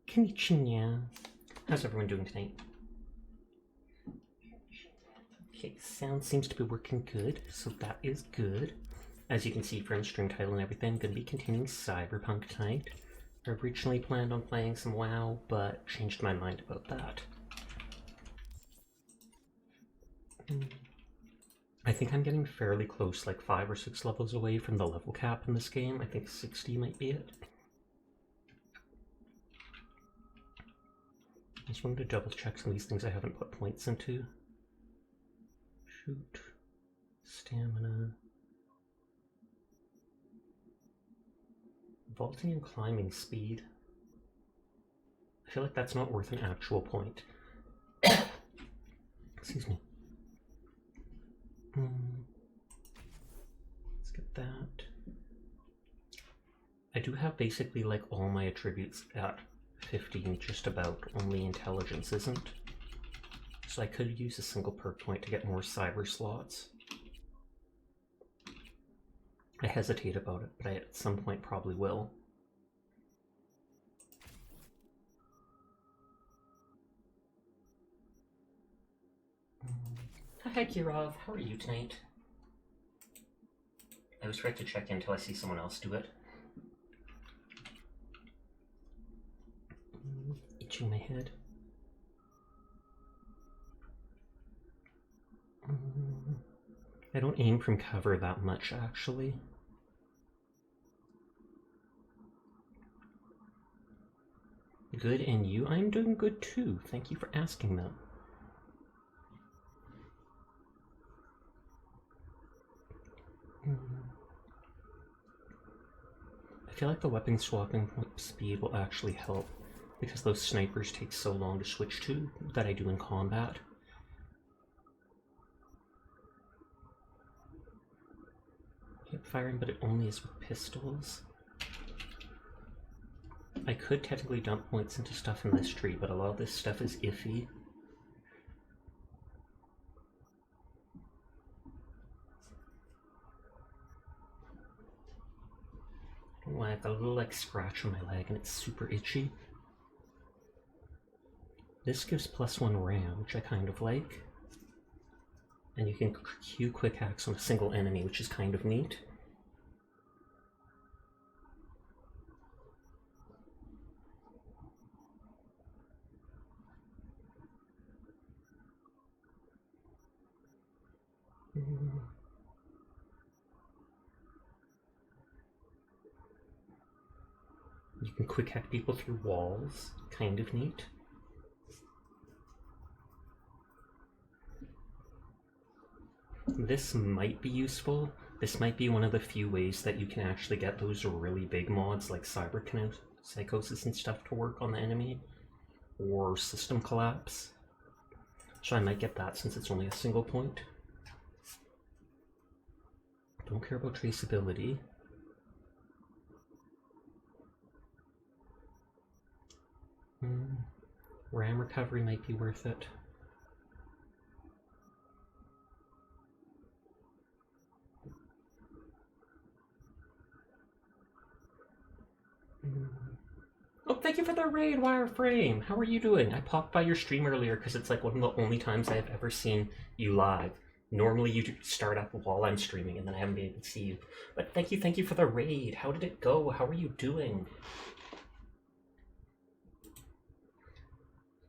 Konnichiwa. How's everyone doing tonight? Okay, sound seems to be working good, so that is good. As you can see from stream title and everything, I'm going to be continuing Cyberpunk tonight. I originally planned on playing some WoW, but changed my mind about that. I think I'm getting fairly close, like 5 or 6 levels away from the level cap in this game. I think 60 might be it. I just wanted to double check some of these things I haven't put points into. Shoot. Stamina. Vaulting and climbing speed. I feel like that's not worth an actual point. Excuse me. Let's get that. I do have basically like all my attributes at 15, just about. Only intelligence isn't. So I could use a single perk point to get more cyber slots. I hesitate about it, but I at some point probably will. Hi Kirov, how are you tonight? I always forget to check in until I see someone else do it. Itching my head. I don't aim from cover that much, actually. Good, and you? I'm doing good too. Thank you for asking them. I feel like the weapon swapping speed will actually help, because those snipers take so long to switch to that I do in combat. Hip firing, but it only is with pistols. I could technically dump points into stuff in this tree, but a lot of this stuff is iffy. I don't know why, I've got a little like scratch on my leg and it's super itchy. This gives +1 RAM, which I kind of like. And you can Q quick hacks on a single enemy, which is kind of neat. You can quick hack people through walls, kind of neat. This might be useful. This might be one of the few ways that you can actually get those really big mods like psychosis and stuff to work on the enemy, or system collapse. So I might get that since it's only a single point. Don't care about traceability. RAM recovery might be worth it. Oh, thank you for the raid, Wireframe! How are you doing? I popped by your stream earlier because it's like one of the only times I've ever seen you live. Normally you start up while I'm streaming and then I haven't been able to see you. But thank you for the raid. How did it go? How are you doing?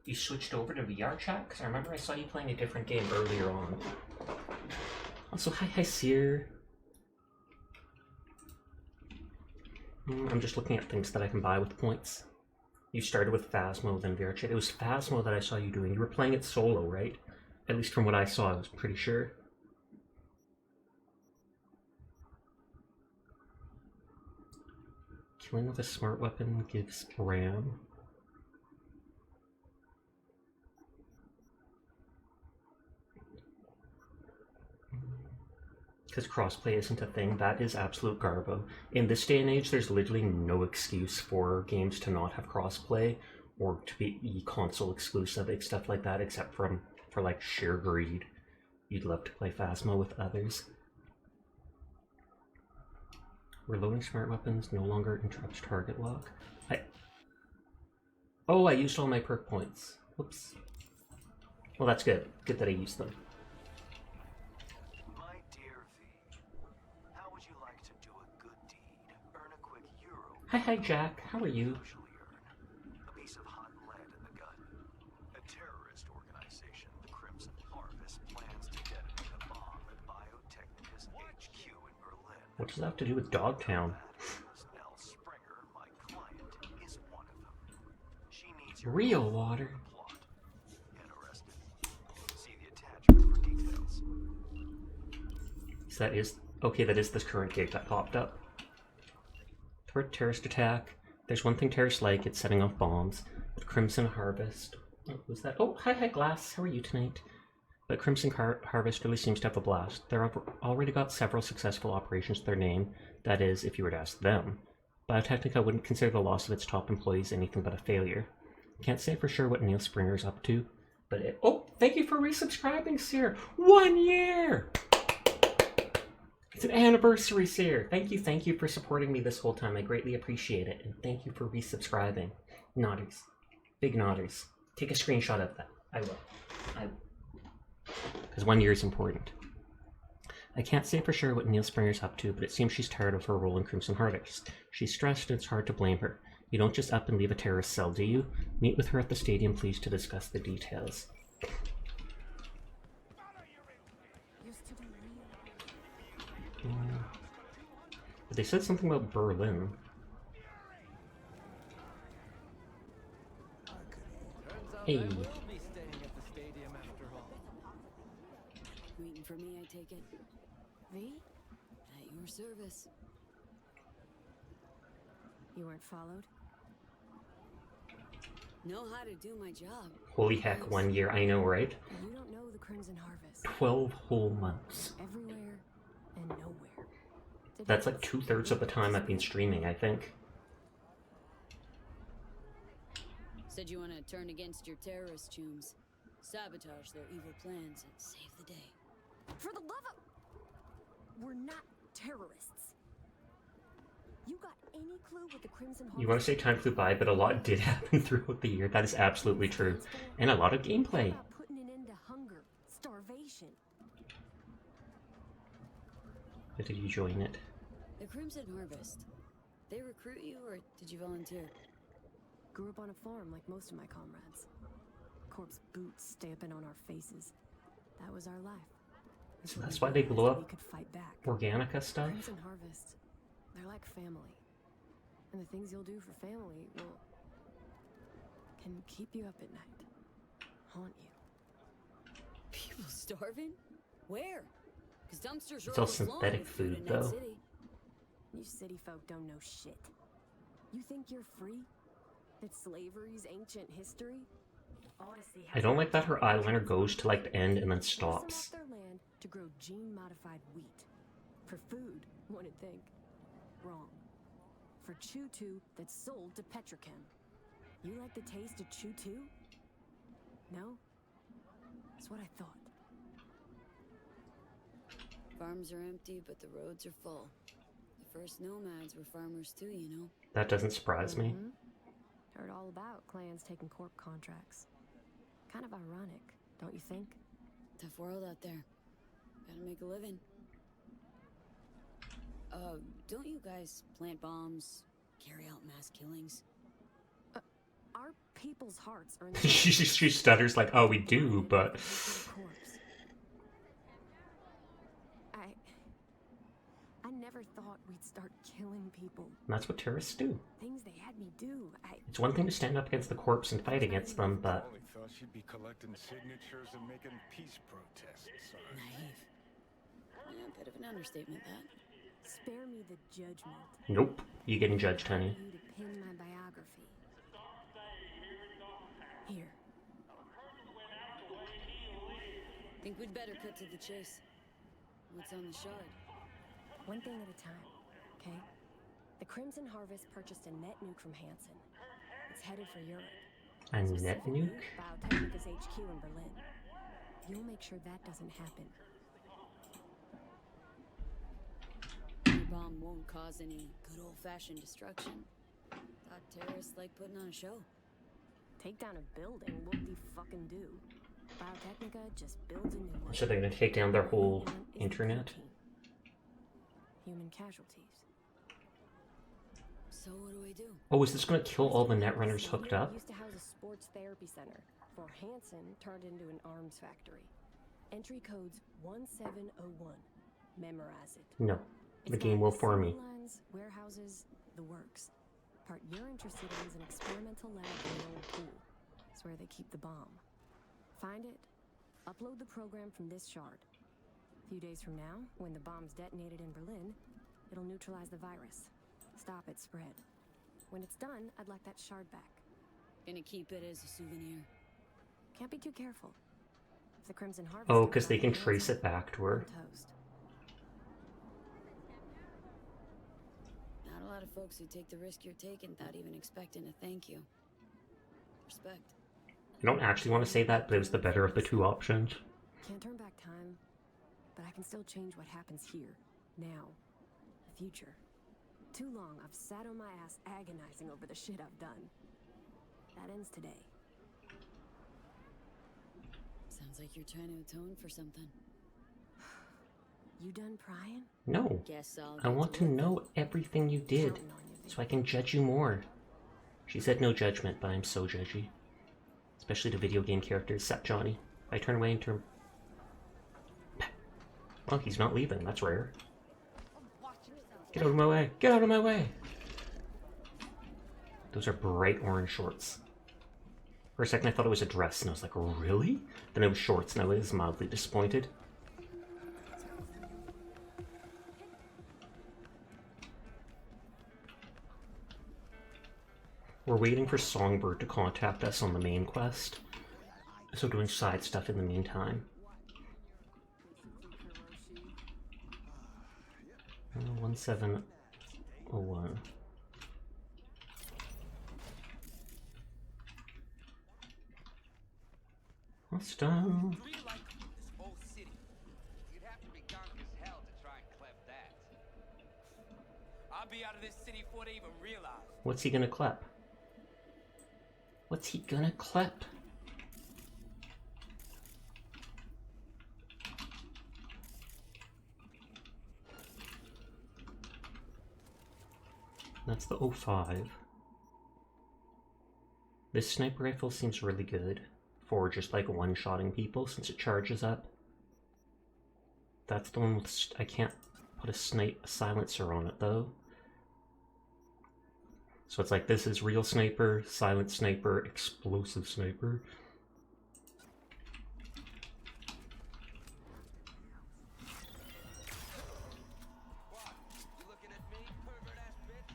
You switched over to VR chat? Because I remember I saw you playing a different game earlier on. Also, hi Seer. I'm just looking at things that I can buy with points. You started with Phasmo, then VR chat. It was Phasmo that I saw you doing. You were playing it solo, right? At least from what I saw, I was pretty sure. Killing with a smart weapon gives RAM. Because crossplay isn't a thing, that is absolute garbo. In this day and age, there's literally no excuse for games to not have crossplay or to be console exclusive, stuff like that, except for like sheer greed. You'd love to play Phasmo with others. Reloading smart weapons no longer interrupts target lock. Oh, I used all my perk points. Whoops. Well, that's good. Good that I used them. My dear V, how would you like to do a good deed? Earn a quick euro. Hi, Jack. How are you? A piece of hot lead in the gun. A terrorist organization, the Crimson Harvest, plans to detonate a bomb at Biotechnica's HQ in Berlin. What does that have to do with Dogtown? Real water. So that is okay. That is this current gate that popped up. Threat terrorist attack. There's one thing terrorists like. It's setting off bombs. But Crimson Harvest. What was that? Oh, hi, Glass. How are you tonight? But Crimson Harvest really seems to have a blast. They've already got several successful operations to their name. That is, if you were to ask them. Biotechnica wouldn't consider the loss of its top employees anything but a failure. Can't say for sure what Neil Springer's up to, but oh, thank you for resubscribing, Seer. 1 year! It's an anniversary, Seer. Thank you for supporting me this whole time. I greatly appreciate it, and thank you for resubscribing. Nodders. Big nodders. Take a screenshot of that. I will. Because 1 year is important. I can't say for sure what Neil Springer's up to, but it seems she's tired of her role in Crimson Harvest. She's stressed and it's hard to blame her. You don't just up and leave a terrorist cell, do you? Meet with her at the stadium, please, to discuss the details. But they said something about Berlin. Hey. Waiting for me, I take it. V? At your service. You weren't followed? Know how to do my job. Holy heck, 1 year, I know, right? You don't know the Crimson Harvest. 12 whole months. Everywhere and nowhere. That's like 2/3 of the time I've been streaming, I think. Said you want to turn against your terrorist chooms, sabotage their evil plans, and save the day. For the love of... We're not terrorists. You got any clue what the Crimson Harvest... You want to say time flew by, but a lot did happen throughout the year. That is absolutely true. And a lot of gameplay. Putting an end to hunger, starvation. But did you join it? The Crimson Harvest. They recruit you, or did you volunteer? Grew up on a farm like most of my comrades. Corpse boots stamping on our faces. That was our life. So that's why they blew up we could fight back. Organica stuff? Crimson Harvest. They're like family. And the things you'll do for family will... can keep you up at night. Haunt you. People starving? Where? Because dumpsters are It's all synthetic food, though. You city folk don't know shit. You think you're free? That slavery's ancient history? I don't like that her eyeliner goes to like the end and then stops. Their land to grow gene-modified wheat. For food, one would think. Wrong. For Chew-2 that's sold to Petrochem. You like the taste of Chew-2? No? That's what I thought. Farms are empty, but the roads are full. The first nomads were farmers too, you know. That doesn't surprise me. Heard all about clans taking corp contracts. Kind of ironic, don't you think? Tough world out there. Gotta make a living. Don't you guys plant bombs, carry out mass killings? Our people's hearts are in the she stutters like, oh, we do, but... I never thought we'd start killing people. And that's what terrorists do. Things they had me do. It's one thing to stand up against the corpse and fight against them, but... I only thought she'd be collecting signatures and making peace protests. Naive. Yeah, a bit of an understatement, that. Spare me the judgment. Nope. You're getting judged, honey. You to pin my biography. Here. Think we'd better cut to the chase. What's on the shard? One thing at a time, okay? The Crimson Harvest purchased a net nuke from Hansen. It's headed for Europe. A net nuke? Biotechnica's HQ in Berlin. You'll make sure that doesn't happen. Your bomb won't cause any good old-fashioned destruction. Thought terrorists like putting on a show. Take down a building, whoop-de fucking do. Biotechnica just builds a new one. So they're gonna take down their whole internet? Human casualties. So what do we do? Oh, is this gonna kill all the netrunners hooked up? Used to house a sports therapy center before Hansen turned into an arms factory. Entry codes 1701. Memorize it. No. The game will for me. Lines, warehouses, the works. Part you're interested in is an experimental lab in an old pool. It's where they keep the bomb. Find it, upload the program from this shard. A few days from now, when the bomb's detonated in Berlin, it'll neutralize the virus. Stop its spread. When it's done, I'd like that shard back. Gonna keep it as a souvenir. Can't be too careful. If the Crimson Harvest... Oh, because they can trace it back to her. Toast. Not a lot of folks who take the risk you're taking without even expecting a thank you. Respect. I don't actually want to say that, but it was the better of the two options. Can't turn back time, but I can still change what happens here, now, the future. Too long I've sat on my ass agonizing over the shit I've done. That ends today. Sounds like you're trying to atone for something. You done prying? No. Guess I'll I get want to work. know everything you did, Counting on you, so I can judge you more. She said no judgment, but I'm so judgy. Especially to video game characters, except Johnny. I turn away and turn... Well, he's not leaving, that's rare. Get out of my way! Get out of my way! Those are bright orange shorts. For a second I thought it was a dress, and I was like, really? Then it was shorts, and I was mildly disappointed. We're waiting for Songbird to contact us on the main quest, so doing side stuff in the meantime. 1701. What's done? Really like this whole city. You'd have to be gunk as hell to try and clep that. I'll be out of this city before they even realize. What's he gonna clep? What's he gonna clep? That's the 05. This sniper rifle seems really good for just like one-shotting people since it charges up. That's the one with... I can't put a silencer on it though. So it's like this is real sniper, silent sniper, explosive sniper. What? You looking at me, pervert ass bitch?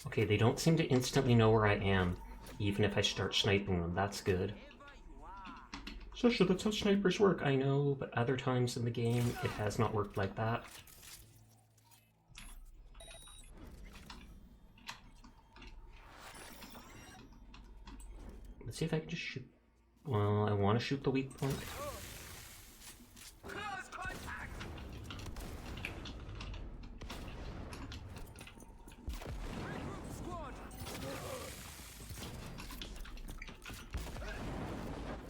Okay, they don't seem to instantly know where I am, even if I start sniping them. That's good. Sasha, that's how snipers work. I know, but other times in the game, it has not worked like that. Let's see if I can just shoot... Well, I want to shoot the weak point. Close contact! Regroup squad!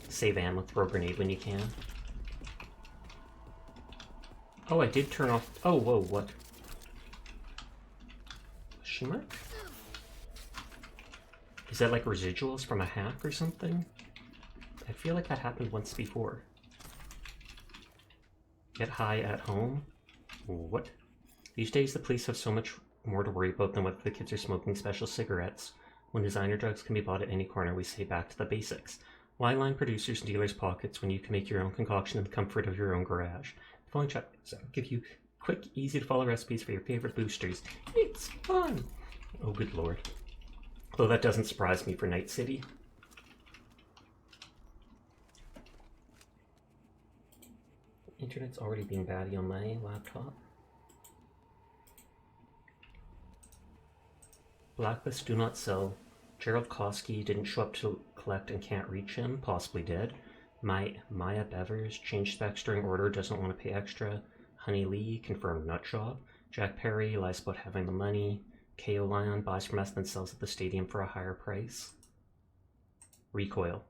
Save ammo, throw a grenade when you can. Oh, I did turn off... Oh, whoa, what? Shimmer? Is that like residuals from a hack or something? I feel like that happened once before. Get high at home? What? These days the police have so much more to worry about than whether the kids are smoking special cigarettes. When designer drugs can be bought at any corner, we say back to the basics. Why line producers and dealers' pockets when you can make your own concoction in the comfort of your own garage? The following chapters give you quick, easy-to-follow recipes for your favorite boosters. It's fun! Oh, good lord. Though that doesn't surprise me for Night City. Internet's already being batty on my laptop. Blacklist do not sell. Gerald Koski didn't show up to collect and can't reach him. Possibly did. Maya Bevers changed specs during order, doesn't want to pay extra. Honey Lee confirmed nut job. Jack Perry lies about having the money. KO Lion buys from us then sells at the stadium for a higher price. Recoil.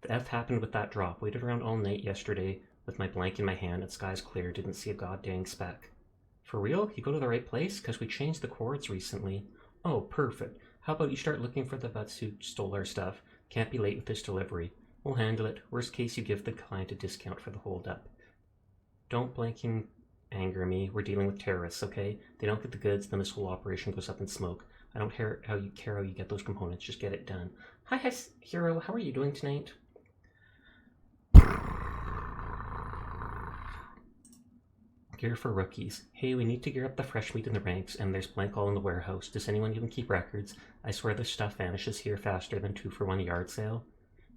The F happened with that drop. Waited around all night yesterday with my blank in my hand and skies clear. Didn't see a goddamn speck. For real? You go to the right place? Because we changed the chords recently. Oh, perfect. How about you start looking for the vets who stole our stuff? Can't be late with this delivery. We'll handle it. Worst case, you give the client a discount for the holdup. Don't blanking anger me. We're dealing with terrorists, okay? They don't get the goods, then this whole operation goes up in smoke. I don't care how you get those components. Just get it done. Hi, Hero. How are you doing tonight? Gear for rookies. Hey, we need to gear up the fresh meat in the ranks, and there's blank all in the warehouse. Does anyone even keep records? I swear this stuff vanishes here faster than 2-for-1 yard sale.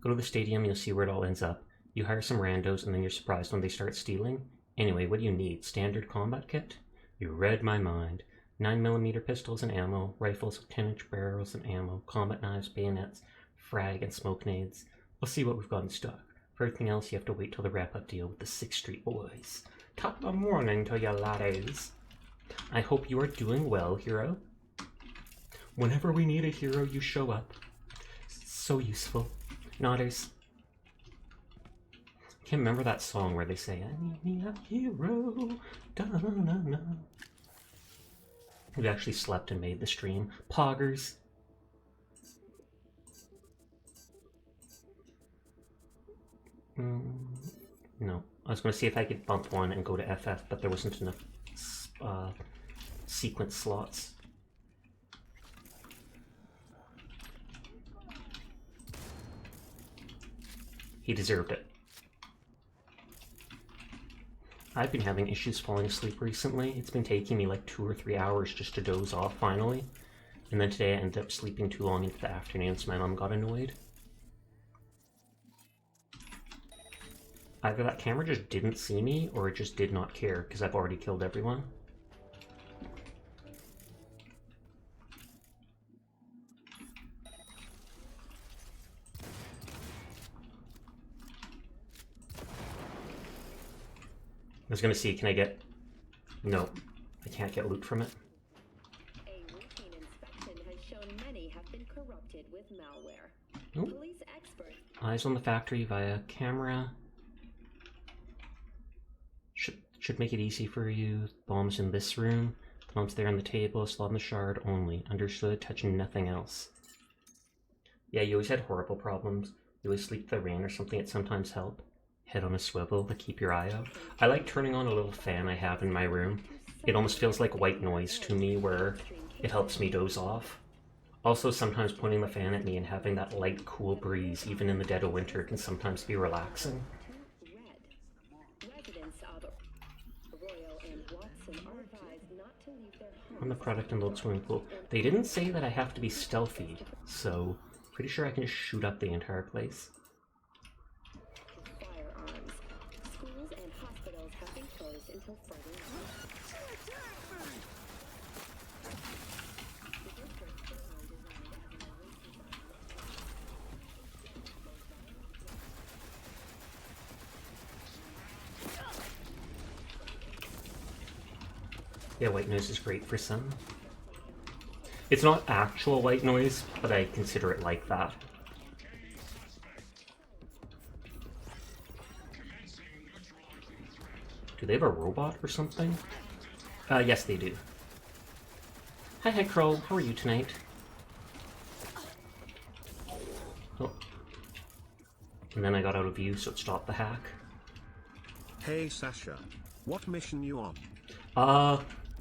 Go to the stadium, you'll see where it all ends up. You hire some randos, and then you're surprised when they start stealing. Anyway, what do you need? Standard combat kit? You read my mind. 9mm pistols and ammo, rifles with 10-inch barrels and ammo, combat knives, bayonets, frag, and smoke nades. We'll see what we've got in stock. For everything else, you have to wait till the wrap-up deal with the 6th Street Boys. Top of the morning to you laddies. I hope you are doing well, Hero. Whenever we need a hero, you show up. So useful. Nodders. Can't remember that song where they say, I need me a hero. Da-na-na-na. We actually slept and made the stream. Poggers. No. I was going to see if I could bump one and go to FF, but there wasn't enough sequence slots. He deserved it. I've been having issues falling asleep recently. It's been taking me like 2 or 3 hours just to doze off finally. And then today I ended up sleeping too long into the afternoon, so my mom got annoyed. Either that camera just didn't see me, or it just did not care, because I've already killed everyone. I was gonna see, can I get... No, I can't get loot from it. A routine inspection has shown many have been corrupted with malware. Nope. Police experts... Eyes on the factory via camera. Should make it easy for you. Bombs in this room. Bombs there on the table. Slot in the shard only. Understood. Touching nothing else. Yeah, you always had horrible problems. You always sleep the rain or something. It sometimes help. Head on a swivel to keep your eye out. I like turning on a little fan I have in my room. It almost feels like white noise to me, where it helps me doze off. Also, sometimes pointing the fan at me and having that light, cool breeze, even in the dead of winter, can sometimes be relaxing. On the product and load swimming pool. They didn't say that I have to be stealthy, so pretty sure I can just shoot up the entire place. Firearms. Schools and hospitals have been closed until further notice. Yeah, white noise is great for some. It's not actual white noise, but I consider it like that. Do they have a robot or something? Yes they do. Hi Crow, how are you tonight? Oh. And then I got out of view, so it stopped the hack. Hey Sasha, what mission you on?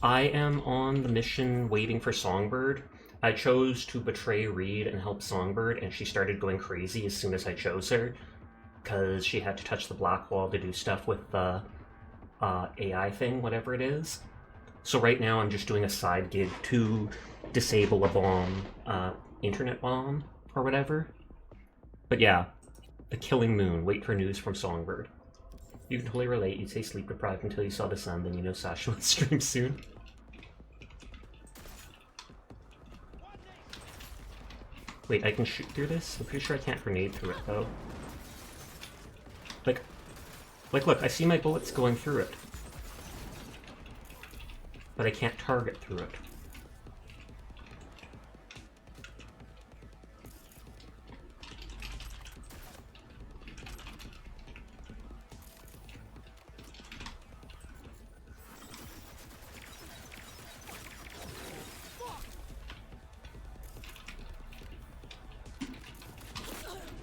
I am on the mission waiting for Songbird. I chose to betray Reed and help Songbird, and she started going crazy as soon as I chose her, because she had to touch the black wall to do stuff with the AI thing, whatever it is. So right now I'm just doing a side gig to disable a bomb, internet bomb, or whatever. But yeah, the Killing Moon, wait for news from Songbird. You can totally relate. You'd say sleep deprived until you saw the sun, then you know Sasha would stream soon. Wait, I can shoot through this? I'm pretty sure I can't grenade through it, though. Like, look, I see my bullets going through it. But I can't target through it.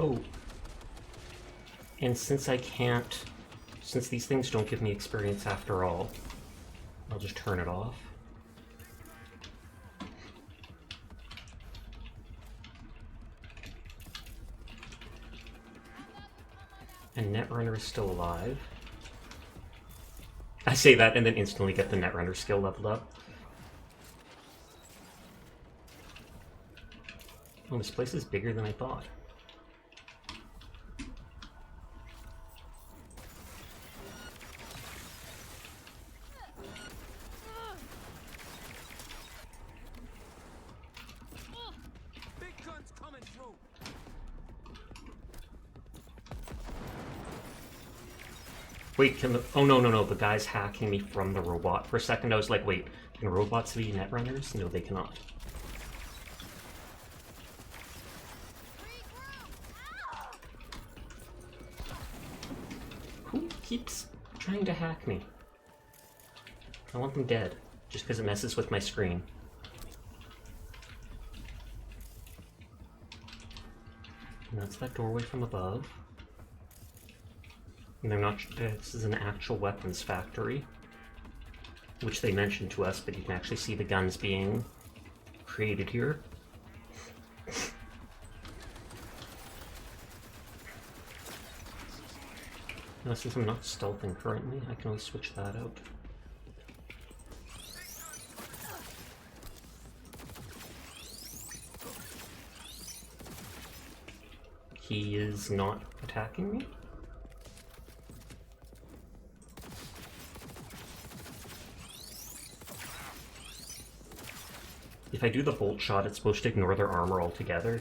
Oh. And since since these things don't give me experience after all, I'll just turn it off. And Netrunner is still alive. I say that and then instantly get the Netrunner skill leveled up. Oh, this place is bigger than I thought. Big guns coming through. Wait, oh no, the guy's hacking me from the robot. For a second I was like, wait, can robots be Netrunners? No, they cannot. Who keeps trying to hack me? I want them dead, just because it messes with my screen. And that's that doorway from above. And they're not. This is an actual weapons factory, which they mentioned to us, but you can actually see the guns being created here. Now, since I'm not stealthing currently, I can always switch that out. He is not attacking me. If I do the bolt shot, it's supposed to ignore their armor altogether.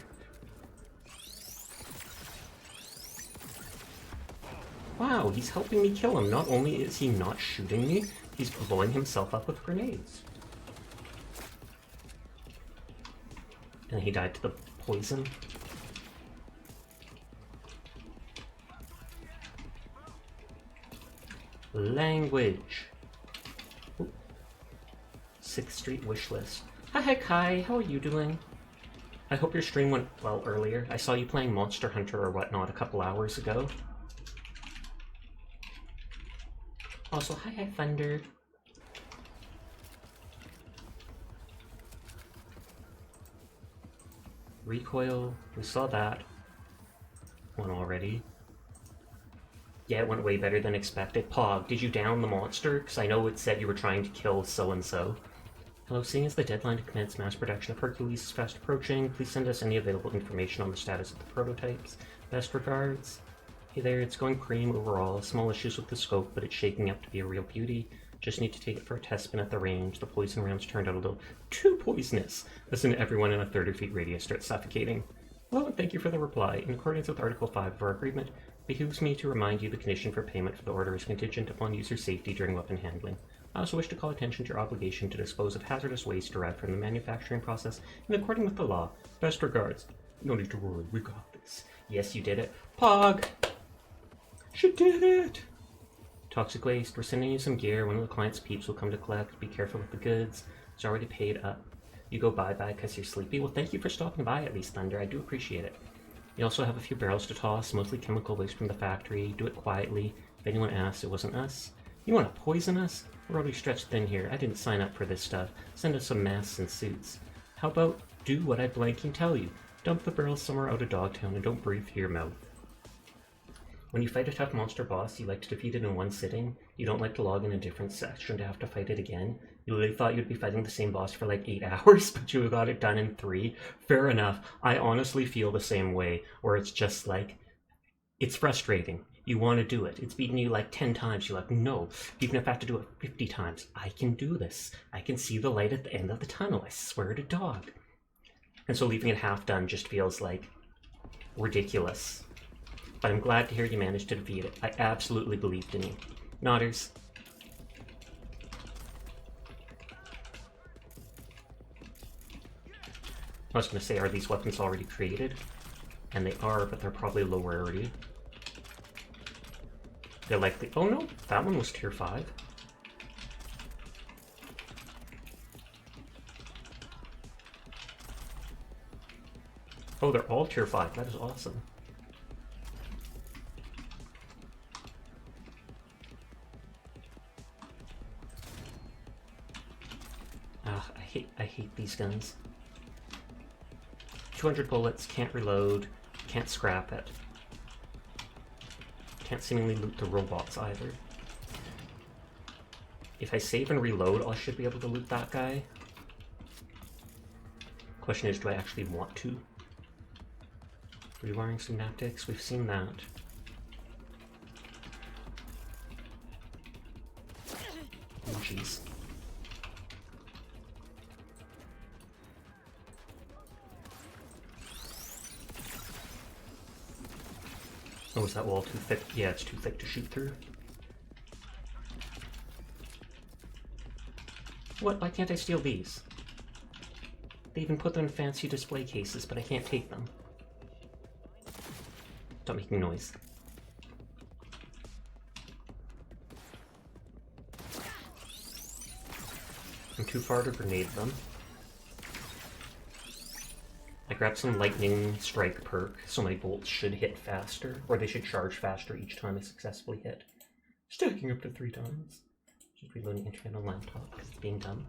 Wow, he's helping me kill him. Not only is he not shooting me, he's blowing himself up with grenades. And he died to the poison. Language. Ooh. 6th Street wish list. Hi Kai, how are you doing? I hope your stream went well earlier. I saw you playing Monster Hunter or whatnot a couple hours ago. Also, hi Thunder. Recoil, we saw that one already. Yeah, it went way better than expected. Pog, did you down the monster? Because I know it said you were trying to kill so-and-so. Hello, seeing as the deadline to commence mass production of Hercules is fast approaching, please send us any available information on the status of the prototypes. Best regards. Hey there, it's going cream overall. Small issues with the scope, but it's shaping up to be a real beauty. Just need to take it for a test spin at the range. The poison rounds turned out a little too poisonous. Listen, everyone in a 30 feet radius starts suffocating. Hello, and thank you for the reply. In accordance with Article 5 of our agreement, it behooves me to remind you the condition for payment for the order is contingent upon user safety during weapon handling. I also wish to call attention to your obligation to dispose of hazardous waste derived from the manufacturing process in accordance with the law. Best regards. No need to worry, we got this. Yes, you did it. Pog! She did it! Toxic waste. We're sending you some gear. One of the client's peeps will come to collect. Be careful with the goods. It's already paid up. You go bye-bye because you're sleepy. Well, thank you for stopping by at least, Thunder. I do appreciate it. You also have a few barrels to toss, mostly chemical waste from the factory. Do it quietly. If anyone asks, it wasn't us. You want to poison us? We're already stretched thin here. I didn't sign up for this stuff. Send us some masks and suits. How about do what I blanking tell you? Dump the barrels somewhere out of Dogtown and don't breathe through your mouth. When you fight a tough monster boss, you like to defeat it in one sitting. You don't like to log in a different section to have to fight it again. You really thought you'd be fighting the same boss for like 8 hours, but you got it done in 3. Fair enough. I honestly feel the same way, where it's just like, it's frustrating. You want to do it. It's beaten you like 10 times. You're like, no, even if I have to do it 50 times, I can do this. I can see the light at the end of the tunnel. I swear to dog. And so leaving it half done just feels like ridiculous. But I'm glad to hear you managed to defeat it. I absolutely believed in you. Nodders. I was going to say, are these weapons already created? And they are, but they're probably low rarity. They're likely... Oh no, that one was tier 5. Oh, they're all tier 5. That is awesome. Ah, I hate these guns. 200 bullets, can't reload, can't scrap it. Can't seemingly loot the robots either. If I save and reload, I should be able to loot that guy. Question is, do I actually want to? Rewiring synaptics, we've seen that. Oh jeez. Oh, is that wall too thick? Yeah, it's too thick to shoot through. What? Why can't I steal these? They even put them in fancy display cases, but I can't take them. Stop making noise. I'm too far to grenade them. I grabbed some lightning strike perk, so my bolts should hit faster, or they should charge faster each time I successfully hit. Stacking up to 3 times. Just reloading internet on laptop because it's being dumb.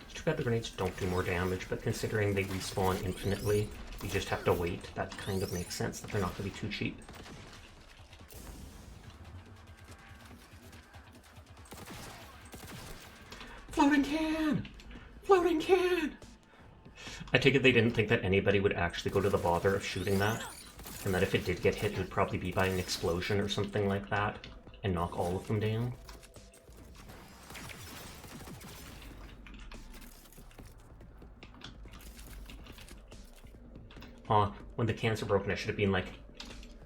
It's too bad the grenades don't do more damage, but considering they respawn infinitely, you just have to wait. That kind of makes sense that they're not going to be too cheap. Floating can! Floating can! I take it they didn't think that anybody would actually go to the bother of shooting that, and that if it did get hit, it would probably be by an explosion or something like that, and knock all of them down. When the cans are broken, I should have been like,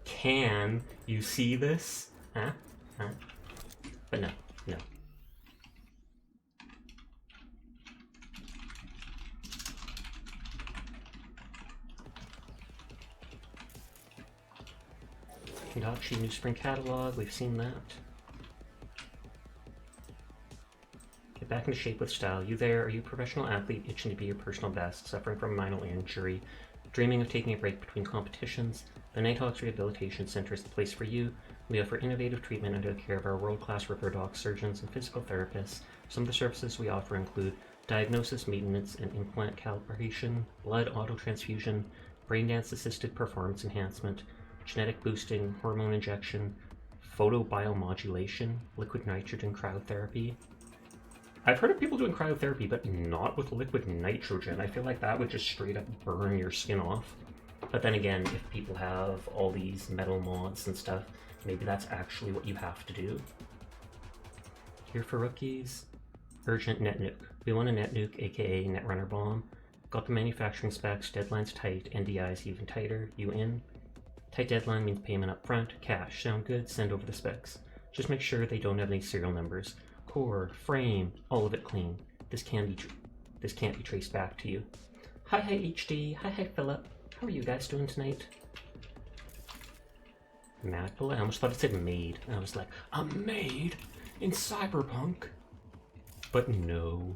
can you see this? Huh? Huh? But no, no. Kendachi New Spring Catalog, we've seen that. Get back into shape with style. You there? Are you a professional athlete itching to be your personal best, suffering from a minor injury, dreaming of taking a break between competitions? The Nighthawks Rehabilitation Center is the place for you. We offer innovative treatment under the care of our world-class ripper doc surgeons and physical therapists. Some of the services we offer include diagnosis, maintenance, and implant calibration, blood auto-transfusion, brain dance-assisted performance enhancement, genetic boosting, hormone injection, photobiomodulation, liquid nitrogen cryotherapy. I've heard of people doing cryotherapy, but not with liquid nitrogen. I feel like that would just straight up burn your skin off. But then again, if people have all these metal mods and stuff, maybe that's actually what you have to do. Here for rookies, urgent net nuke. We want a net nuke, aka netrunner bomb. Got the manufacturing specs, deadlines tight, NDIs even tighter, you in? Tight deadline means payment up front, cash. Sound good? Send over the specs. Just make sure they don't have any serial numbers. Core, frame, all of it clean. This can't be traced back to you. Hi HD, hi Philip. How are you guys doing tonight? Magpul? I almost thought it said maid. And I was like, a maid in Cyberpunk? But no.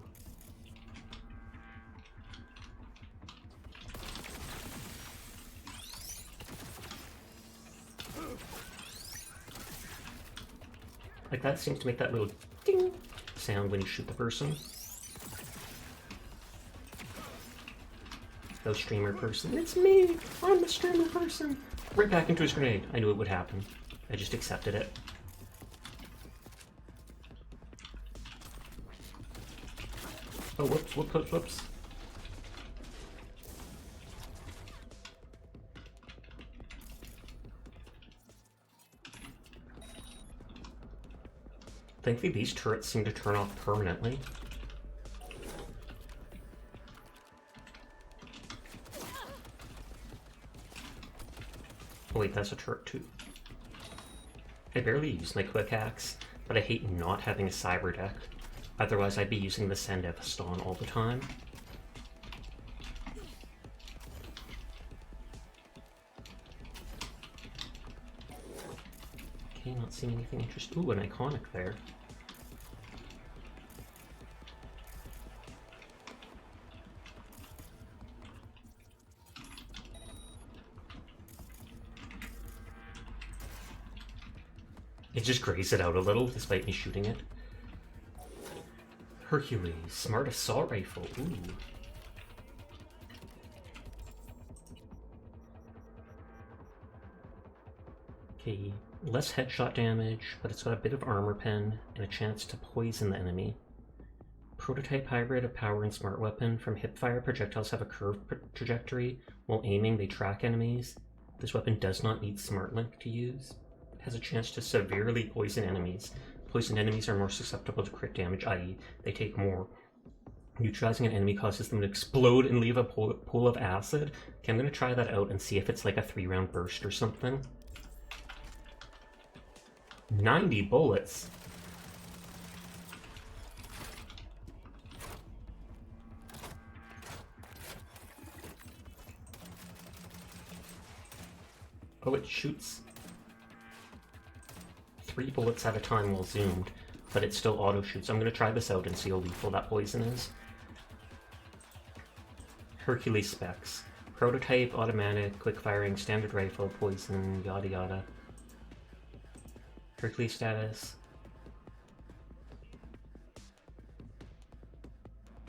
Like that seems to make that little ding sound when you shoot the person. The streamer person. It's me! I'm the streamer person! Right back into his grenade. I knew it would happen. I just accepted it. Oh, whoops. Thankfully, these turrets seem to turn off permanently. Oh wait, that's a turret too. I barely use my quick axe, but I hate not having a cyber deck. Otherwise, I'd be using the Send Episton all the time. Okay, not seeing anything interesting. Ooh, an iconic there. It just grazed it out a little, despite me shooting it. Hercules, smart assault rifle, ooh. Okay, less headshot damage, but it's got a bit of armor pen and a chance to poison the enemy. Prototype hybrid of power and smart weapon. From hipfire, projectiles have a curved trajectory. While aiming, they track enemies. This weapon does not need smart link to use. Has a chance to severely poison enemies. Poisoned enemies are more susceptible to crit damage, i.e. they take more. Neutralizing an enemy causes them to explode and leave a pool of acid. Okay, I'm going to try that out and see if it's like a 3-round burst or something. 90 bullets. Oh, it shoots 3 bullets at a time while zoomed, but it still auto shoots. I'm going to try this out and see how lethal that poison is. Hercules specs. Prototype, automatic, quick firing, standard rifle, poison, yada yada. Hercules status.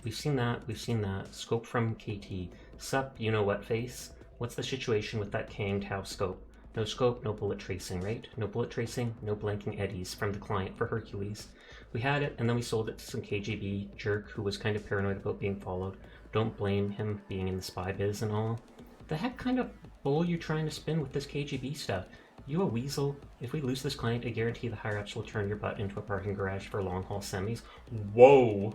We've seen that, we've seen that. Scope from KT. Sup, you know what face? What's the situation with that Kang Tau scope? No scope, no bullet tracing, right? No bullet tracing, no blanking eddies from the client for Hercules. We had it, and then we sold it to some KGB jerk who was kind of paranoid about being followed. Don't blame him being in the spy biz and all. The heck kind of bull you trying to spin with this KGB stuff? You a weasel? If we lose this client, I guarantee the higher-ups will turn your butt into a parking garage for long-haul semis. Whoa!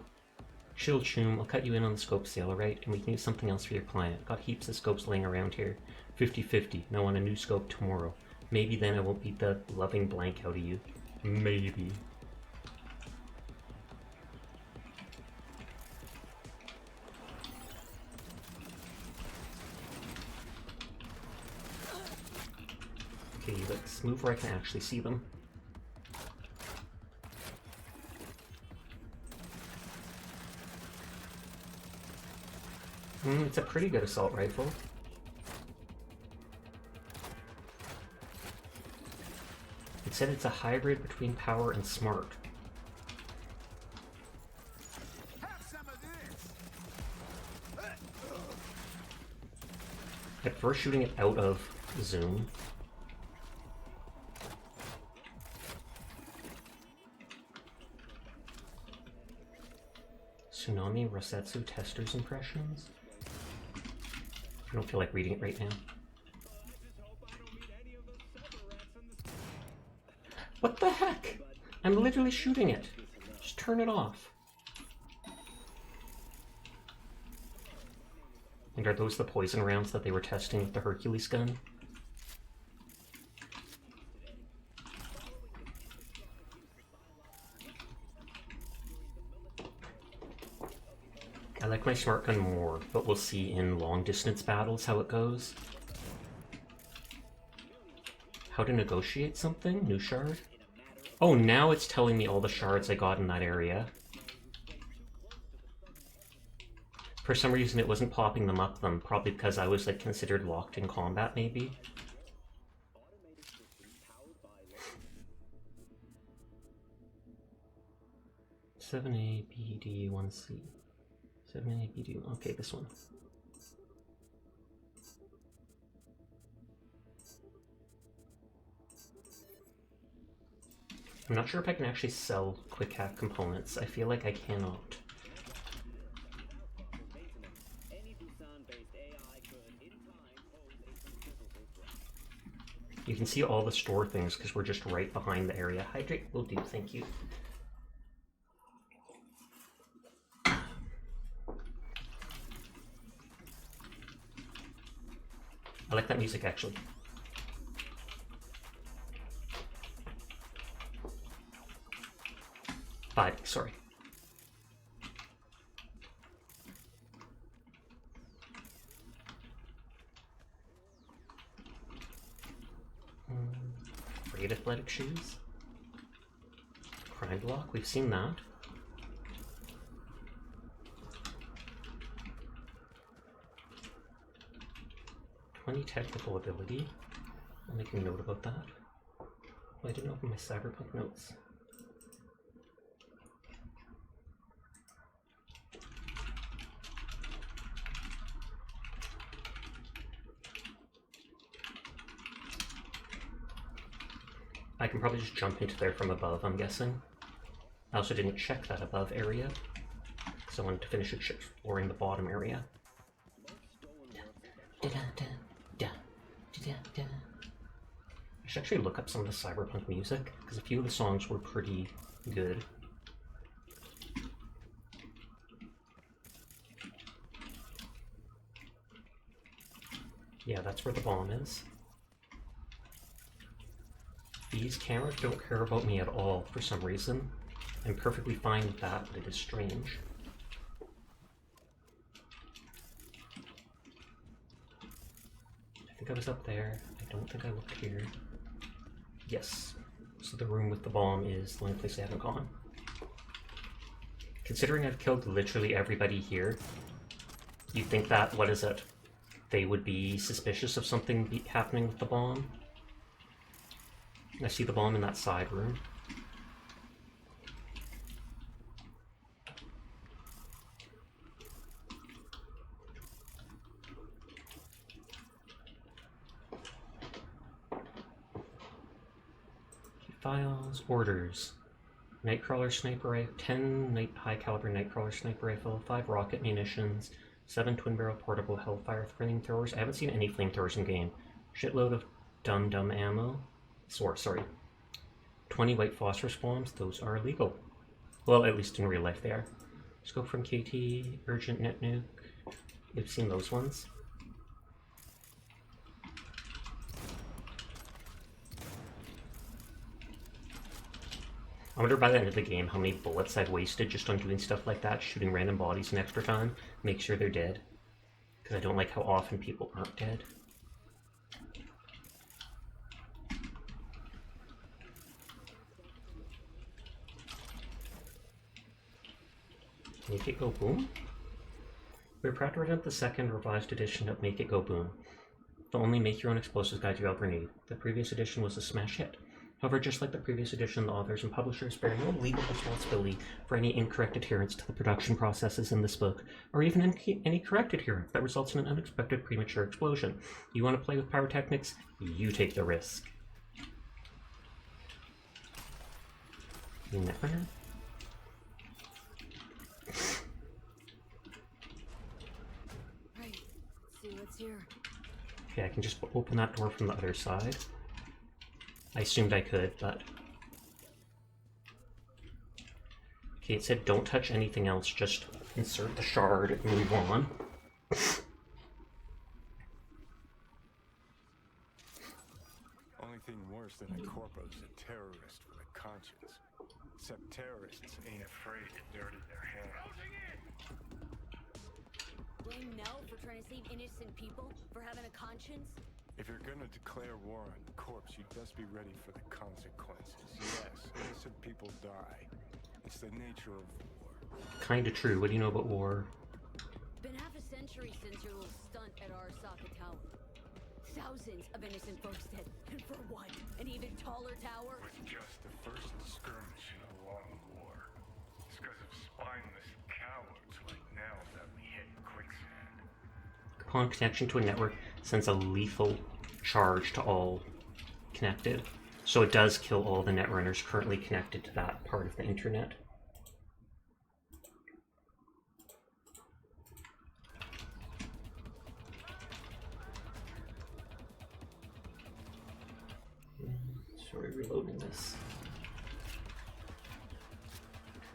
Chill, Choom, I'll cut you in on the scope sale, alright? And we can use something else for your client. Got heaps of scopes laying around here. 50-50. Now on a new scope tomorrow. Maybe then I won't beat the loving blank out of you. Maybe. Okay, let's move where I can actually see them. It's a pretty good assault rifle. It said it's a hybrid between power and smart. I prefer shooting it out of zoom. Tsunami Rosetsu Tester's impressions? I don't feel like reading it right now. What the heck? I'm literally shooting it. Just turn it off. And are those the poison rounds that they were testing with the Hercules gun? I like my smart gun more, but we'll see in long distance battles how it goes. How to negotiate something? New shard? Oh, now it's telling me all the shards I got in that area. For some reason it wasn't popping them up them, probably because I was like considered locked in combat maybe. (7A BD1C). 7A BD1. Okay, this one. I'm not sure if I can actually sell quick hack components. I feel like I cannot. You can see all the store things because we're just right behind the area. Hydrate will do, thank you. I like that music, actually. Five, sorry. Great athletic shoes. Crime block, we've seen that. Technical ability. I'll make a note about that. Oh, I didn't open my Cyberpunk notes. I can probably just jump into there from above, I'm guessing. I also didn't check that above area, so I wanted to finish exploring the bottom area. I should actually look up some of the Cyberpunk music, because a few of the songs were pretty good. Yeah, that's where the bomb is. These cameras don't care about me at all for some reason. I'm perfectly fine with that, but it is strange. I think I was up there. I don't think I looked here. Yes. So the room with the bomb is the only place I haven't gone. Considering I've killed literally everybody here, you'd think that, what is it? They would be suspicious of something happening with the bomb. I see the bomb in that side room. Files, orders. Nightcrawler sniper rifle, 10 high caliber Nightcrawler sniper rifle, 5 rocket munitions, 7 twin barrel portable Hellfire flamethrowers. I haven't seen any flamethrowers in game. Shitload of dumb ammo. Sorry. 20 white phosphorus bombs. Those are illegal. Well, at least in real life they are. Scope from KT, urgent net nuke. We've seen those ones. I wonder by the end of the game how many bullets I've wasted just on doing stuff like that, shooting random bodies an extra time, make sure they're dead. Because I don't like how often people aren't dead. Make It Go Boom? We're proud to present the second revised edition of Make It Go Boom, the only make-your-own explosives guide to El Grenade. The previous edition was a smash hit. However, just like the previous edition, the authors and publishers bear no legal responsibility for any incorrect adherence to the production processes in this book, or even any correct adherence that results in an unexpected premature explosion. You want to play with pyrotechnics? You take the risk. Netrunner? Right. See what's here. Okay, I can just open that door from the other side. I assumed I could, but... Okay, it said don't touch anything else, just insert the shard and move on. Only thing worse than a corpo is a terrorist with a conscience. Except terrorists ain't afraid to dirty their hands. Blame Nell for trying to save innocent people? For having a conscience? If you're gonna declare war on the corpse, you'd best be ready for the consequences. Yes, innocent people die. It's the nature of war. Kinda true. What do you know about war? Been half a century since your little stunt at Arasaka Tower. Thousands of innocent folks dead. And for what? An even taller tower? It was just the first skirmish in a long war. It's because of spineless cowards like Nell that we hit quicksand. Upon connection to a network, sends a lethal charge to all connected. So it does kill all the netrunners currently connected to that part of the internet. Sorry, reloading this.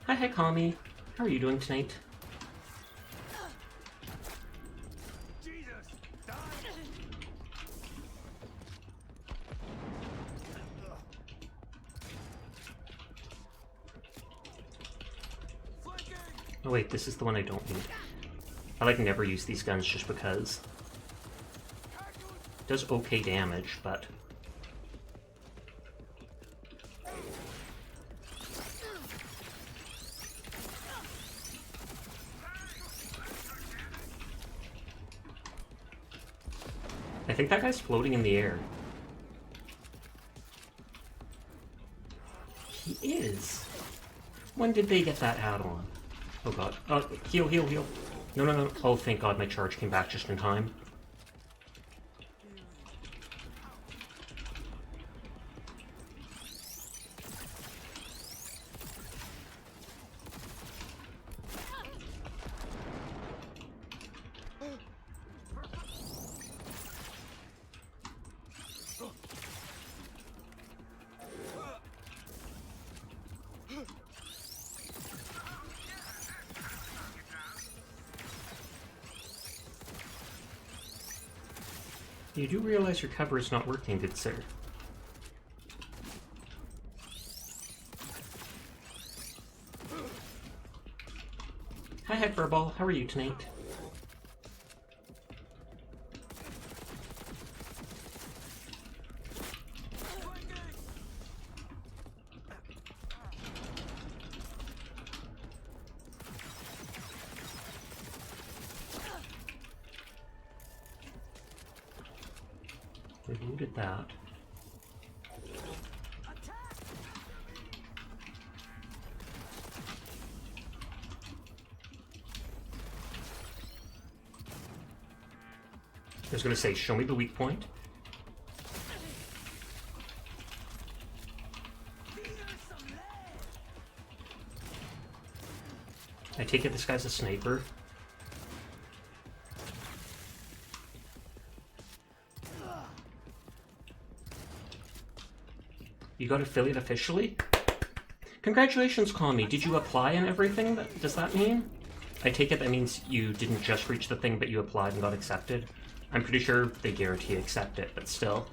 Hi, Kami. How are you doing tonight? Oh wait, this is the one I don't need. I like never use these guns just because. It does okay damage, but... I think that guy's floating in the air. He is. When did they get that add-on? Oh god. Oh, heal, heal, heal. No, no, no. Oh, thank god my charge came back just in time. You do realize your cover is not working, good sir. Hi, Hyperball. How are you tonight? We looted that. I was gonna say, show me the weak point. I take it this guy's a sniper. You got affiliate officially? Congratulations, Kami. Did you apply and everything? Does that mean? I take it that means you didn't just reach the thing, but you applied and got accepted. I'm pretty sure they guarantee accept it, but still.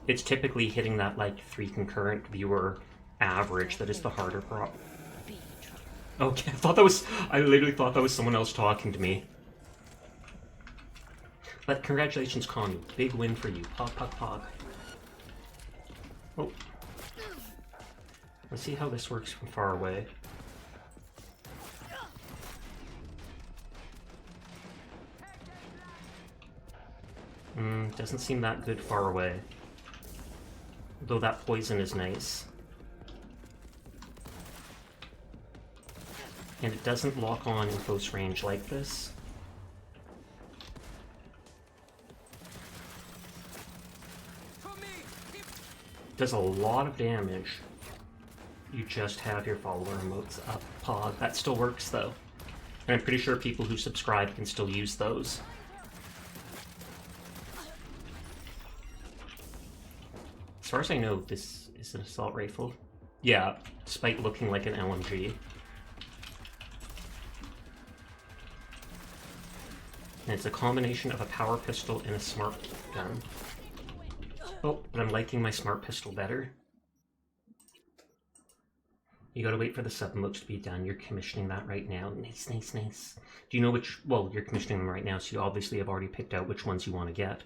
It's typically hitting that, like, 3 concurrent viewer average that is the harder problem. Okay, I literally thought that was someone else talking to me. But congratulations, Kami. Big win for you. Pog, pog, pog. Oh. Let's see how this works from far away. Doesn't seem that good far away. Though that poison is nice. And it doesn't lock on in close range like this. Does a lot of damage. You just have your follower emotes up. Pog. That still works though. And I'm pretty sure people who subscribe can still use those. As far as I know, this is an assault rifle. Yeah, despite looking like an LMG. And it's a combination of a power pistol and a smart gun. Oh, but I'm liking my smart pistol better. You gotta wait for the sub-emotes to be done. You're commissioning that right now. Nice, nice, nice. Do you know which... Well, you're commissioning them right now, so you obviously have already picked out which ones you want to get.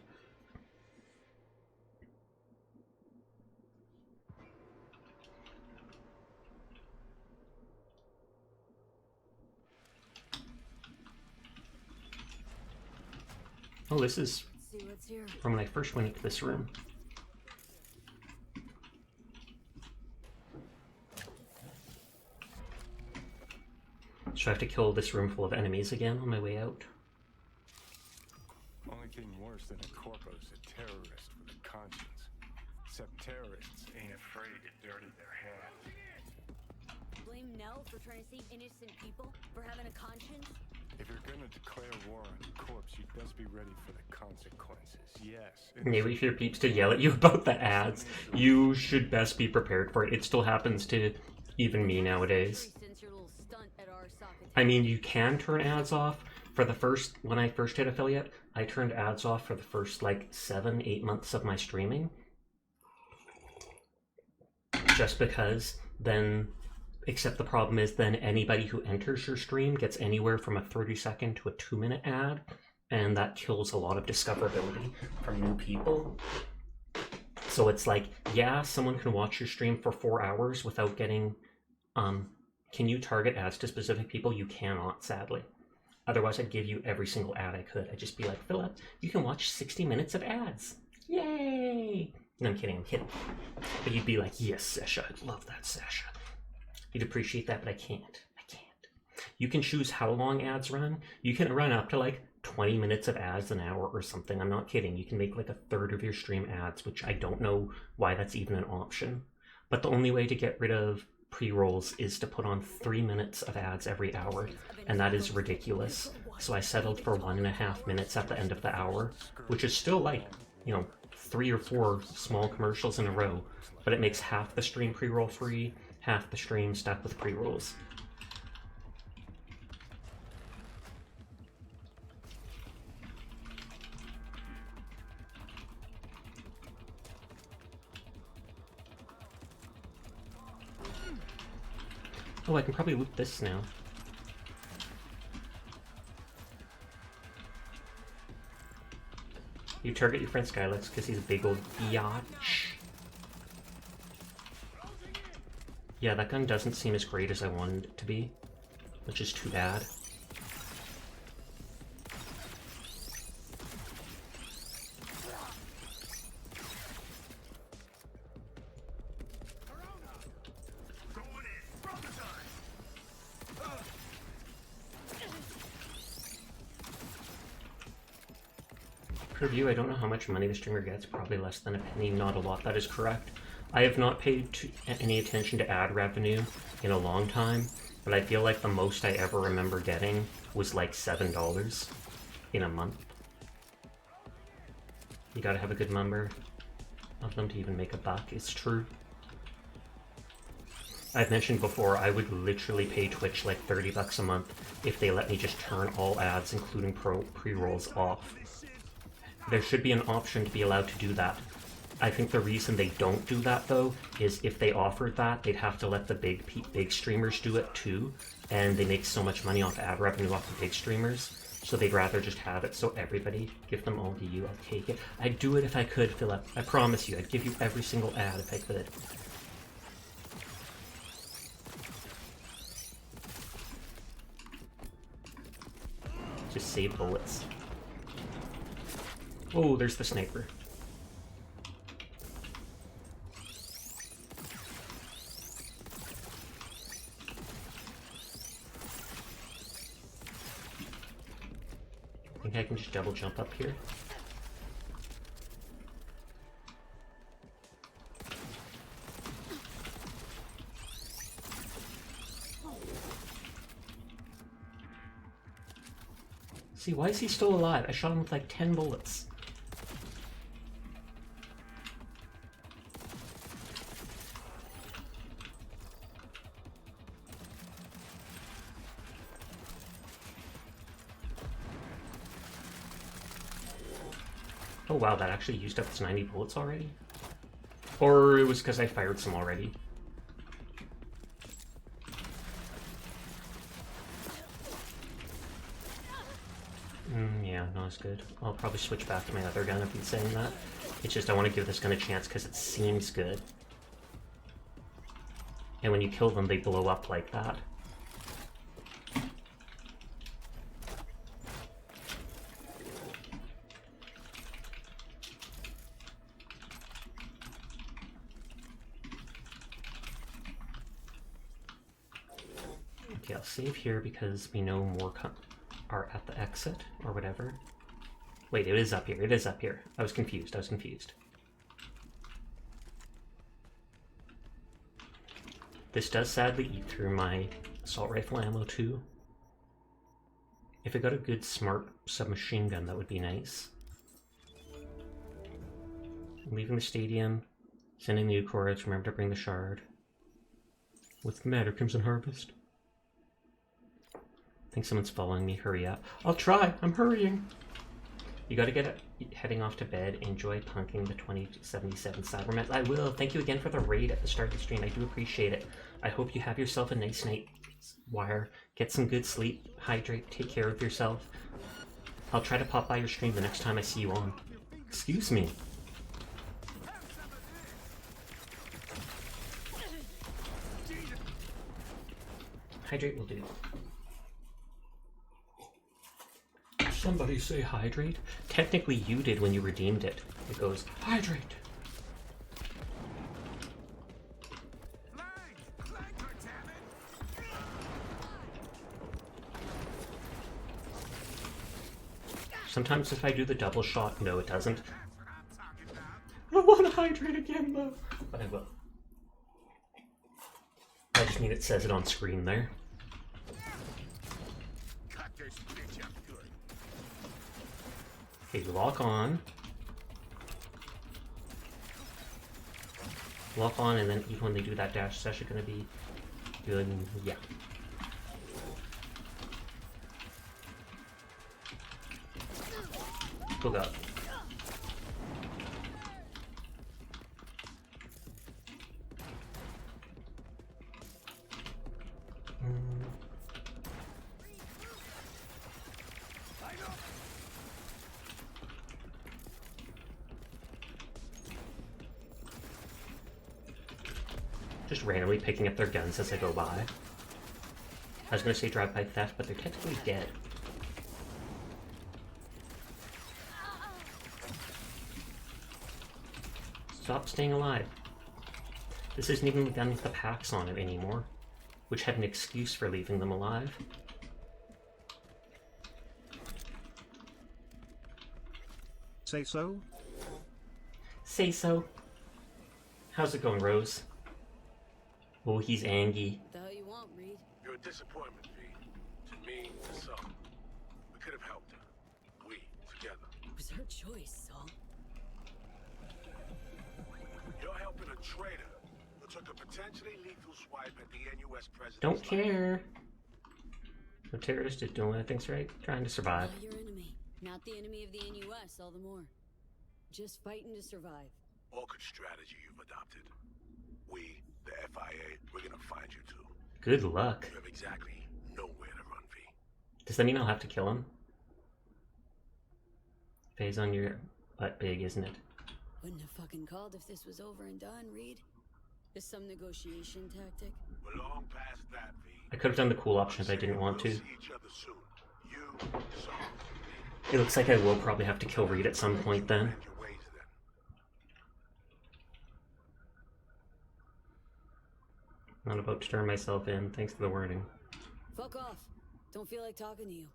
Oh, this is from when I first went into this room. So I have to kill this room full of enemies again on my way out. Only thing worse than a corpo is a terrorist with a conscience. Except terrorists ain't afraid to dirty their hands. Blame Nell for trying to save innocent people? For having a conscience? If you're gonna declare war on the corpse, you'd best be ready for the consequences. Yes. Yeah, we hear peeps to yell at you about the ads. You should best be prepared for it. It still happens to even me nowadays. I mean, you can turn ads off. For the first, when I first hit affiliate, I turned ads off for the first like 7-8 months of my streaming. Just because then Except the problem is then anybody who enters your stream gets anywhere from a 30-second to a 2-minute ad, and that kills a lot of discoverability from new people. So it's like, yeah, someone can watch your stream for 4 hours without getting, can you target ads to specific people? You cannot, sadly. Otherwise, I'd give you every single ad I could. I'd just be like, Philip, you can watch 60 minutes of ads. Yay! No, I'm kidding, I'm kidding. But you'd be like, yes, Sasha, I love that, Sasha. You'd appreciate that, but I can't. You can choose how long ads run. You can run up to like 20 minutes of ads an hour or something. I'm not kidding. You can make like a third of your stream ads, which I don't know why that's even an option. But the only way to get rid of pre-rolls is to put on 3 minutes of ads every hour, and that is ridiculous. So I settled for 1.5 minutes at the end of the hour, which is still like, you know, 3 or 4 small commercials in a row, but it makes half the stream pre-roll free, half the stream stuck with pre-rolls. Oh, I can probably loot this now. You target your friend Skylex because he's a big old biatch. Yeah, that gun doesn't seem as great as I wanted it to be, which is too bad. Per view, I don't know how much money the streamer gets, probably less than a penny, not a lot, that is correct. I have not paid any attention to ad revenue in a long time, but I feel like the most I ever remember getting was like $7 in a month. You gotta have a good number of them to even make a buck, it's true. I've mentioned before, I would literally pay Twitch like 30 bucks a month if they let me just turn all ads, including pre-rolls, off. There should be an option to be allowed to do that. I think the reason they don't do that, though, is if they offered that, they'd have to let the big streamers do it too, and they make so much money off ad revenue off the big streamers, so they'd rather just have it so everybody, give them all to you, I'll take it. I'd do it if I could, Philip. I promise you, I'd give you every single ad if I could. Just save bullets. Oh, there's the sniper. I think I can just double jump up here. See, why is he still alive? I shot him with like 10 bullets. Oh wow, that actually used up its 90 bullets already? Or it was because I fired some already. Yeah, not as good. I'll probably switch back to my other gun if he's saying that. It's just I want to give this gun a chance because it seems good. And when you kill them, they blow up like that. Okay, I'll save here because we know more are at the exit or whatever. Wait, it is up here. It is up here. I was confused. This does sadly eat through my assault rifle ammo too. If I got a good smart submachine gun, that would be nice. I'm leaving the stadium, sending the Ucorads, remember to bring the shard. What's the matter, Crimson Harvest? I think someone's following me, hurry up. I'll try, I'm hurrying. You gotta get it. heading off to bed. Enjoy punking the 2077 Cybermen. I will. Thank you again for the raid at the start of the stream. I do appreciate it. I hope you have yourself a nice night, Wire. Get some good sleep, hydrate, take care of yourself. I'll try to pop by your stream the next time I see you on. Excuse me. Hydrate will do. Somebody say hydrate? Technically you did when you redeemed it. It goes, hydrate! Sometimes if I do the double shot, no it doesn't. I want to hydrate again though. But I will. I just mean it says it on screen there. Okay, lock on. Lock on, and then even when they do that dash, it's actually going to be good. Yeah. Go up. Just randomly picking up their guns as I go by. I was going to say drive-by theft, but they're technically dead. Stop staying alive. This isn't even the gun with the packs on it anymore, which had an excuse for leaving them alive. Say so? Say so. How's it going, Rose? Oh, he's angry. What the hell you want, Reed? You're a disappointment, V. To me, to some. We could have helped her. We, together. It was her choice, Saul. You're helping a traitor who took a potentially lethal swipe at the NUS president. Don't care. The terrorist is doing what I think's right, trying to survive. Not your enemy. Not the enemy of the NUS, all the more. Just fighting to survive. Awkward strategy you've adopted. We, the FIA, we're gonna find you too. Good luck. You have exactly nowhere to run, V. Does that mean I'll have to kill him? Phase on your butt big, isn't it? Wouldn't have fucking called if this was over and done, Reed. Is some negotiation tactic? We're long past that, V. I could have done the cool option if I didn't want to. We'll see each other soon. You, Saul, It looks like I will probably have to kill Reed at some point then. make your ways then. Not about to turn myself in, thanks to the wording. Fuck off. Don't feel like talking to you.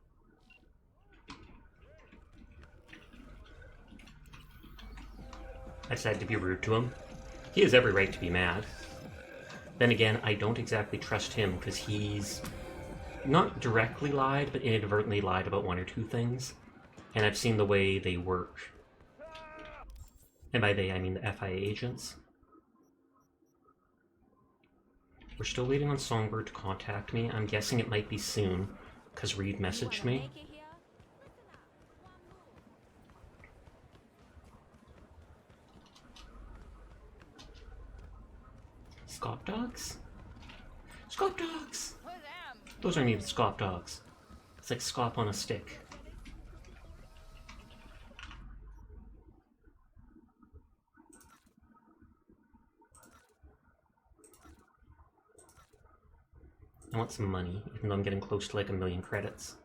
I decided to be rude to him. He has every right to be mad. Then again, I don't exactly trust him because he's not directly lied, but inadvertently lied about one or two things. And I've seen the way they work. And by they, I mean the FIA agents. We're still waiting on Songbird to contact me. I'm guessing it might be soon, because Reed messaged me. Scop dogs? Scop dogs! Those aren't even Scop dogs. It's like Scop on a stick. I want some money, even though I'm getting close to like 1 million credits.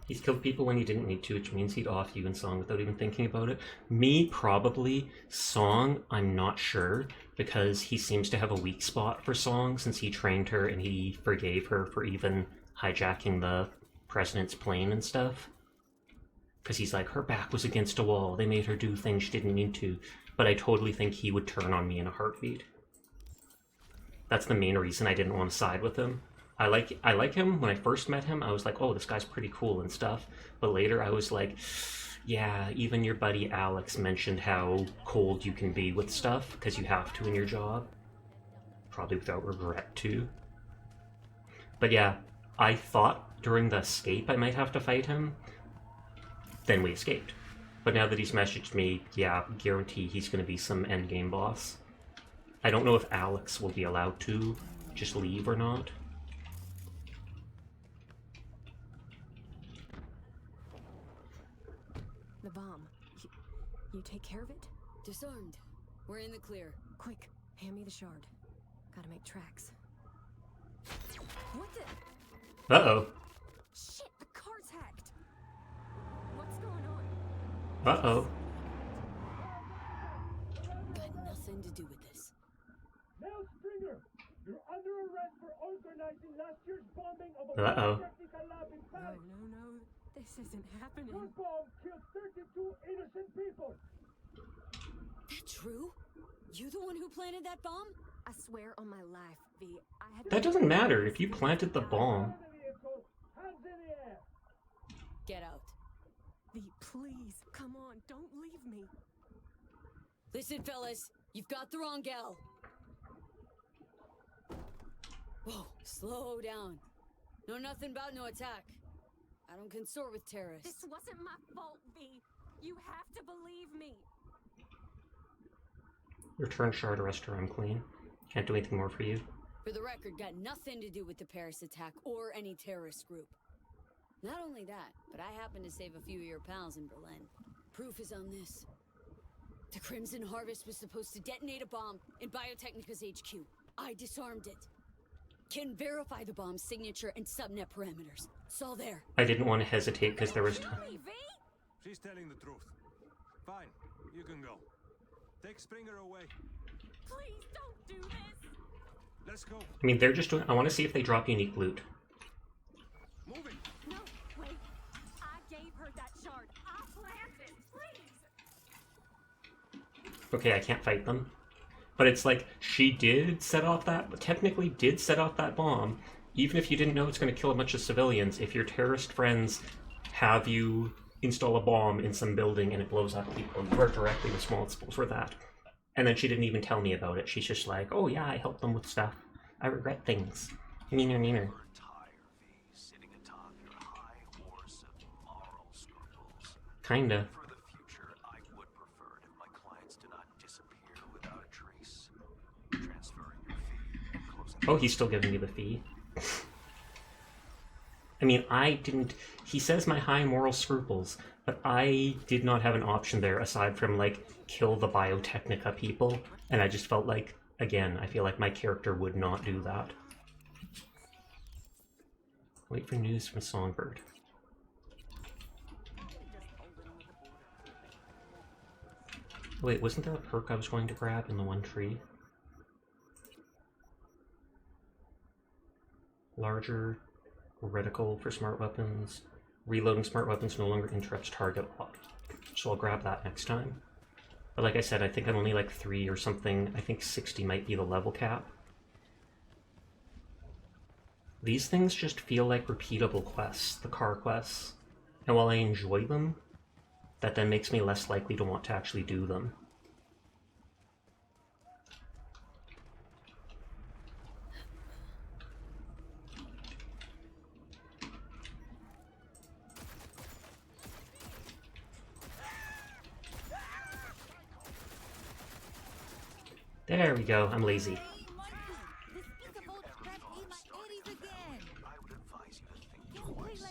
He's killed people when he didn't need to, which means he'd off you in Song without even thinking about it. Me, probably. Song, I'm not sure, because he seems to have a weak spot for Song since he trained her and he forgave her for even hijacking the president's plane and stuff. Because he's like, her back was against a wall, they made her do things she didn't mean to. But I totally think he would turn on me in a heartbeat. That's the main reason I didn't want to side with him. I like him. When I first met him, I was like, oh, this guy's pretty cool and stuff. But later I was like, yeah, even your buddy Alex mentioned how cold you can be with stuff because you have to in your job. probably without regret too. But yeah, I thought during the escape I might have to fight him. Then we escaped. But now that he's messaged me, yeah, guarantee he's going to be some endgame boss. I don't know if Alex will be allowed to just leave or not. The bomb. You take care of it? Disarmed. We're in the clear. Quick, hand me the shard. Gotta make tracks. What the? Uh-oh. Shit, the car's hacked. What's going on? Uh-oh. Got nothing to do with this. Mel Stringer, you're under arrest for organizing last year's bombing of a Uh-oh. technical lab in Paris. No. This isn't happening. Your bomb killed 32 innocent people. That true? You the one who planted that bomb? I swear on my life, V. I had That doesn't matter if you planted the bomb. Hands in the air. Get out. V, please, come on, don't leave me. Listen, fellas, you've got the wrong gal. Whoa, slow down. Know nothing about no attack. I don't consort with terrorists. This wasn't my fault, V. You have to believe me. Return shard to restaurant clean. Can't do anything more for you. For the record, got nothing to do with the Paris attack or any terrorist group. Not only that, but I happened to save a few of your pals in Berlin. Proof is on this. The Crimson Harvest was supposed to detonate a bomb in Biotechnica's HQ. I disarmed it. Can verify the bomb's signature and subnet parameters. It's all there. I didn't want to hesitate because there was time. Really, V? She's telling the truth. Fine, you can go. Take Springer away. Please don't do this. Let's go. I mean, they're just doing... I want to see if they drop unique loot. Moving. No, wait. I gave her that shard. I planned it. Please. Okay, I can't fight them. But it's like, she did set off that... Technically did set off that bomb. Even if you didn't know it's going to kill a bunch of civilians, if your terrorist friends have you install a bomb in some building and it blows up people, you are directly responsible for that. And then she didn't even tell me about it. She's just like, oh yeah, I helped them with stuff. I regret things. Neener. Retire, V, sitting atop your high horse of moral scruples. Kinda. For the future, I would prefer it if my clients do not disappear without a trace. Transferring your fee and closing. Oh, he's still giving me the fee. I mean, I didn't... He says my high moral scruples, but I did not have an option there aside from, like, kill the Biotechnica people, and I just felt like, again, I feel like my character would not do that. Wait for news from Songbird. Wait, wasn't there a perk I was going to grab in the one tree? Larger reticle for smart weapons. Reloading smart weapons no longer interrupts target lock. So I'll grab that next time. But like I said, I think I'm only like 3 or something. I think 60 might be the level cap. These things just feel like repeatable quests, the car quests. And while I enjoy them, that then makes me less likely to want to actually do them. There we go, I'm lazy. I would advise you to think twice.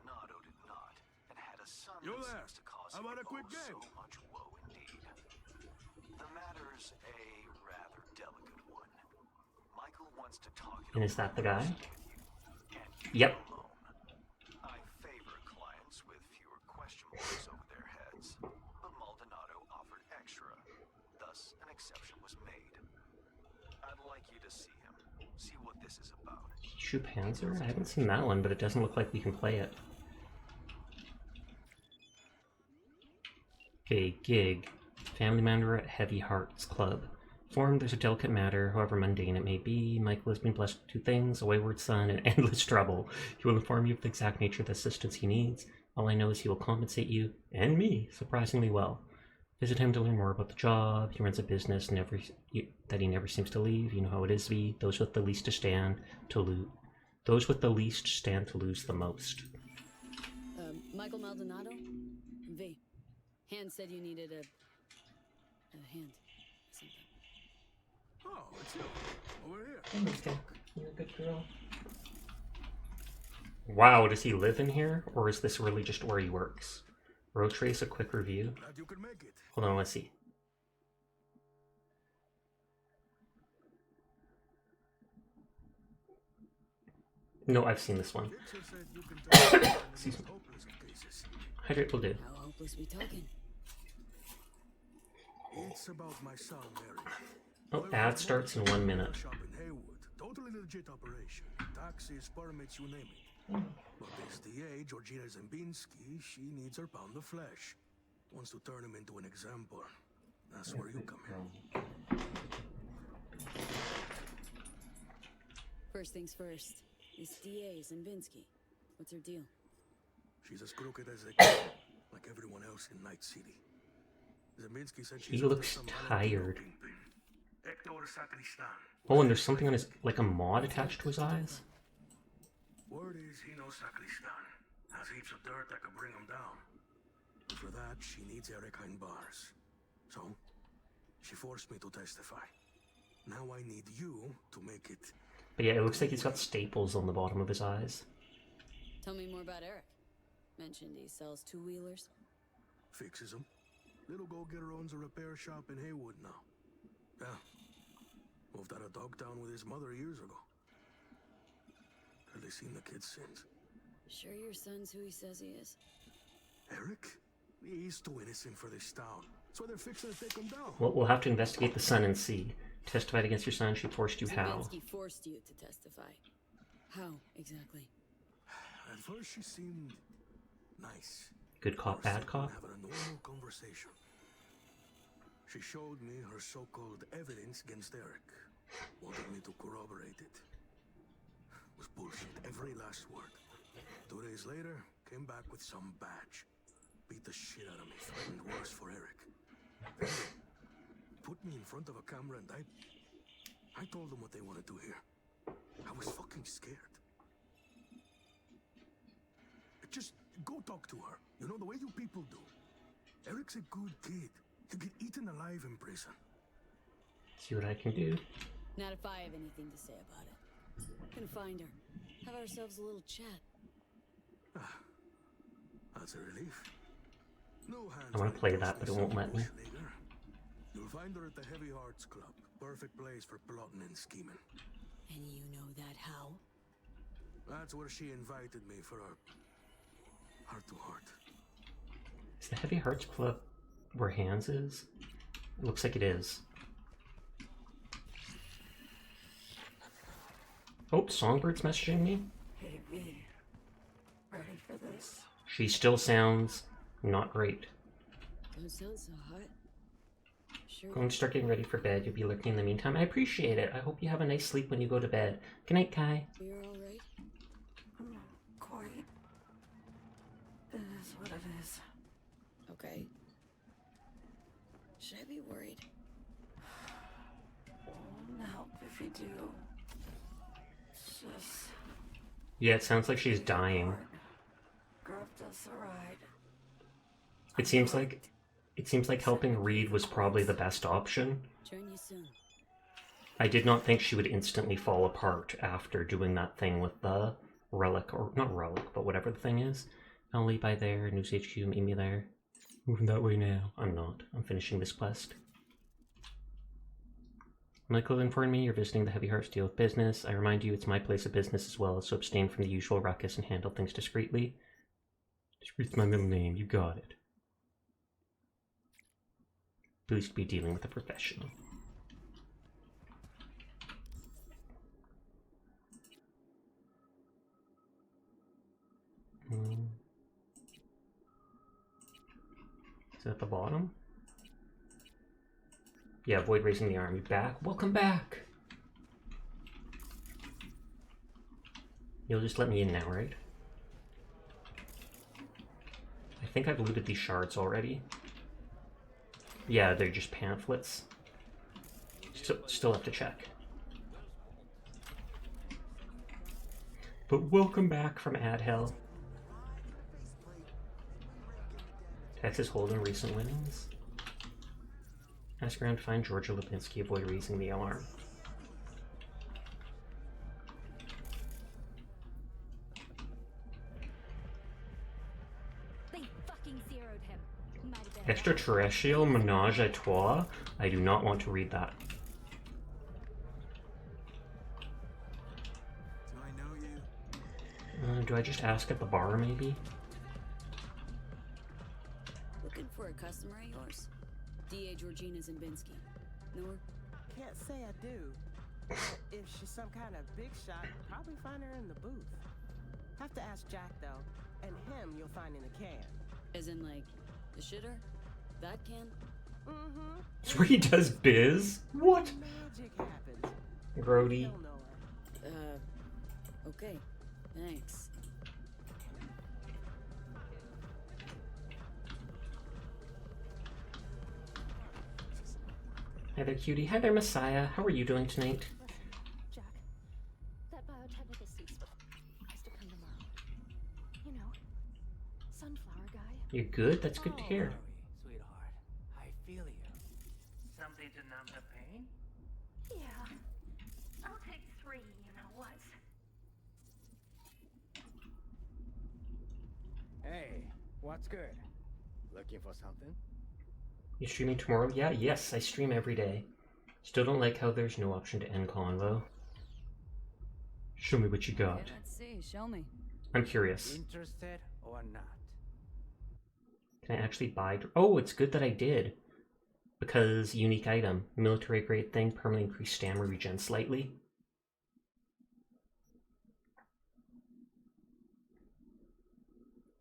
Leonardo did not, and had a son You who there? seems to cause How him about a quick so game? much woe indeed. The matter's a rather delicate one. Michael wants to talk it And is that the guy? and Yep. alone. I favor clients with fewer question marks over their heads, but Maldonado offered extra. Thus, an exception was made. I'd like you to see him. See what this is about. Shoe Panzer? I haven't seen that one, but it doesn't look like we can play it. Okay, gig. Family member at Heavy Hearts Club. Formed, there's a delicate matter, however mundane it may be. Michael has been blessed with 2 things, a wayward son and endless trouble. He will inform you of the exact nature of the assistance he needs. All I know is he will compensate you, and me, surprisingly well. Visit him to learn more about the job. He runs a business that he never seems to leave. You know how it is, V. Those with the least to stand to lose. Those with the least stand to lose the most. Michael Maldonado? V. Hand said you needed a hand. Something. Oh, it's you. Over here. Okay. You're a good girl. Wow, does he live in here? Or is this really just where he works? Road trace, a quick review. Glad you could make it. Hold on, let's see. No, I've seen this one. Excuse me. Hydrate will do. How hopeless we talking? It's about my son, Mary. Oh, ad starts in 1 minute. Shop in Haywood. Totally legit operation. Taxes, permits, you name it. But this DA, Georgina Zembinski, she needs her pound of flesh. Wants to turn him into an example. That's where you come in. First things first. This DA, Zembinski. What's her deal? She's as crooked as they can, like everyone else in Night City. Zembinski said He looks tired. Oh, and there's something on his, like a mod attached to his eyes. Word is he knows Sacristan. Has heaps of dirt that could bring him down. For that, she needs Eric behind bars. So, she forced me to testify. Now I need you to make it. But yeah, it looks like he's got staples on the bottom of his eyes. Tell me more about Eric. Mentioned he sells two-wheelers. Fixes them. Little go-getter owns a repair shop in Haywood now. Yeah. Moved out of Dogtown with his mother years ago. Hardly seen the kid since. Sure your son's who he says he is? Eric? He's too innocent for this town. That's why they're fixing to take him down. Well, we'll have to investigate the son and see. Testified against your son, she forced you how? Zembinski forced you to testify. How, exactly? At first she seemed nice. Good cop, bad cop? Having a normal conversation. She showed me her so-called evidence against Eric. Wanted me to corroborate it. Was bullshit, every last word. 2 days later, came back with some badge. Beat the shit out of me, threatened worse for Eric. Then put me in front of a camera and I told them what they wanted to hear. I was fucking scared. Just go talk to her. You know, the way you people do. Eric's a good kid. You get eaten alive in prison. See what I can do. Not if I have anything to say about it. Can find her. Have ourselves a little chat. Ah, that's a relief. No hands. I want to play that, but it won't let me. You'll find her at the Heavy Hearts Club. Perfect place for plotting and scheming. And you know that how? That's where she invited me for our heart-to-heart. Is the Heavy Hearts Club where Hans is? It looks like it is. Oh, Songbird's messaging me. Hey, V. Ready for this? She still sounds not great. Don't sound so hot. Sure. Going to start getting ready for bed. You'll be lurking in the meantime. I appreciate it. I hope you have a nice sleep when you go to bed. Good night, Kai. You're alright? I'm not quite. It is what it is. Okay. Should I be worried? It won't help if you do. It's just... Yeah, it sounds like she's dying. Grabbed us a ride. It seems like helping Reed was probably the best option. Join you soon. I did not think she would instantly fall apart after doing that thing with the relic, or not relic, but whatever the thing is. I'll leave by there, News HQ, meet me there. Moving that way now. I'm not. I'm finishing this quest. Michael informed me you're visiting the Heavy Hearts to deal with business. I remind you it's my place of business as well, so abstain from the usual ruckus and handle things discreetly. Discreet's my middle name, you got it. Pleased to be dealing with a professional. Is it at the bottom? Yeah, avoid raising the arm. You back? Welcome back! You'll just let me in now, right? I think I've looted these shards already. Yeah, they're just pamphlets. Still have to check. But welcome back from ad hell. Texas Hold'em recent winnings. Ask around to find Georgia Lipinski, avoid raising the alarm. They fucking zeroed him. Might have been Extraterrestrial Menage a Trois? I do not want to read that. Do I know you? Do I just ask at the bar, maybe? Looking for a customer of yours? DA Georgina Zimbinski. Know her? Can't say I do. But if she's some kind of big shot, probably find her in the booth. Have to ask Jack though, and him you'll find in the can. As in, like, the shitter? That can? Mm-hmm. That's where he does biz? What? Magic happens. Grody. He'll know her. Okay. Thanks. Hi there, cutie. Hi there, Messiah. How are you doing tonight? Jack, that biotechnical suit's supposed to come tomorrow. You know, sunflower guy. You're good? That's good to hear. Sweetheart, I feel you. Something to numb the pain? Yeah. I'll take 3, you know what? Hey, what's good? Looking for something? You streaming tomorrow? Yeah, yes, I stream every day. Still don't like how there's no option to end convo. Show me what you got. Okay, let's see. Show me. I'm curious. Interested or not? Can I actually buy... Oh, it's good that I did. Because unique item. Military grade thing. Permanently increase stamina regen slightly.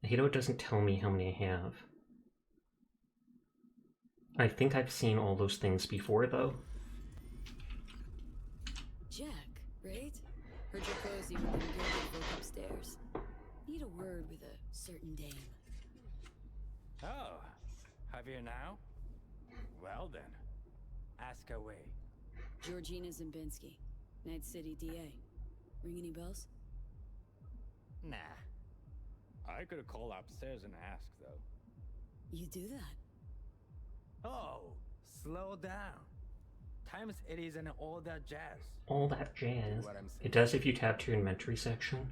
I hate how it doesn't tell me how many I have. I think I've seen all those things before, though. Jack, right? Heard you're cozy with them gilded folk upstairs. Need a word with a certain dame. Oh, have you now? Well then, ask away. Georgina Zimbinski, Night City DA. Ring any bells? Nah. I could call upstairs and ask, though. You do that? Oh, slow down. Times it isn't all that jazz. All that jazz. What I'm saying. It does if you tab to your inventory section.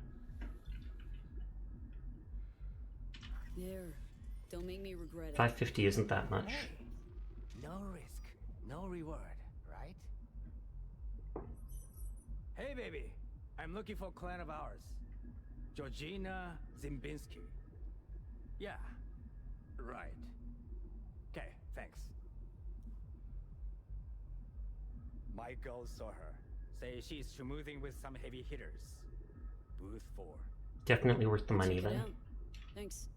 There. Don't make me regret it. 550 isn't that much. Hey, no risk, no reward, right? Hey, baby. I'm looking for a client of ours. Georgina Zimbinski. Yeah, right. Okay, thanks. Michael saw her. Say she's schmoozing with some heavy hitters. Booth 4. Definitely worth the money Check it then. out. Thanks.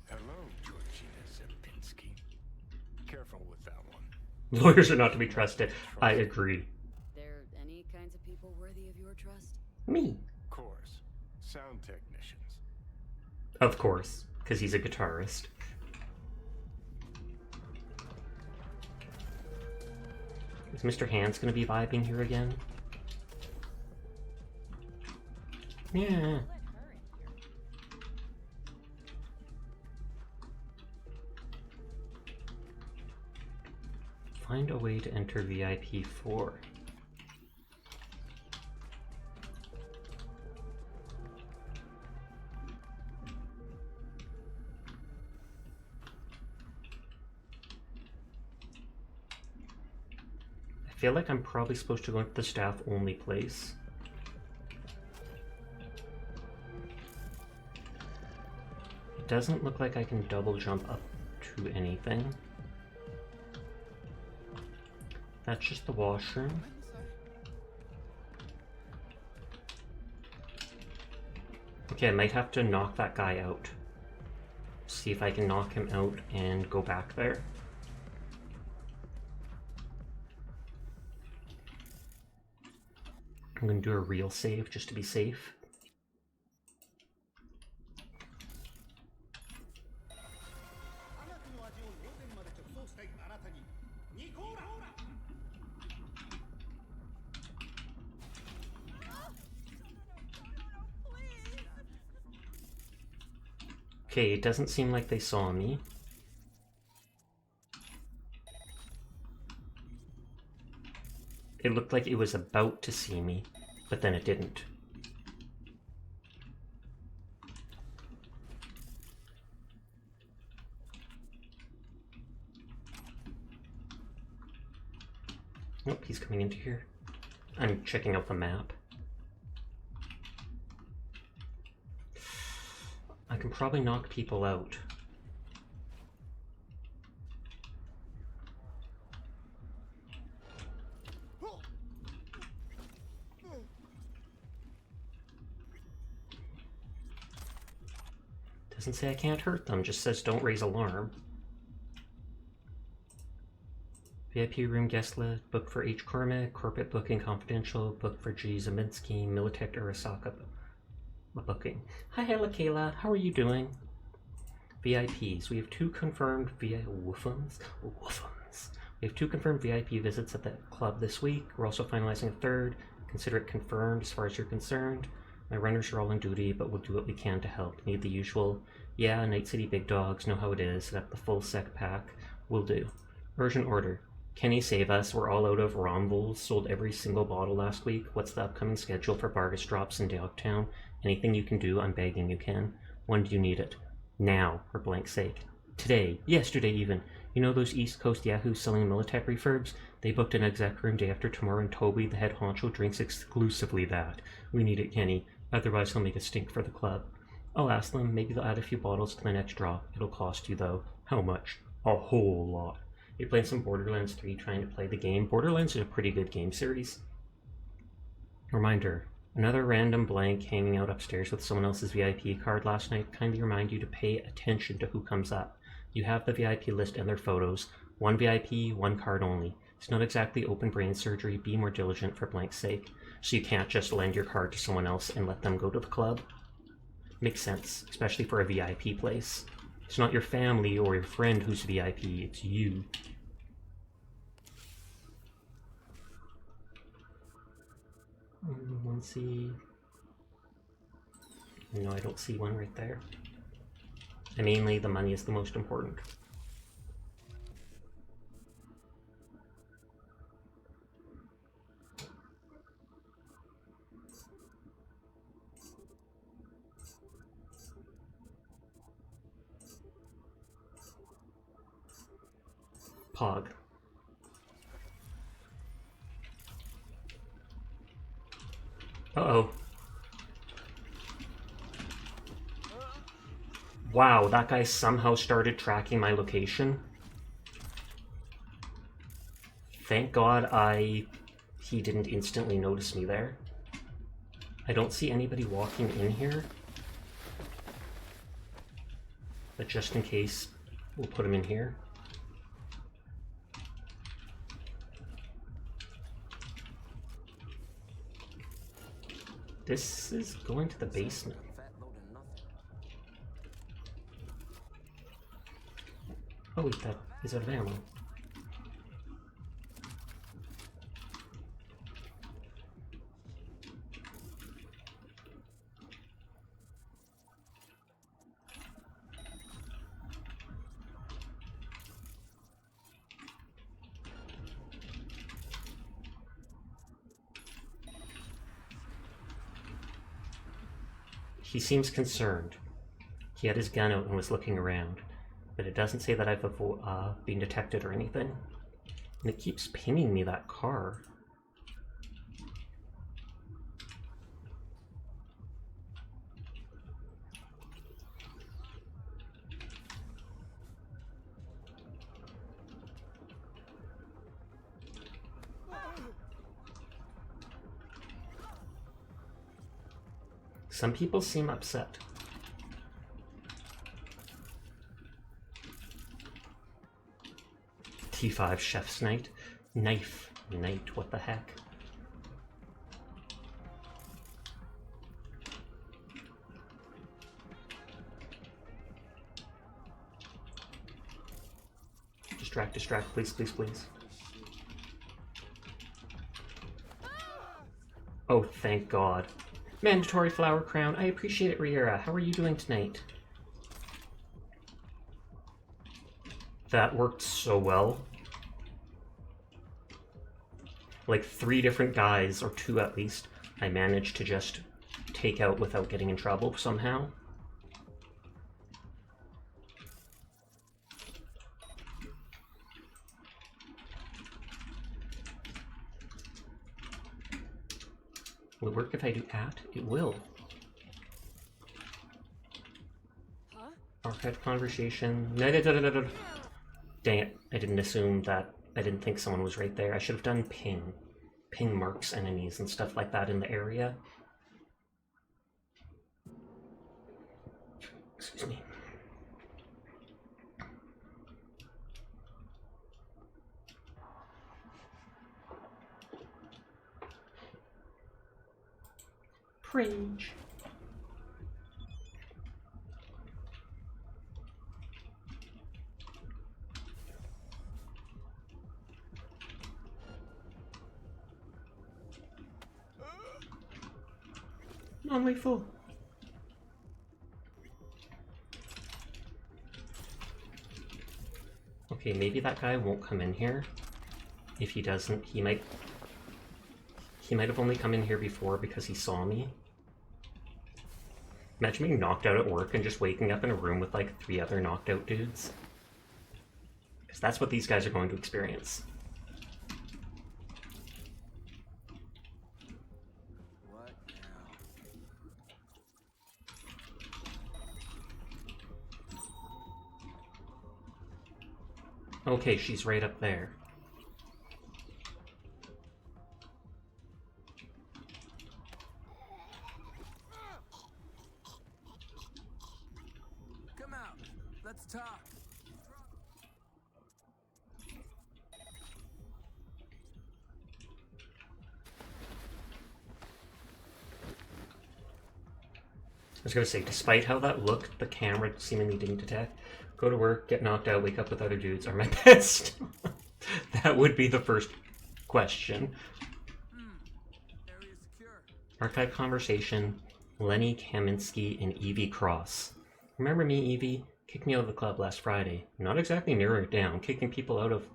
Hello, Georgina Zimbinski. Careful with that one. Lawyers are not to be trusted. I agree. There any kinds of people worthy of your trust? Me. Of course. Sound technicians. Of course, because he's a guitarist. Is Mr. Hands gonna be vibing here again? Yeah. Find a way to enter VIP 4. I feel like I'm probably supposed to go into the staff only place. It doesn't look like I can double jump up to anything. That's just the washroom. Okay, I might have to knock that guy out. See if I can knock him out and go back there. I'm gonna do a real save just to be safe. Okay, it doesn't seem like they saw me. It looked like it was about to see me, but then it didn't. Nope, he's coming into here. I'm checking out the map. I can probably knock people out. Doesn't say I can't hurt them, just says don't raise alarm. VIP room guest list, book for H. Cormac, corporate booking confidential, book for G. Zaminsky, Militech Arasaka booking. Hi, Hella Kayla, how are you doing? VIPs. We have 2 confirmed woofums. We have 2 confirmed VIP visits at the club this week. We're also finalizing a 3rd. Consider it confirmed as far as you're concerned. My runners are all on duty, but we'll do what we can to help. Need the usual, yeah, Night City big dogs, know how it is, set up the full sec pack. Will do. Urgent order. Can he save us? We're all out of Romvuls. Sold every single bottle last week. What's the upcoming schedule for Bargus drops in Dogtown? Anything you can do, I'm begging you can. When do you need it? Now, for blank's sake. Today. Yesterday even. You know those East Coast yahoos selling Militech refurbs? They booked an exec room day after tomorrow and Toby, the head honcho, drinks exclusively that. We need it, Kenny. Otherwise he'll make a stink for the club. I'll ask them. Maybe they'll add a few bottles to the next drop. It'll cost you, though. How much? A whole lot. You're playing some Borderlands 3 trying to play the game. Borderlands is a pretty good game series. Reminder. Another random blank hanging out upstairs with someone else's VIP card last night. Kindly remind you to pay attention to who comes up. You have the VIP list and their photos. 1 VIP, 1 card only. It's not exactly open brain surgery. Be more diligent for blank's sake. So you can't just lend your card to someone else and let them go to the club. Makes sense, especially for a VIP place. It's not your family or your friend who's VIP, it's you. One see. No, I don't see one right there. And mainly the money is the most important. Pog. Uh-oh. Wow, that guy somehow started tracking my location. Thank God he didn't instantly notice me there. I don't see anybody walking in here. But just in case, we'll put him in here. This is going to the basement. Oh wait, that is out of ammo. He seems concerned. He had his gun out and was looking around, but it doesn't say that I've been detected or anything. And it keeps pinging me that car. Some people seem upset. T5 Chef's Night. Knife Night, what the heck? Distract, please, please, please. Oh, thank God. Mandatory flower crown. I appreciate it, Riera. How are you doing tonight? That worked so well. Like 3 different guys, or 2 at least, I managed to just take out without getting in trouble somehow. Will it work if I do at? It will. Huh? Archive conversation. Dang it, I didn't assume that. I didn't think someone was right there. I should have done ping. Ping marks enemies and stuff like that in the area. Excuse me. Cringe. Non-lethal. Okay, maybe that guy won't come in here. If he doesn't, he might have only come in here before because he saw me. Imagine being knocked out at work and just waking up in a room with like 3 other knocked out dudes. Because that's what these guys are going to experience. What now? Okay, she's right up there. Come out. Let's talk. I was gonna say, despite how that looked, the camera seemingly didn't detect. Go to work, get knocked out, wake up with other dudes are my best. That would be the first question. Area secure. Archive conversation, Lenny Kaminsky and Evie Cross. Remember me, Evie? Kicked me out of the club last Friday. Not exactly narrowing it down, kicking people out of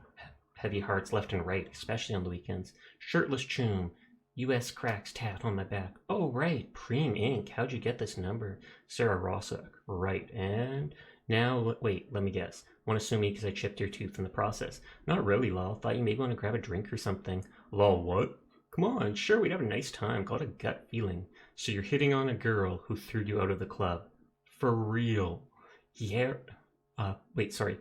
heavy hearts left and right, especially on the weekends. Shirtless choom. US cracks tat on my back. Oh, right, Preem Inc. How'd you get this number? Sarah Rossock. Right, and now, wait, let me guess. Want to sue me because I chipped your tooth in the process. Not really, lol. Thought you maybe want to grab a drink or something. Lol, what? Come on, sure, we'd have a nice time. Got a gut feeling. So you're hitting on a girl who threw you out of the club. For real. Yeah. Wait, sorry.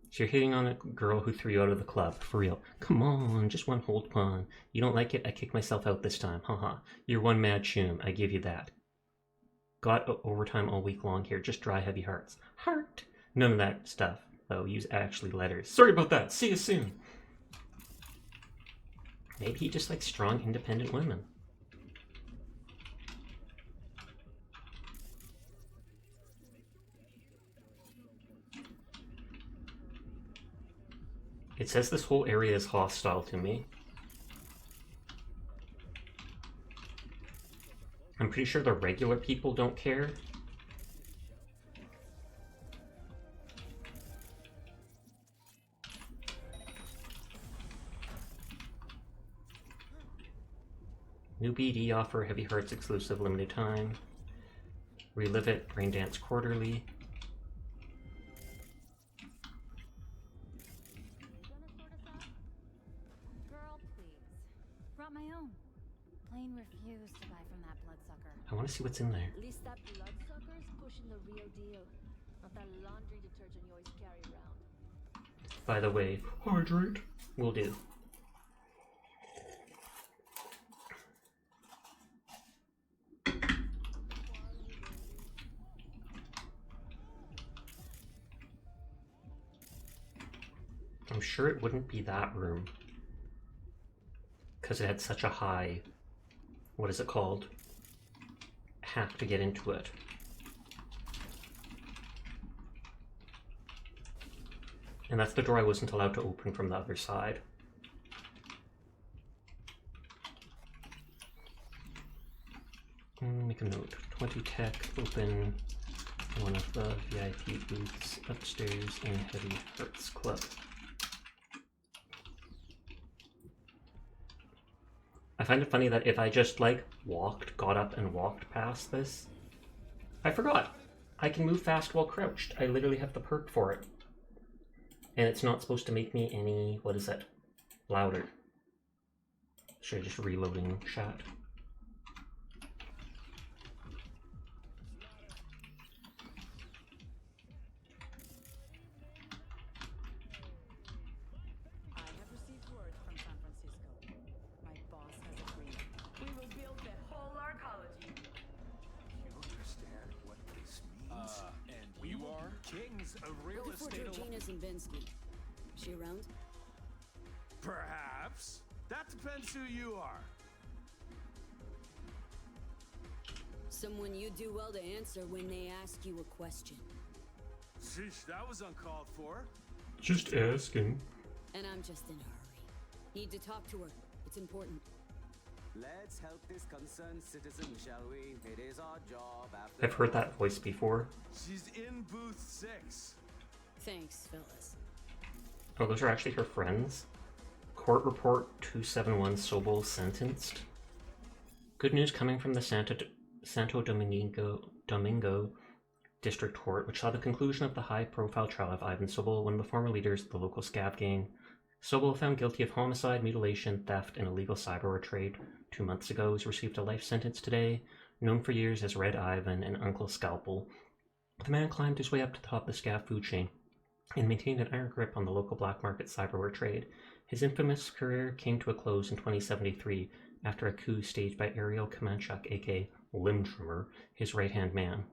So you're hitting on a girl who threw you out of the club. For real. Come on, just one hold pawn. You don't like it? I kick myself out this time. Haha. You're one mad choom. I give you that. Got overtime all week long here. Just dry heavy hearts. Heart. None of that stuff, though. Use actually letters. Sorry about that. See you soon. Maybe he just likes strong, independent women. It says this whole area is hostile to me. I'm pretty sure the regular people don't care. New BD offer, Heavy Hearts exclusive, limited time. Relive it, Rain Dance quarterly. Girl, please. Brought my own. Plain refused to buy from that bloodsucker. I want to see what's in there. At least that bloodsucker's pushing the real deal. Not that laundry detergent you always carry around. By the way, hydrate will do. I'm sure it wouldn't be that room because it had such a high, what is it called? Have to get into it. And that's the door I wasn't allowed to open from the other side. Make a note. 20 tech, open one of the VIP booths upstairs in Heavy Hearts Club. I find it funny that if I just like got up and walked past this, I forgot. I can move fast while crouched. I literally have the perk for it. And it's not supposed to make me any, what is it, louder. Should I just reloading chat? She around? Perhaps. That depends who you are. Someone you do well to answer when they ask you a question. Sheesh, that was uncalled for. Just asking. And I'm just in a hurry. Need to talk to her. It's important. Let's help this concerned citizen, shall we? It is our job after. I've heard that voice before. She's in booth 6. Thanks, fellas. Oh, those are actually her friends? Court report 271 Sobol sentenced. Good news coming from the Santo Domingo District Court, which saw the conclusion of the high-profile trial of Ivan Sobol, one of the former leaders of the local scav gang. Sobol, found guilty of homicide, mutilation, theft, and illegal cyberware trade 2 months ago, has received a life sentence today. Known for years as Red Ivan and Uncle Scalpel, the man climbed his way up to the top of the scav food chain and maintained an iron grip on the local black market cyberware trade. His infamous career came to a close in 2073 after a coup staged by Ariel Kamanchuk, aka Limb Trimmer, his right-hand man.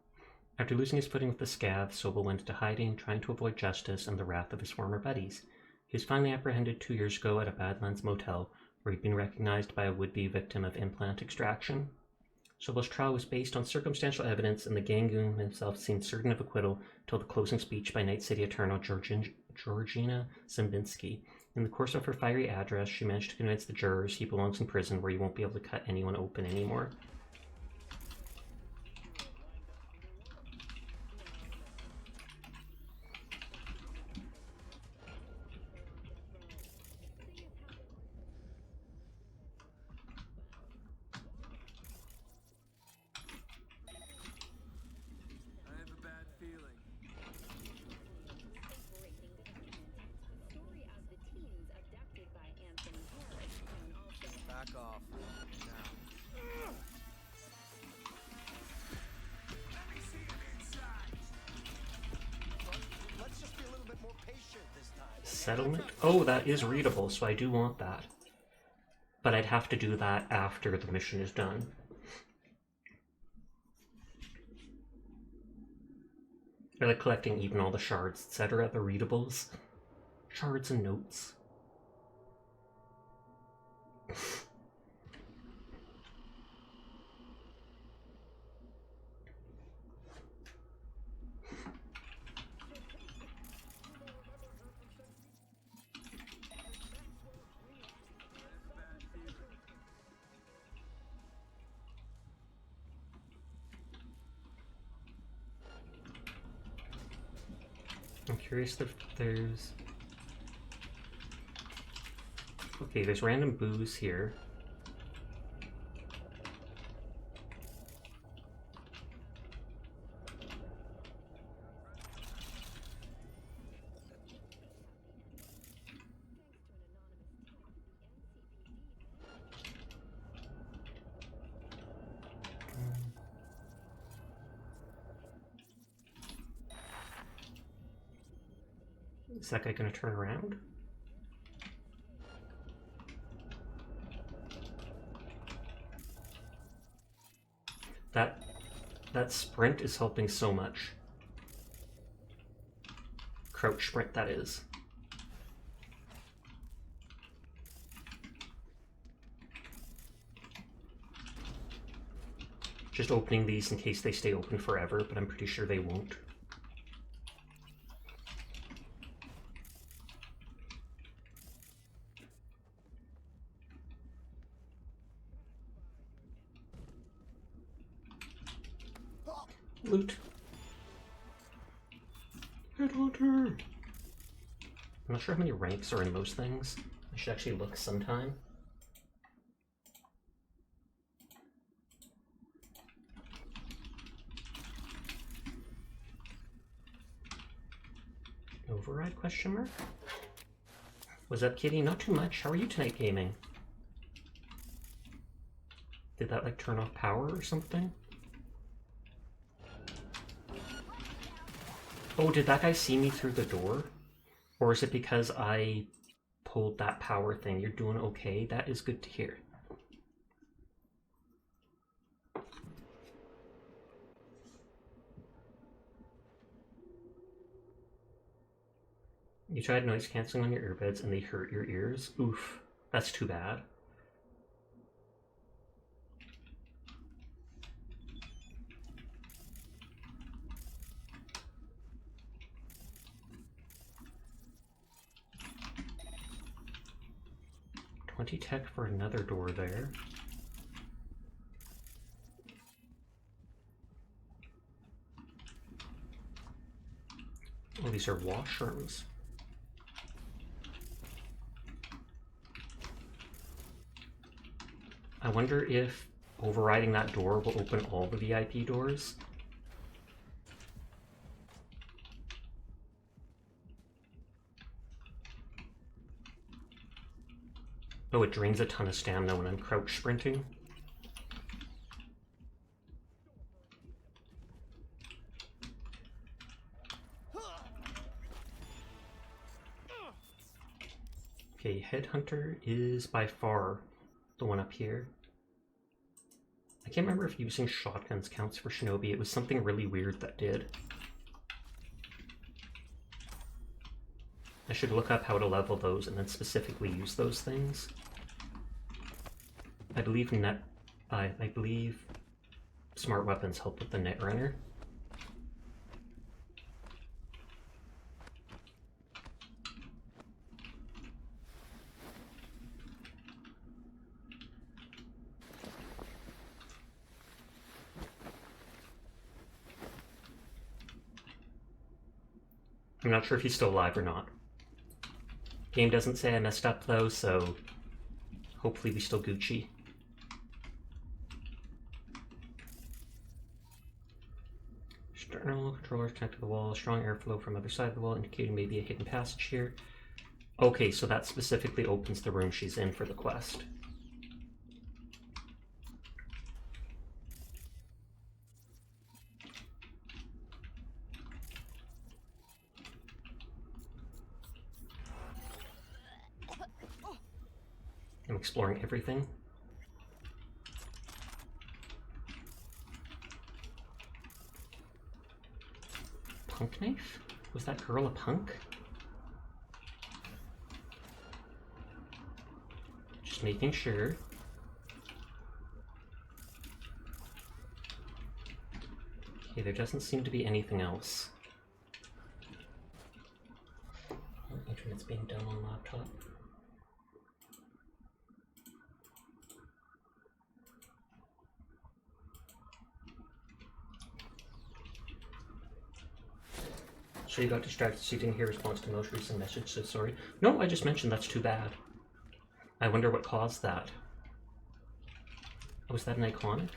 After losing his footing with the scav, Sobel went into hiding, trying to avoid justice and the wrath of his former buddies. He was finally apprehended 2 years ago at a Badlands motel, where he'd been recognized by a would-be victim of implant extraction. Sobel's trial was based on circumstantial evidence, and the Gangoon himself seemed certain of acquittal till the closing speech by Night City Attorney Georgina Zimbinski. In the course of her fiery address, she managed to convince the jurors he belongs in prison where he won't be able to cut anyone open anymore. Back off. Now. Let's just be a little bit more patient this time. Settlement? Oh, that is readable, so I do want that. But I'd have to do that after the mission is done. I like collecting even all the shards, etc., the readables. Shards and notes. I'm curious if there's... Okay, there's random booze here. Is that guy gonna turn around? That sprint is helping so much. Crouch sprint, that is. Just opening these in case they stay open forever, but I'm pretty sure they won't. Loot. Headhunter! I'm not sure how many ranks are in those things. I should actually look sometime. Override question mark? What's up, kitty? Not too much. How are you tonight gaming? Did that like turn off power or something? Oh, did that guy see me through the door? Or is it because I pulled that power thing? You're doing okay? That is good to hear. You tried noise cancelling on your earbuds and they hurt your ears? Oof, that's too bad. $20 for another door there. Oh, these are washrooms. I wonder if overriding that door will open all the VIP doors. Oh, it drains a ton of stamina when I'm crouch sprinting. Okay, Headhunter is by far the one up here. I can't remember if using shotguns counts for Shinobi. It was something really weird that did. I should look up how to level those and then specifically use those things. I believe I believe smart weapons help with the Netrunner. I'm not sure if he's still alive or not. Game doesn't say I messed up though, so hopefully we still Gucci. External controllers connect to the wall. Strong airflow from other side of the wall, indicating maybe a hidden passage here. Okay, so that specifically opens the room she's in for the quest. I'm exploring everything. Punk knife? Was that girl a punk? Just making sure. Okay, there doesn't seem to be anything else. Oh, internet's being done on laptop. So you got distracted so you didn't hear response to most recent message, so sorry. No, I just mentioned that's too bad. I wonder what caused that. Was that an iconic?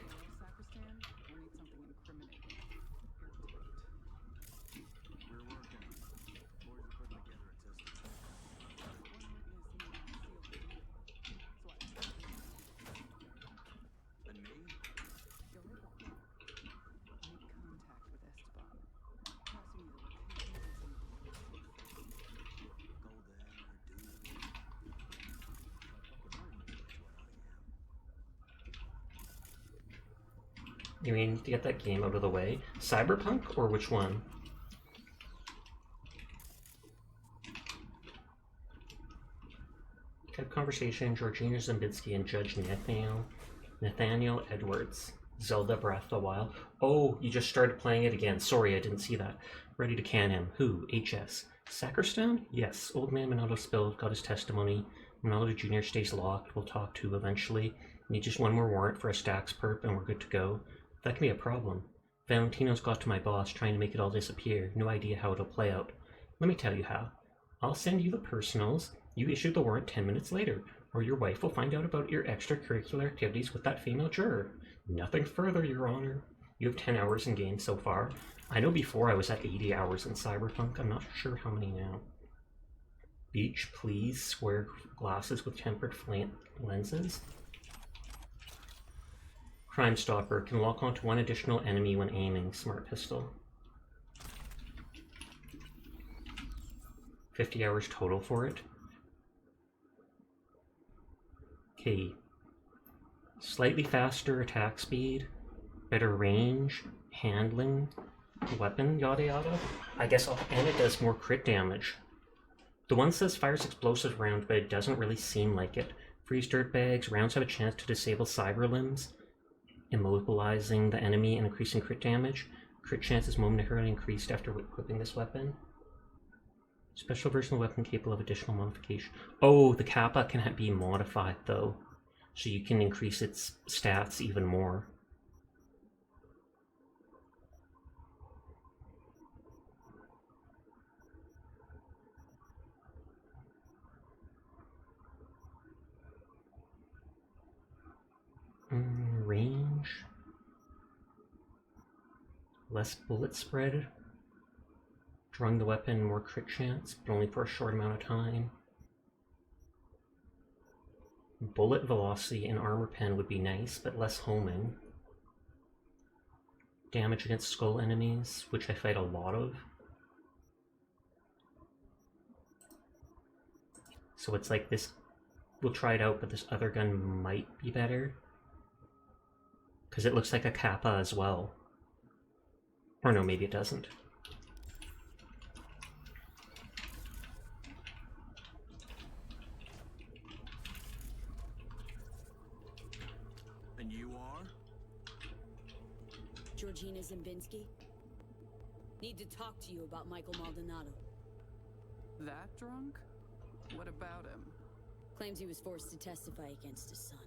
You mean to get that game out of the way? Cyberpunk, or which one? Have conversation, Georgina Zambinski and Judge Nathaniel Edwards. Zelda Breath of the Wild. Oh, you just started playing it again. Sorry, I didn't see that. Ready to can him. Who? HS. Sacristan? Yes. Old man Minato spilled, got his testimony. Minato Jr. stays locked. We'll talk to eventually. Need just one more warrant for a stacks perp and we're good to go. That can be a problem. Valentino's got to my boss trying to make it all disappear. No idea how it'll play out. Let me tell you how. I'll send you the personals. You issue the warrant 10 minutes later, or your wife will find out about your extracurricular activities with that female juror. Nothing further, Your Honor. You have 10 hours in game so far. I know before I was at 80 hours in Cyberpunk. I'm not sure how many now. Beach, please. Square glasses with tempered lenses. Crime Stopper can lock onto one additional enemy when aiming. Smart pistol. 50 hours total for it. Okay. Slightly faster attack speed, better range, handling, weapon, yada yada. I guess and it does more crit damage. The one says fires explosive round, but it doesn't really seem like it. Freeze dirtbags, rounds have a chance to disable cyber limbs, immobilizing the enemy and increasing crit damage. Crit chance is momentarily increased after equipping this weapon. Special version of the weapon capable of additional modification. Oh, the kappa can be modified though, so you can increase its stats even more. Range. Less bullet spread. Drawing the weapon, more crit chance, but only for a short amount of time. Bullet velocity and armor pen would be nice, but less homing. Damage against skull enemies, which I fight a lot of. So it's like this, we'll try it out, but this other gun might be better. Because it looks like a kappa as well. Or no, maybe it doesn't. And you are? Georgina Zimbinski? Need to talk to you about Michael Maldonado. That drunk? What about him? Claims he was forced to testify against his son.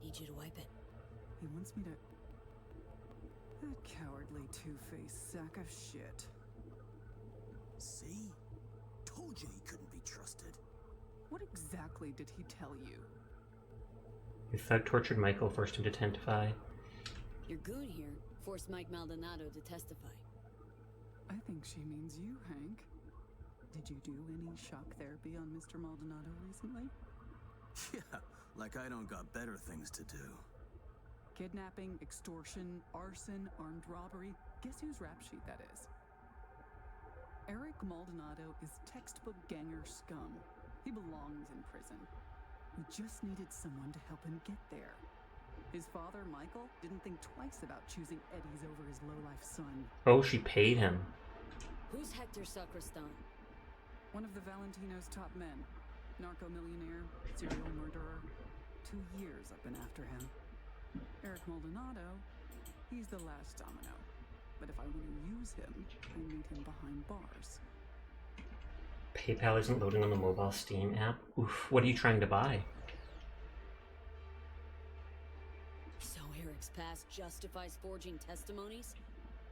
Need you to wipe it. He wants me to... That cowardly two-faced sack of shit. See? Told you he couldn't be trusted. What exactly did he tell you? Your thug tortured Michael, forced him to testify. Your goon here forced Mike Maldonado to testify. I think she means you, Hank. Did you do any shock therapy on Mr. Maldonado recently? Yeah, like I don't got better things to do. Kidnapping, extortion, arson, armed robbery. Guess whose rap sheet that is? Eric Maldonado is textbook ganger scum. He belongs in prison. We just needed someone to help him get there. His father, Michael, didn't think twice about choosing Eddie's over his low-life son. Oh, she paid him. Who's Hector Sacristan? One of the Valentino's top men. Narco-millionaire, serial murderer. 2 years I've been after him. Eric Maldonado, he's the last domino. But if I want to use him, I need him behind bars. PayPal isn't loading on the mobile Steam app. Oof, what are you trying to buy? So Eric's past justifies forging testimonies?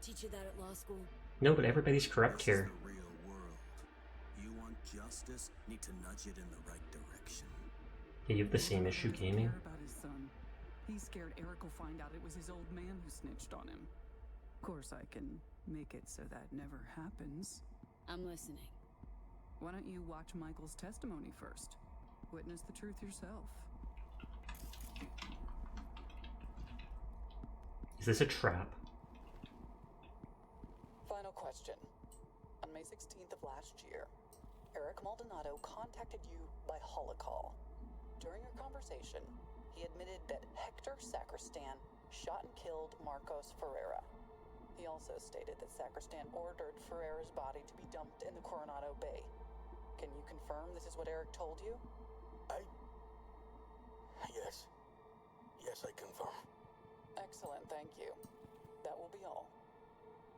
Teach you that at law school? No, but everybody's corrupt here. This is the real world. You want justice, need to nudge it in the right direction. Yeah, you have the same issue gaming. About his son. He's scared Eric will find out it was his old man who snitched on him. Of course, I can make it so that never happens. I'm listening. Why don't you watch Michael's testimony first? Witness the truth yourself. Is this a trap? Final question. On May 16th of last year, Eric Maldonado contacted you by holocall. During your conversation, he admitted that Hector Sacristan shot and killed Marcos Ferreira. He also stated that Sacristan ordered Ferreira's body to be dumped in the Coronado Bay. Can you confirm this is what Eric told you? Yes. Yes, I confirm. Excellent, thank you. That will be all.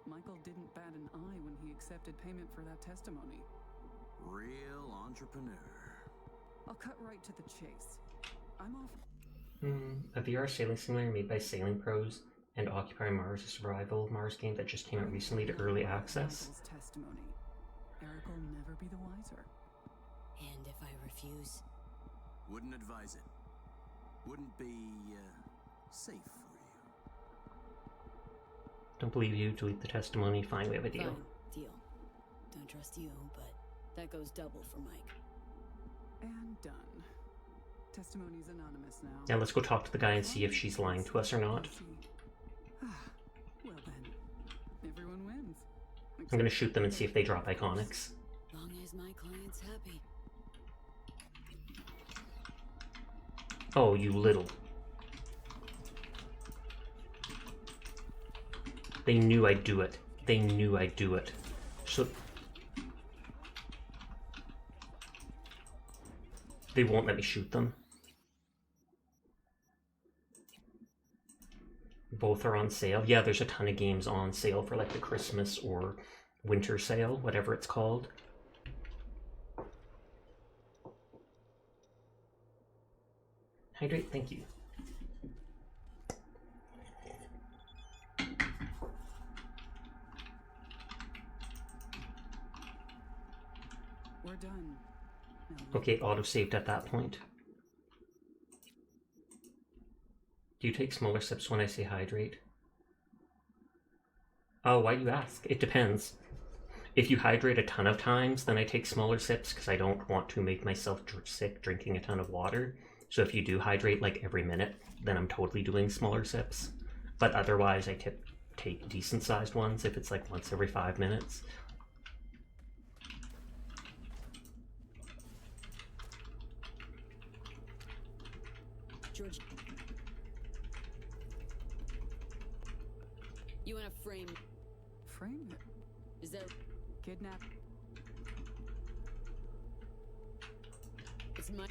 Michael didn't bat an eye when he accepted payment for that testimony. Real entrepreneur. I'll cut right to the chase. I'm off. A VR sailing simulator made by Sailing Pros and Occupy Mars, a survival Mars game that just came out recently to early access. Testimony. Eric will never be the wiser. And if I refuse? Wouldn't advise it. Wouldn't be, safe for you. Don't believe you, delete the testimony, fine, we have a deal. Fine, deal. Don't trust you, but that goes double for Mike. And done. Testimony's anonymous now. Yeah, let's go talk to the guy and see if she's lying to us or not. Well then, everyone wins. I'm gonna shoot them and see if they drop iconics. Long as my client's happy. Oh, you little. They knew I'd do it. They knew I'd do it. So they won't let me shoot them. Both are on sale. Yeah, there's a ton of games on sale for like the Christmas or winter sale, whatever it's called. Hydrate, thank you. We're done. Okay, auto-saved at that point. Do you take smaller sips when I say hydrate? Oh, why do you ask? It depends. If you hydrate a ton of times, then I take smaller sips because I don't want to make myself sick drinking a ton of water. So if you do hydrate like every minute, then I'm totally doing smaller sips. But otherwise, I take decent-sized ones if it's like once every 5 minutes. George, you want to frame? Frame it? Is that Kidnap? it's my?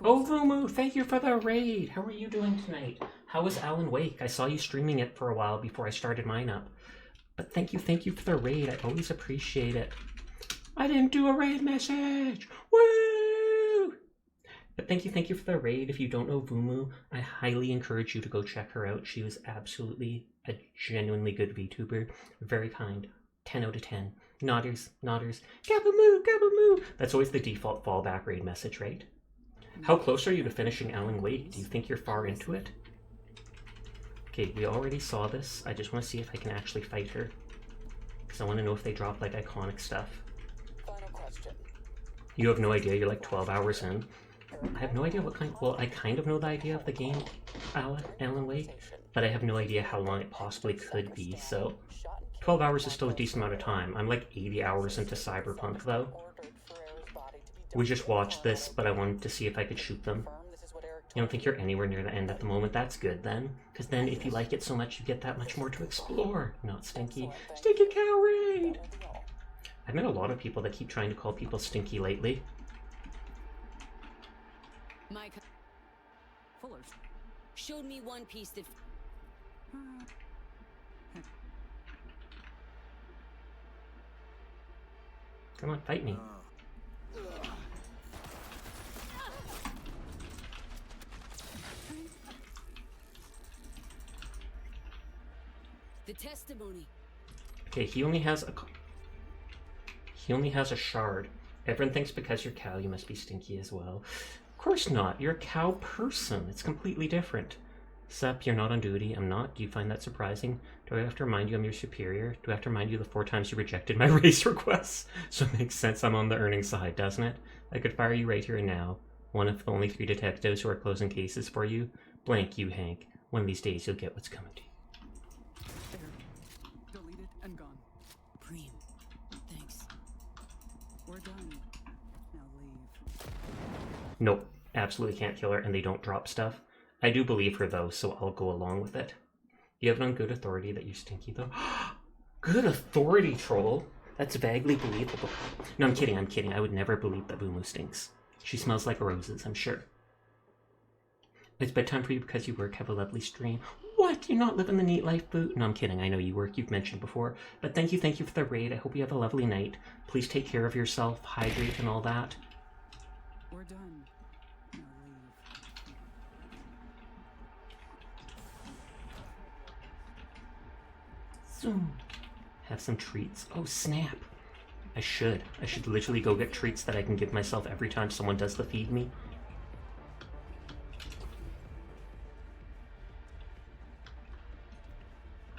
Oh, Vumu, thank you for the raid. How are you doing tonight? How was Alan Wake? I saw you streaming it for a while before I started mine up. But thank you for the raid. I always appreciate it. I didn't do a raid message. Woo! But thank you for the raid. If you don't know Vumu, I highly encourage you to go check her out. She was absolutely a genuinely good VTuber. Very kind. 10 out of 10. Nodders. Gabamoo, gabamoo. That's always the default fallback raid message, right? How close are you to finishing Alan Wake? Do you think you're far into it? Okay, we already saw this. I just want to see if I can actually fight her. Because I want to know if they drop like iconic stuff. Final question. You have no idea, you're like 12 hours in. I have no idea what kind, well, I kind of know the idea of the game, Alan Wake, but I have no idea how long it possibly could be, so 12 hours is still a decent amount of time. I'm like 80 hours into Cyberpunk though. We just watched this, but I wanted to see if I could shoot them. You don't think you're anywhere near the end at the moment? That's good then, because then if you like it so much, you get that much more to explore. Not Stinky. Stinky Cow Raid! I've met a lot of people that keep trying to call people stinky lately. Mike Fuller's showed me one piece that. Come on, fight me. The testimony. Okay, he only has a shard. Everyone thinks because you're cow, you must be stinky as well. Of course not. You're a cow person. It's completely different. Sup, you're not on duty. I'm not. Do you find that surprising? Do I have to remind you I'm your superior? Do I have to remind you the 4 times you rejected my race requests? So it makes sense I'm on the earning side, doesn't it? I could fire you right here and now. One of the only 3 detectives who are closing cases for you. Blank you, Hank. One of these days you'll get what's coming to you. there. Deleted and gone. Preem. Thanks. We're done. Now leave. Nope. Absolutely can't kill her, and they don't drop stuff. I do believe her though, so I'll go along with it. You have it on good authority that you're stinky though? Good authority, troll! That's vaguely believable. No, I'm kidding. I would never believe that Vumu stinks. She smells like roses, I'm sure. It's bedtime for you because you work, have a lovely stream. What? You're not living the neat life, boo? No, I'm kidding. I know you work, you've mentioned before. But thank you for the raid. I hope you have a lovely night. Please take care of yourself, hydrate and all that. We're done. Now Have some treats. Oh, snap. I should literally go get treats that I can give myself every time someone does the feed me.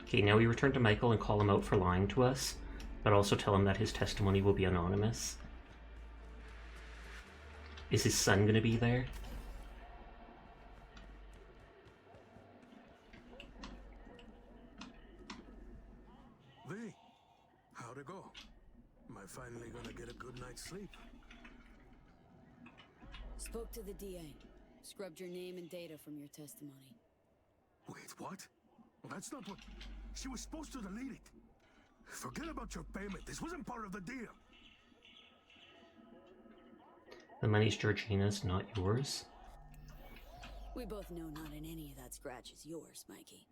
Okay, now we return to Michael and call him out for lying to us, but also tell him that his testimony will be anonymous. Is his son gonna be there? V, how'd it go? Am I finally gonna get a good night's sleep? Spoke to the DA. Scrubbed your name and data from your testimony. Wait, what? That's not what... She was supposed to delete it. Forget about your payment. This wasn't part of the deal. The money's Georgina's, not yours. We both know not in any of that scratch is yours, Mikey.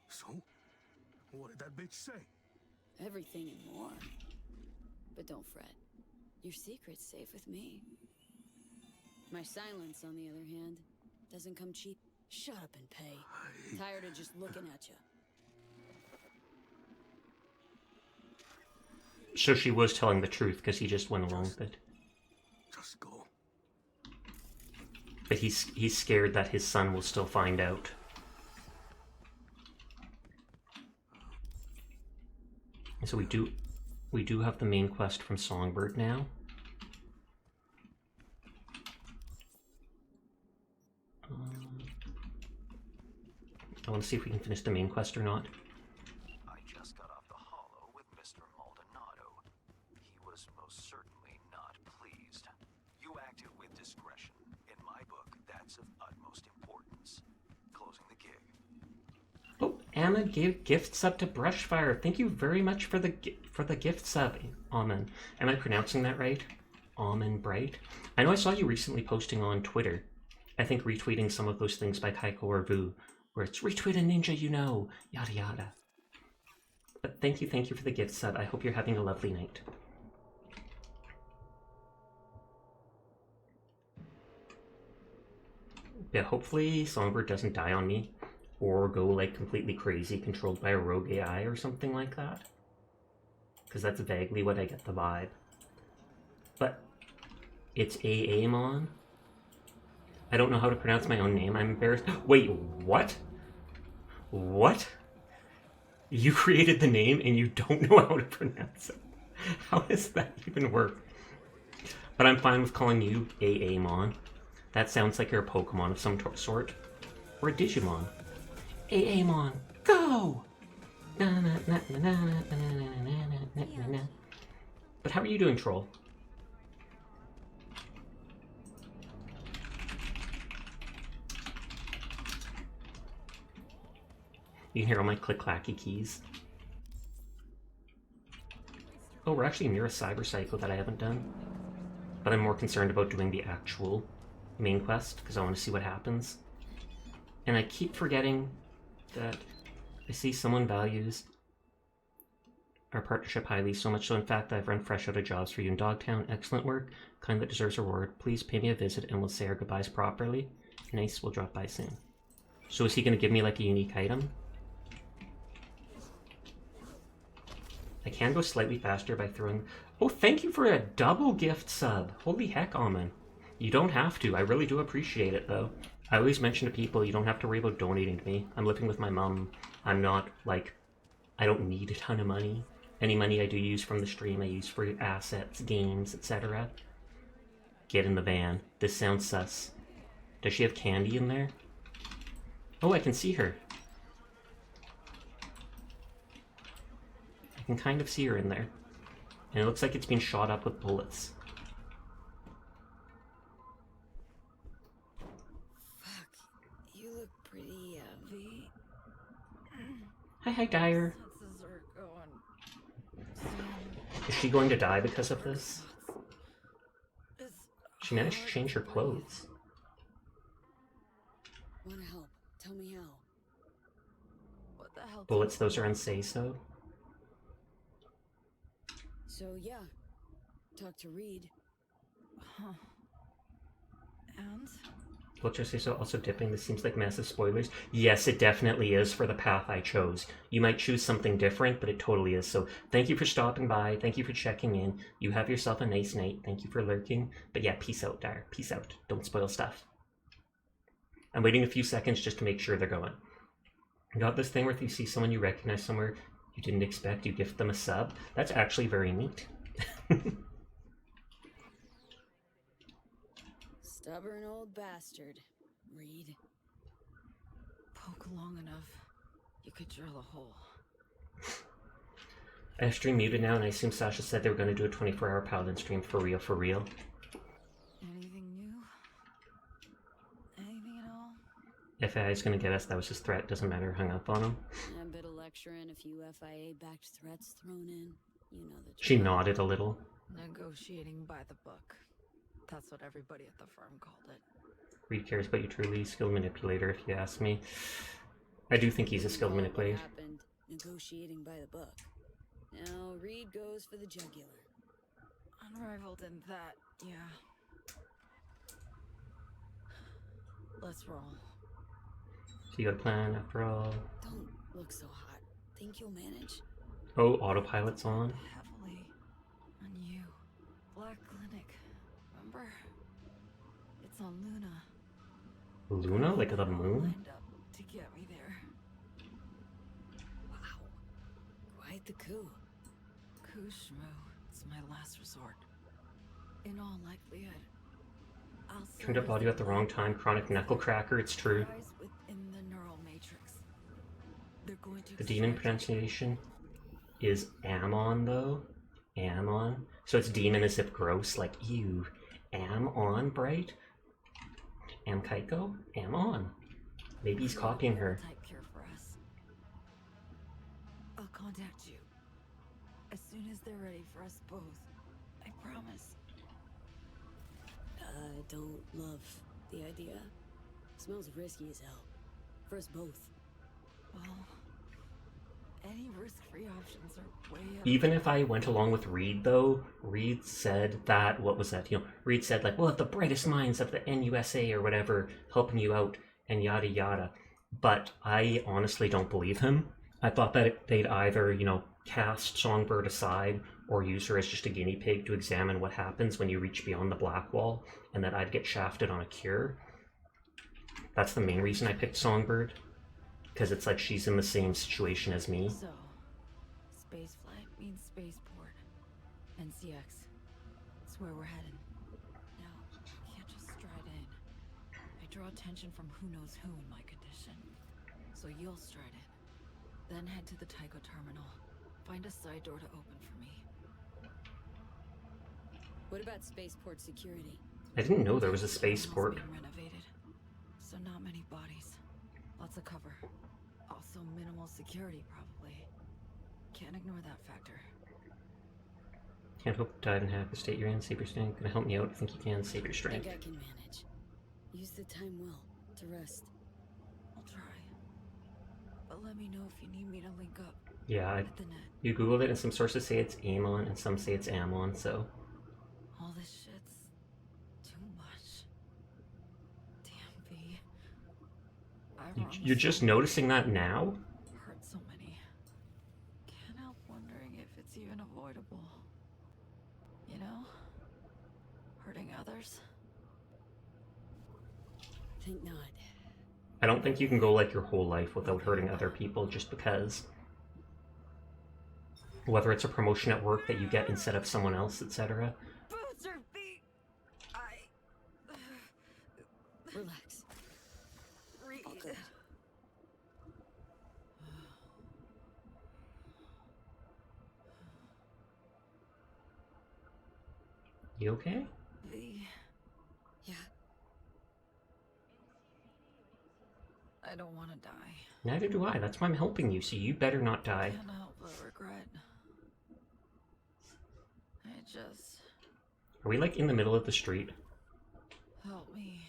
So? What did that bitch say? Everything and more. But don't fret. Your secret's safe with me. My silence, on the other hand, doesn't come cheap. Shut up and pay. Tired of just looking at you. So she was telling the truth because he just went along with it. Just go. But he's scared that his son will still find out. So we do have the main quest from Songbird now. I want to see if we can finish the main quest or not. I just got off the holo with Mr. Maldonado. He was most certainly not pleased. You acted with discretion. In my book, that's of utmost importance. Closing the gig. Oh, Anna gave gift sub to Brushfire. Thank you very much for the gift sub, Amen. Am I pronouncing that right? Amen Bright. I know I saw you recently posting on Twitter. I think retweeting some of those things by Kaiko or Vu, where it's retweet a ninja you know, yada yada. But thank you for the gift sub. I hope you're having a lovely night. Yeah, hopefully Songbird doesn't die on me, or go like completely crazy, controlled by a rogue AI or something like that. Because that's vaguely what I get the vibe. But it's Aamon. I don't know how to pronounce my own name. I'm embarrassed. Wait, what? What? You created the name and you don't know how to pronounce it. How does that even work? But I'm fine with calling you Aamon. That sounds like you're a Pokemon of some sort. Or a Digimon. Aamon, go! But how are you doing, Troll? You can hear all my click-clacky keys. Oh, we're actually near a cyber cycle that I haven't done. But I'm more concerned about doing the actual main quest, because I want to see what happens. And I keep forgetting that I see someone values our partnership highly, so much so in fact that I've run fresh out of jobs for you in Dogtown. Excellent work. Kind that deserves a reward. Please pay me a visit and we'll say our goodbyes properly. Nice, we'll drop by soon. So is he going to give me like a unique item? I can go slightly faster by throwing... Oh, thank you for a double gift sub. Holy heck, Amen. You don't have to. I really do appreciate it, though. I always mention to people, you don't have to worry about donating to me. I'm living with my mom. I'm not, like... I don't need a ton of money. Any money I do use from the stream, I use for assets, games, etc. Get in the van. This sounds sus. Does she have candy in there? Oh, I can see her. I can kind of see her in there. And it looks like it's been shot up with bullets. Fuck. You look pretty, V. Hi, Dyer. Senses are going. Is she going to die because of this? She managed to change her clothes. Wanna help? Tell me how. What the hell? Bullets, those are on say-so. So yeah, talk to Reed. Huh. And? Butcher says so. Also dipping. This seems like massive spoilers. Yes, it definitely is for the path I chose. You might choose something different, but it totally is. So thank you for stopping by. Thank you for checking in. You have yourself a nice night. Thank you for lurking. But yeah, peace out, Dar. Peace out. Don't spoil stuff. I'm waiting a few seconds just to make sure they're going. You got this thing where if you see someone you recognize somewhere you didn't expect, you gift them a sub. That's actually very neat. Stubborn old bastard. Reed. Poke long enough, you could drill a hole. I have stream muted now, and I assume Sasha said they were going to do a 24-hour Paladin stream for real, for real. Anything new? Anything at all? FIA is going to get us. That was his threat. Doesn't matter. Hung up on him. A bit of lecture and a few FIA-backed threats thrown in. You know the She drill. nodded a little. Negotiating by the book. That's what everybody at the firm called it. Reed cares about you truly. Skilled manipulator, if you ask me. I do think he's a skilled manipulator. What happened? Negotiating by the book. Now Reed goes for the jugular. Unrivaled in that, yeah. Let's roll. So you got a plan after all. Don't look so hot. Think you'll manage? Oh, autopilot's on. Heavily on you. Black Clinic. Remember? It's on Luna. Luna? Like the moon? Lined up to get me there. Wow. Quite the coup. Coup schmoo. It's my last resort. In all likelihood, I'll Turned up audio at the wrong time. Chronic knuckle cracker. It's true. within the neural matrix. They're going to The demon pronunciation is Amon, though. Amon. So it's demon as if gross, like, ew. Amon, bright? Amkaiko? Amon. Maybe he's copying her. Type cure for us. I'll contact you as soon as they're ready for us both. I promise. I don't love the idea. Smells risky as hell. For us both. Well, any risk-free options are way up. Even if I went along with Reed, though, Reed said that, what was that? Reed said, like, we'll have the brightest minds of the NUSA or whatever helping you out, and yada yada. But I honestly don't believe him. I thought that they'd either, cast Songbird aside or use her as just a guinea pig to examine what happens when you reach beyond the black wall, and that I'd get shafted on a cure. That's the main reason I picked Songbird. Because it's like she's in the same situation as me. So, spaceflight means spaceport. NCX. It's where we're headed. Now, I can't just stride in. I draw attention from who knows who in my condition. So you'll stride in. Then head to the Tycho terminal. Find a side door to open for me. What about spaceport security? I didn't know there was a spaceport. Being renovated, so not many bodies. Lots of cover. Also minimal security, probably. Can't ignore that factor. Can't hope to dive and hack the state you're in. Save your strength. Gonna help me out. I think you can. Save your I strength. think I can manage. Use the time well to rest. I'll try. But let me know if you need me to link up. Yeah, At the net. you googled it, and some sources say it's Amon, and some say it's Amon, so... All this shit's too much. Damn, V. You're just noticing that now? Hurt so many. Can't help wondering if it's even avoidable. You know? Hurting others? Think not. I don't think you can go like your whole life without hurting other people just because. Whether it's a promotion at work that you get instead of someone else, etc. Boots are feet. Relax. Read. All good. You okay? V. Yeah. I don't want to die. Neither do I. That's why I'm helping you, so you better not die. Can't help but regret. I just Are we like in the middle of the street? help me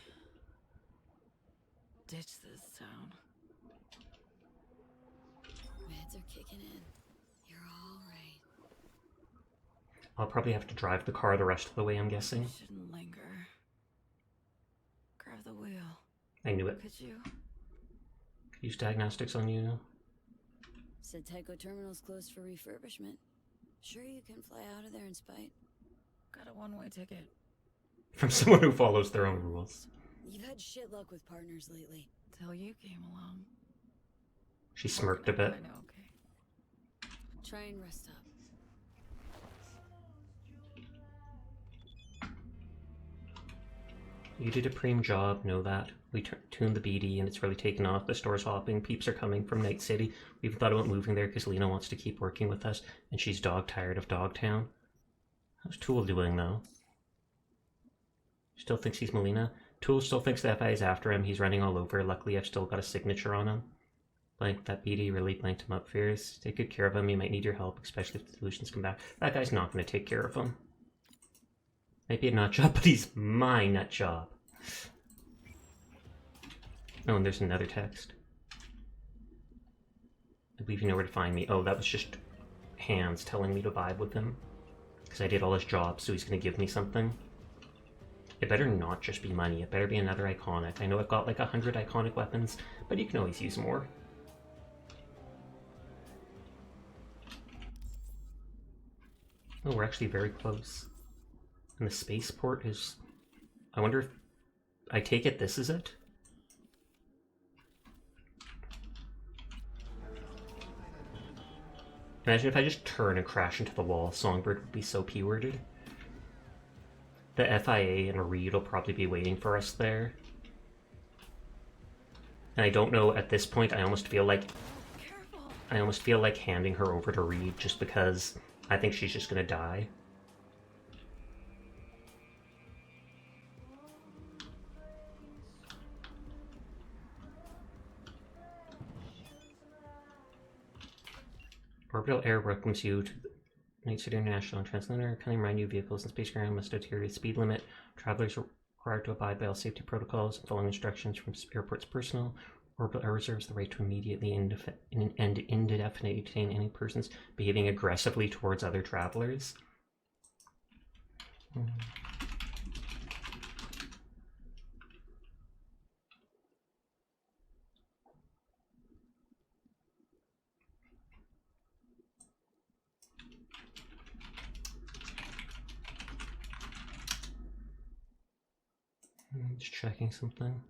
ditch this town. Meds are kicking in. You're all right. I'll probably have to drive the car the rest of the way, I'm guessing. Shouldn't linger. Grab the wheel. I knew it. Could you? Use diagnostics on you. Said Tycho Terminal's closed for refurbishment. Sure you can fly out of there in spite? Got a one-way ticket. From someone who follows their own rules. You've had shit luck with partners lately. Till you came along. She smirked a bit. I know, okay. Try and rest up. You did a preem job, know that. We tuned the BD and it's really taken off. The store's hopping. Peeps are coming from Night City. We even thought about moving there because Lena wants to keep working with us and she's dog tired of Dogtown. How's Tool doing though? Still thinks he's Melina. Tool still thinks the FI is after him. He's running all over. Luckily I've still got a signature on him. Blank, that BD really blanked him up fierce. Take good care of him. He might need your help, especially if the solutions come back. That guy's not going to take care of him. Might be a nut job, but he's my nut job. Oh, and there's another text. I believe you know where to find me. Oh, that was just Hans telling me to vibe with him. Because I did all his jobs, so he's going to give me something. It better not just be money. It better be another iconic. I know I've got like 100 iconic weapons, but you can always use more. Oh, we're actually very close. And the spaceport is... I wonder if... I take it this is it? Imagine if I just turn and crash into the wall. Songbird would be so P-worded. The FIA and Reed will probably be waiting for us there. And I don't know, at this point, I almost feel like... I almost feel like handing her over to Reed just because I think she's just gonna die. Orbital Air welcomes you to Night City International and Translator. Kindly remind you vehicles and spacecraft must adhere to the speed limit. Travelers are required to abide by all safety protocols and following instructions from airport's personnel. Orbital Air reserves the right to immediately and indefinitely detain any persons behaving aggressively towards other travelers. Just checking something.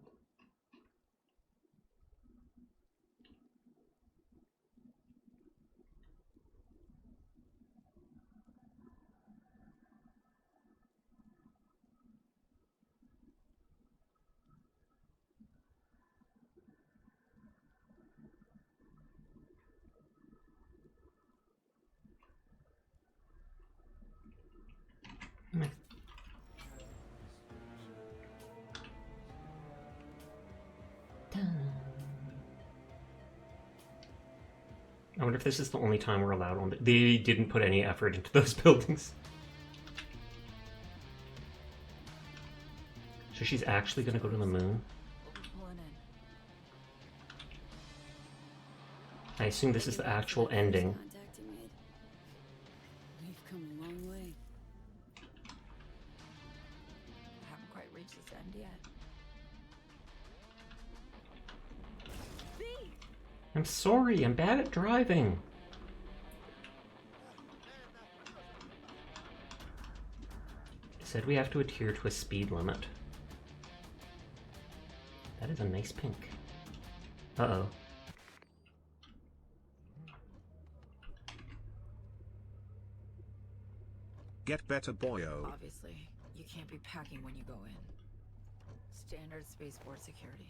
I wonder if this is the only time we're allowed on. They didn't put any effort into those buildings. So she's actually going to go to the moon? I assume this is the actual ending. We've come a long way. Haven't quite reached this end yet. I'm sorry, I'm bad at driving. It said we have to adhere to a speed limit. That is a nice pink. Uh-oh. Get better, boyo. Obviously, you can't be packing when you go in. Standard spaceport security.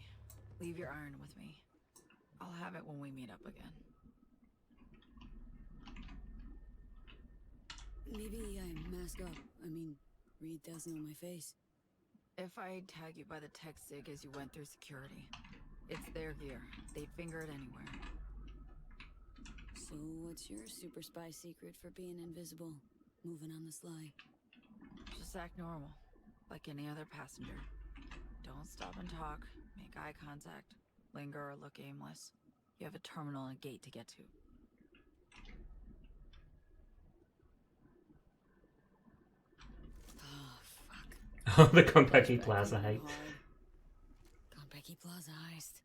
Leave your iron with me. I'll have it when we meet up again. Maybe I mask up. I mean, Reed does know my face. If I tag you by the tech sig as you went through security, it's their gear. They'd finger it anywhere. So what's your super spy secret for being invisible? Moving on the sly. Just act normal, like any other passenger. Don't stop and talk, make eye contact, linger or look aimless. You have a terminal and a gate to get to. Oh, the Konpeki Plaza height. Tacky Plaza heist.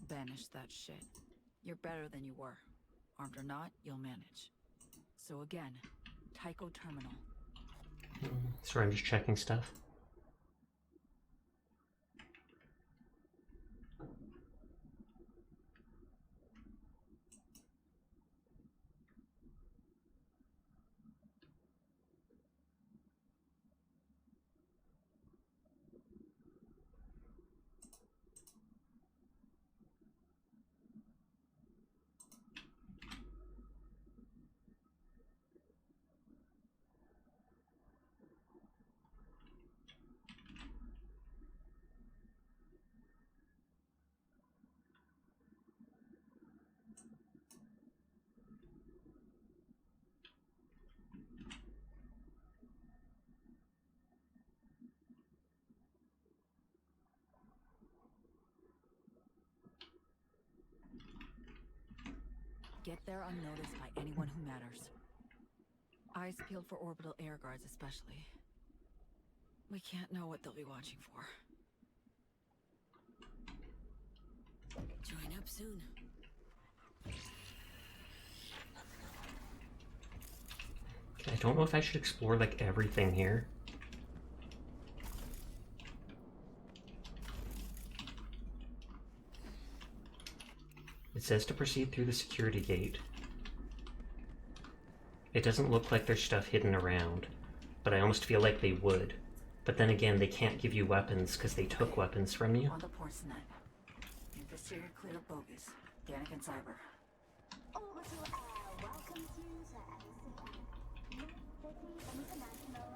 Banish that shit. You're better than you were. Armed or not, you'll manage. So again, Tycho Terminal. Sorry, I'm just checking stuff. Get there unnoticed by anyone who matters. Eyes peeled for orbital air guards especially. We can't know what they'll be watching for. Join up soon. I don't know if I should explore like everything here. It says to proceed through the security gate. It doesn't look like there's stuff hidden around, but I almost feel like they would. But then again, they can't give you weapons because they took weapons from you. On the ports net. Investigator clear up bogies. Danik and Cyber. Orbital Air welcomes you to NCR. City International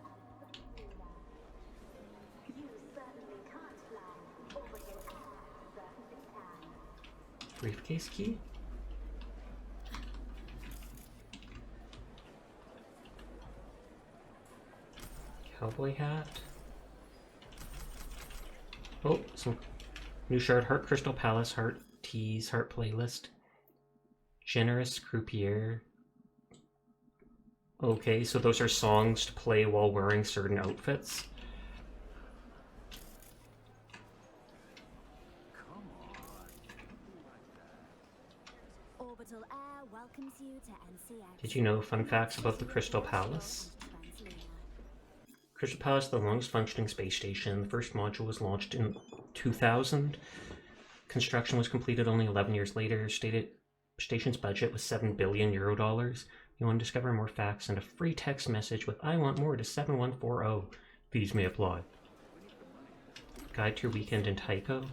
You certainly can't fly. Orbital Air certainly can. Briefcase key? Cowboy hat? Oh, some new shard. Heart Crystal Palace, Heart Tease, Heart Playlist. Generous Croupier. Okay, so those are songs to play while wearing certain outfits. Orbital Air welcomes you to NCX. Did you know fun facts about the Crystal Palace? Crystal Palace is the longest functioning space station. The first module was launched in 2000. Construction was completed only 11 years later. Station's budget was €7 billion. You want to discover more facts? Send a free text message with "I want more" to 7140. Fees may apply. Guide to your weekend in Tycho.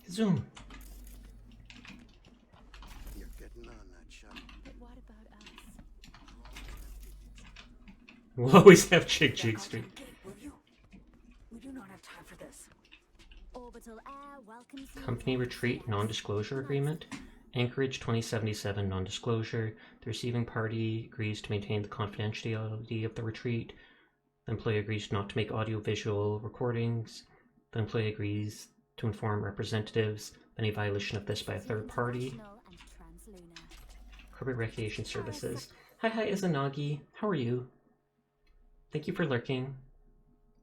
Zoom. You're getting on that shot. But what about us? We'll always have Jig Street. Will you? We do not have time for this. Orbital Air welcomes you. Company Retreat Non-Disclosure Agreement. Anchorage 2077 Non-Disclosure. The receiving party agrees to maintain the confidentiality of the retreat. The employee agrees not to make audio-visual recordings. The employee agrees to inform representatives of any violation of this by a third party. Corporate Recreation Services. Hi, Izanagi. How are you? Thank you for lurking.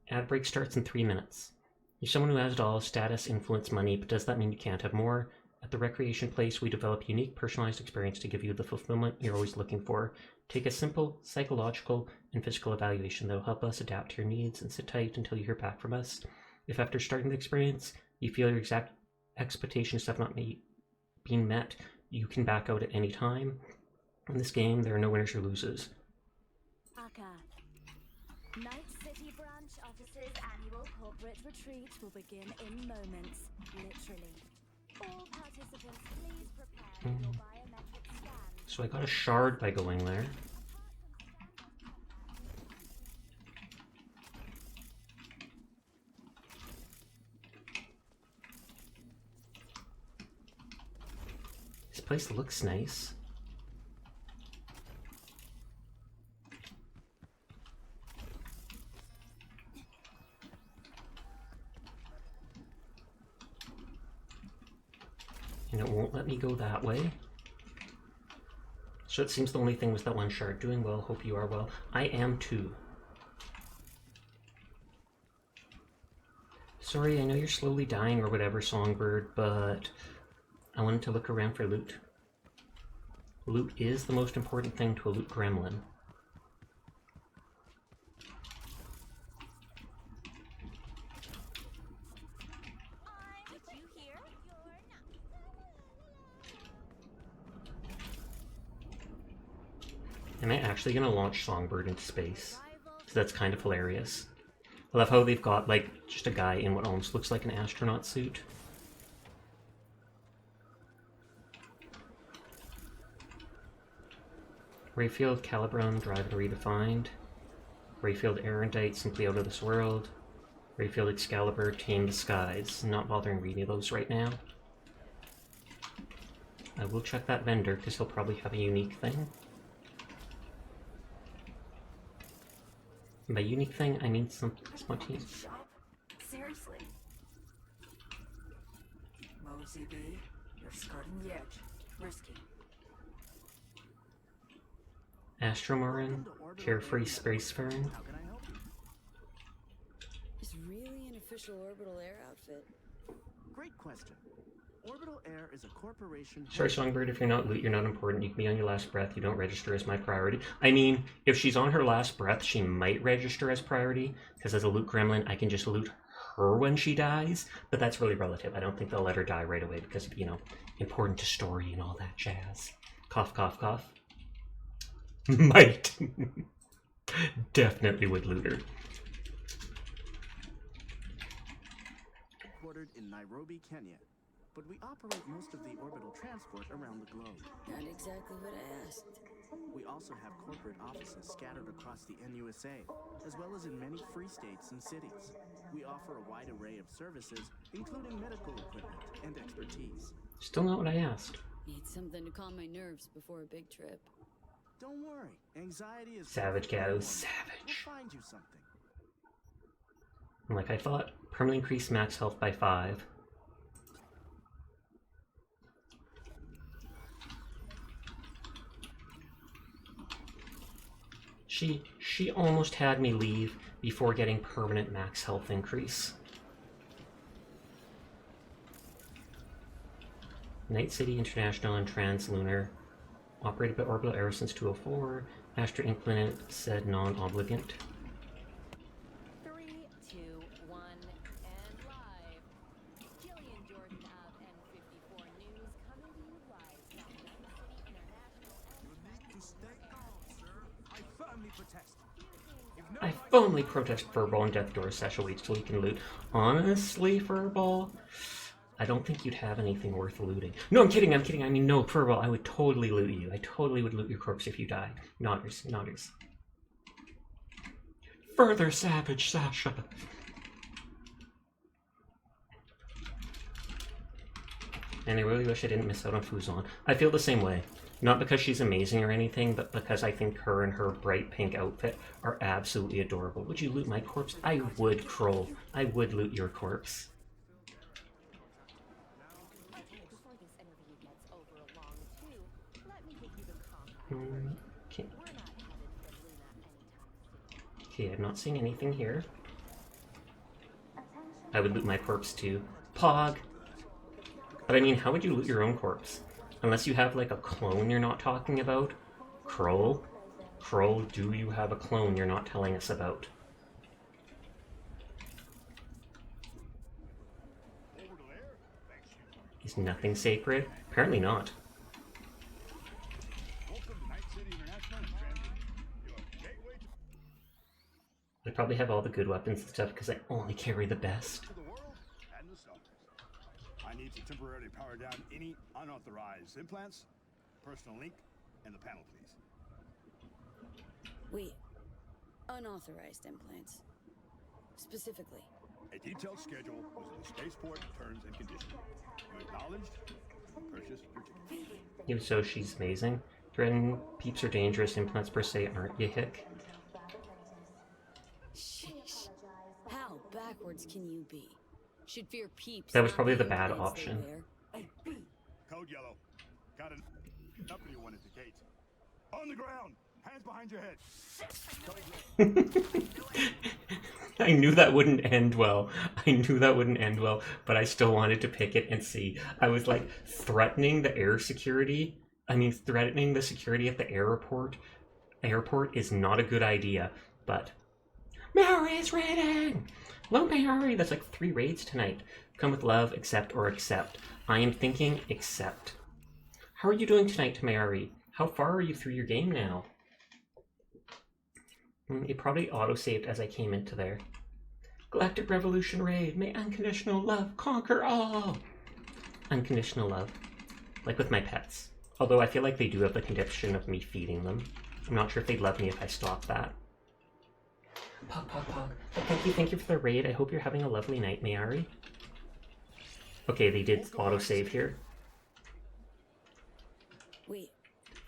Ad break starts in 3 minutes. You're someone who has it all: status, influence, money, but does that mean you can't have more? At the Recreation Place, we develop unique, personalized experience to give you the fulfillment you're always looking for. Take a simple psychological and physical evaluation that will help us adapt to your needs, and sit tight until you hear back from us. If after starting the experience, you feel your exact expectations have not been met, you can back out at any time. In this game, there are no winners or losers. Aka. Night City Branch Office's annual corporate retreat will begin in moments, literally. All participants, please prepare for your biometric scan. So I got a shard by going there. This place looks nice. And it won't let me go that way. So it seems the only thing was that one shard. Doing well, hope you are well. I am too. Sorry, I know you're slowly dying or whatever, Songbird, but I wanted to look around for loot. Loot is the most important thing to a loot gremlin. Am I actually gonna launch Songbird into space? So that's kind of hilarious. I love how they've got, like, just a guy in what almost looks like an astronaut suit. Rayfield, Calibron, Drive and Redefined. Rayfield, Erendite, Simply Out of This World. Rayfield, Excalibur, Tame the Skies. Not bothering reading those right now. I will check that vendor, because he'll probably have a unique thing. And by unique thing, I mean something spontaneous. Seriously. Mosey B, you're skirting the edge. Risky. Astromarin, Carefree Spacefaring. It's really an official orbital air outfit. Great question. Orbital Air is a corporation. Sorry, Songbird, if you're not loot, you're not important. You can be on your last breath. You don't register as my priority. I mean, if she's on her last breath, she might register as priority, because as a loot gremlin, I can just loot her when she dies, but that's really relative. I don't think they'll let her die right away because, you know, important to story and all that jazz. Cough, cough, cough. Might. Definitely would loot her. Headquartered in Nairobi, Kenya. But we operate most of the orbital transport around the globe. Not exactly what I asked. We also have corporate offices scattered across the NUSA, as well as in many free states and cities. We offer a wide array of services, including medical equipment and expertise. Still not what I asked. Need something to calm my nerves before a big trip. Don't worry, anxiety is... Savage, Gato, savage. We'll find you something. And like I thought, permanently increase max health by 5. She almost had me leave before getting permanent max health increase. Night City International and Translunar. Operated by Orbital Air since 204. Astra Inc. Planet said non-obligant. 3, 2, 1, and live. Killian Jordan of N54 News coming to you live from Night City International. You need to stay calm, sir. I firmly protest. I firmly protest Furball and Death Door. Sasha waits till he can loot. Honestly, Furball, I don't think you'd have anything worth looting. No, I'm kidding, I'm kidding. I mean, no, Furball, I would totally loot you. I totally would loot your corpse if you die. Nodders, nodders. Further savage, Sasha. And I really wish I didn't miss out on Fuzon. I feel the same way. Not because she's amazing or anything, but because I think her and her bright pink outfit are absolutely adorable. Would you loot my corpse? I would, Kroll. I would loot your corpse. Before this interview gets over long too, let me give you the compact. Okay. We're not headed for Luna anytime soon. Okay, I'm not seeing anything here. I would loot my corpse too. Pog! But I mean, how would you loot your own corpse? Unless you have, like, a clone you're not talking about? Kroll? Kroll, do you have a clone you're not telling us about? Is nothing sacred? Apparently not. I probably have all the good weapons and stuff because I only carry the best. I need to temporarily power down any unauthorized implants, personal link, and the panel, please. Wait, unauthorized implants. Specifically. A detailed schedule was in the spaceport terms and conditions. You acknowledged? Purchase your ticket. Even so, she's amazing. Threaten peeps are dangerous. Implants per se aren't you, hick? Sheesh. How backwards can you be? Should fear peeps. That was not probably the the bad implants they option. wear. Code yellow. Got an company one at the gate. On the ground. Hands behind your head. I knew that wouldn't end well. I knew that wouldn't end well, but I still wanted to pick it and see. I was like threatening the air security. I mean, threatening the security at the airport. Airport is not a good idea, but Mary is raiding! Hello, Mary! That's like 3 raids tonight. Come with love, accept, or accept. I am thinking accept. How are you doing tonight, Mary? How far are you through your game now? It probably auto-saved as I came into there. Galactic Revolution raid. May unconditional love conquer all. Unconditional love. Like with my pets. Although I feel like they do have the condition of me feeding them. I'm not sure if they'd love me if I stopped that. Pog, pog, pog. Thank you for the raid. I hope you're having a lovely night, Mayari. Okay, they did autosave here. Wait.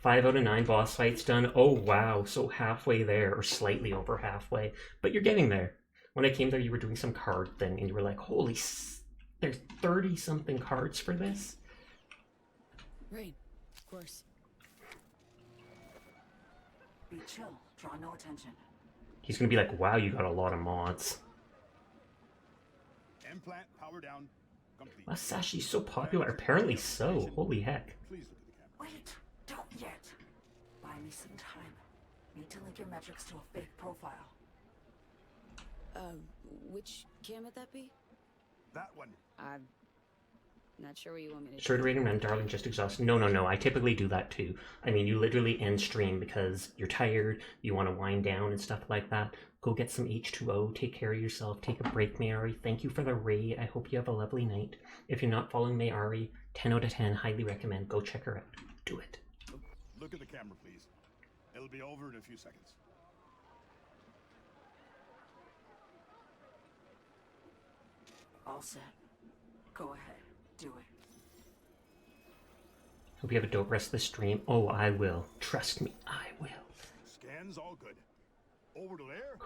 5 out of 9 boss fights done. Oh wow, so halfway there, or slightly over halfway. But you're getting there. When I came there, you were doing some card thing, and you were like, holy, there's 30-something cards for this? Right, of course. Be chill. Draw no attention. He's gonna be like, wow, you got a lot of mods. Implant power down. Complete. Masashi's so popular. Apparently so. Holy heck. Wait, don't yet. Buy me some time. Need to link your metrics to a fake profile. Which cam would that be? That one. I'm not sure what you want me to Sure to rate him, darling, just exhausted. No. I typically do that too. I mean, you literally end stream because you're tired, you want to wind down and stuff like that. Go get some H2O, take care of yourself, take a break, Mayari. Thank you for the raid. I hope you have a lovely night. If you're not following Mayari, 10 out of 10, highly recommend. Go check her out. Do it. Look at the camera, please. It'll be over in a few seconds. All set. Go ahead. Do it. Hope you have a dope rest of the stream. Oh, I will. Trust me, I will. Scans all good. Over to there. Of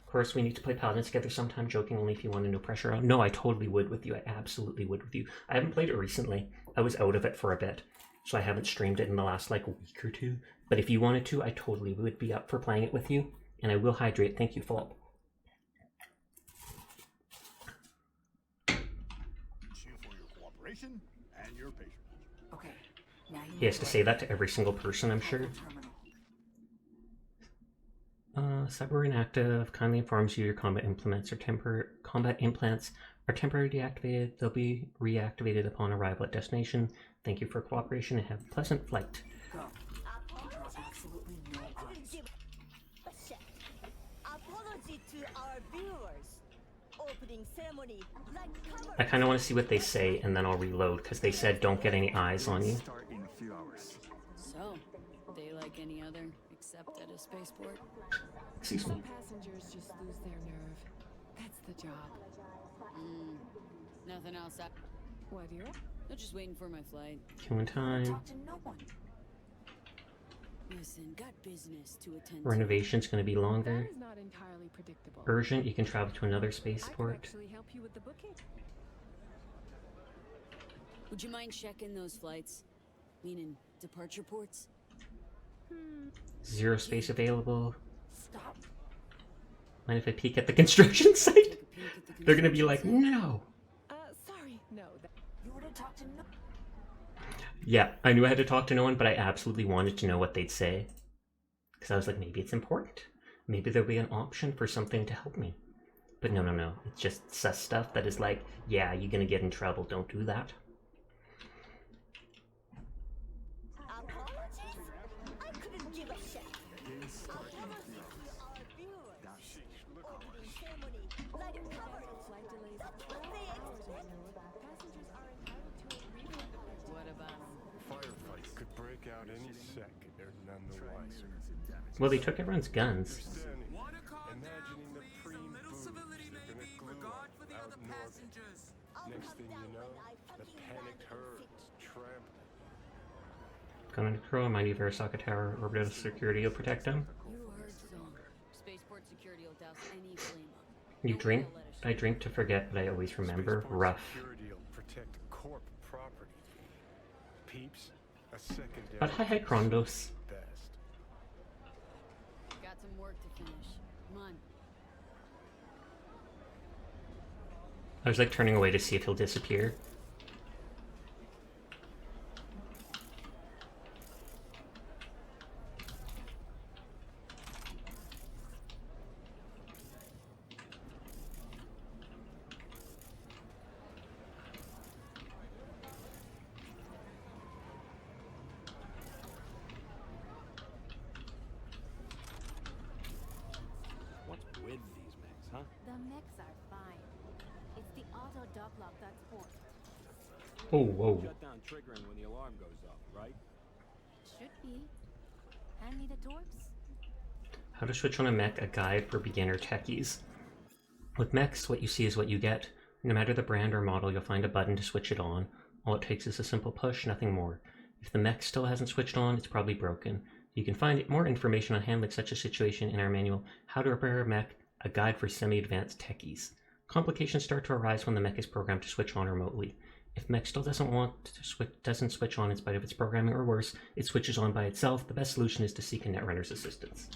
course, we need to play Paladin together sometime. Joking only if you want to, no pressure on. No, I totally would with you. I absolutely would with you. I haven't played it recently. I was out of it for a bit, so I haven't streamed it in the last like week or two. But if you wanted to, I totally would be up for playing it with you. And I will hydrate. Thank you, Fulp. And your patient. Okay. Now He has to say that to every single person, I'm sure. Cyber inactive kindly informs you your combat implants are temporarily deactivated. They'll be reactivated upon arrival at destination. Thank you for cooperation and have a pleasant flight. Go. Absolutely no price. Apology to our viewers. Opening ceremony. I kind of want to see what they say, and then I'll reload, because they said don't get any eyes on you. Start in a few hours. So, they like any other, except at a spaceport? Excuse me. Some passengers just lose their nerve. That's the job. Nothing else. What, dear? I'm just waiting for my flight. Killing time. Talk to no one. Listen, got business to attend to. Renovation's going to be longer. That is not entirely predictable. Urgent, you can travel to another spaceport. I could actually help you with the booking. Would you mind checking those flights? Meaning departure ports? 0 space available. Stop. Mind if I peek at the construction site? They're going to be like, no. Sorry, no. You would have talked to no. Yeah, I knew I had to talk to no one, but I absolutely wanted to know what they'd say. Because I was like, maybe it's important. Maybe there'll be an option for something to help me. But no. It's just sus stuff that is like, yeah, you're going to get in trouble. Don't do that. Apologies? I couldn't give a shit. What about Firefight could break out any second. They're none the wiser. Well, they took everyone's guns. Imagining the preem booths are gonna glue out north. Next thing you know, the panicked herd's trampling. Gonna control, mind you, Arasaka Tower, orbital security will protect them. You heard so. Spaceport security will douse any flame up. You drink? I drink to forget, but I always remember. Rough. Security will protect corp property. Peeps, a secondary. But hi, Krondos. Best. Got some work to finish. Come on. I was like turning away to see if he'll disappear. What's with these mechs, huh? The mechs are fine. It's the auto dog lock that's forced. Oh, whoa. Shut down triggering when the alarm goes off, right? Should be. Hand me the torps. How to switch on a mech, a guide for beginner techies. With mechs, what you see is what you get. No matter the brand or model, you'll find a button to switch it on. All it takes is a simple push, nothing more. If the mech still hasn't switched on, it's probably broken. You can find more information on handling such a situation in our manual, How to Repair a Mech, a guide for semi-advanced techies. Complications start to arise when the mech is programmed to switch on remotely. If mech still doesn't switch on in spite of its programming, or worse, it switches on by itself, the best solution is to seek a netrunner's assistance.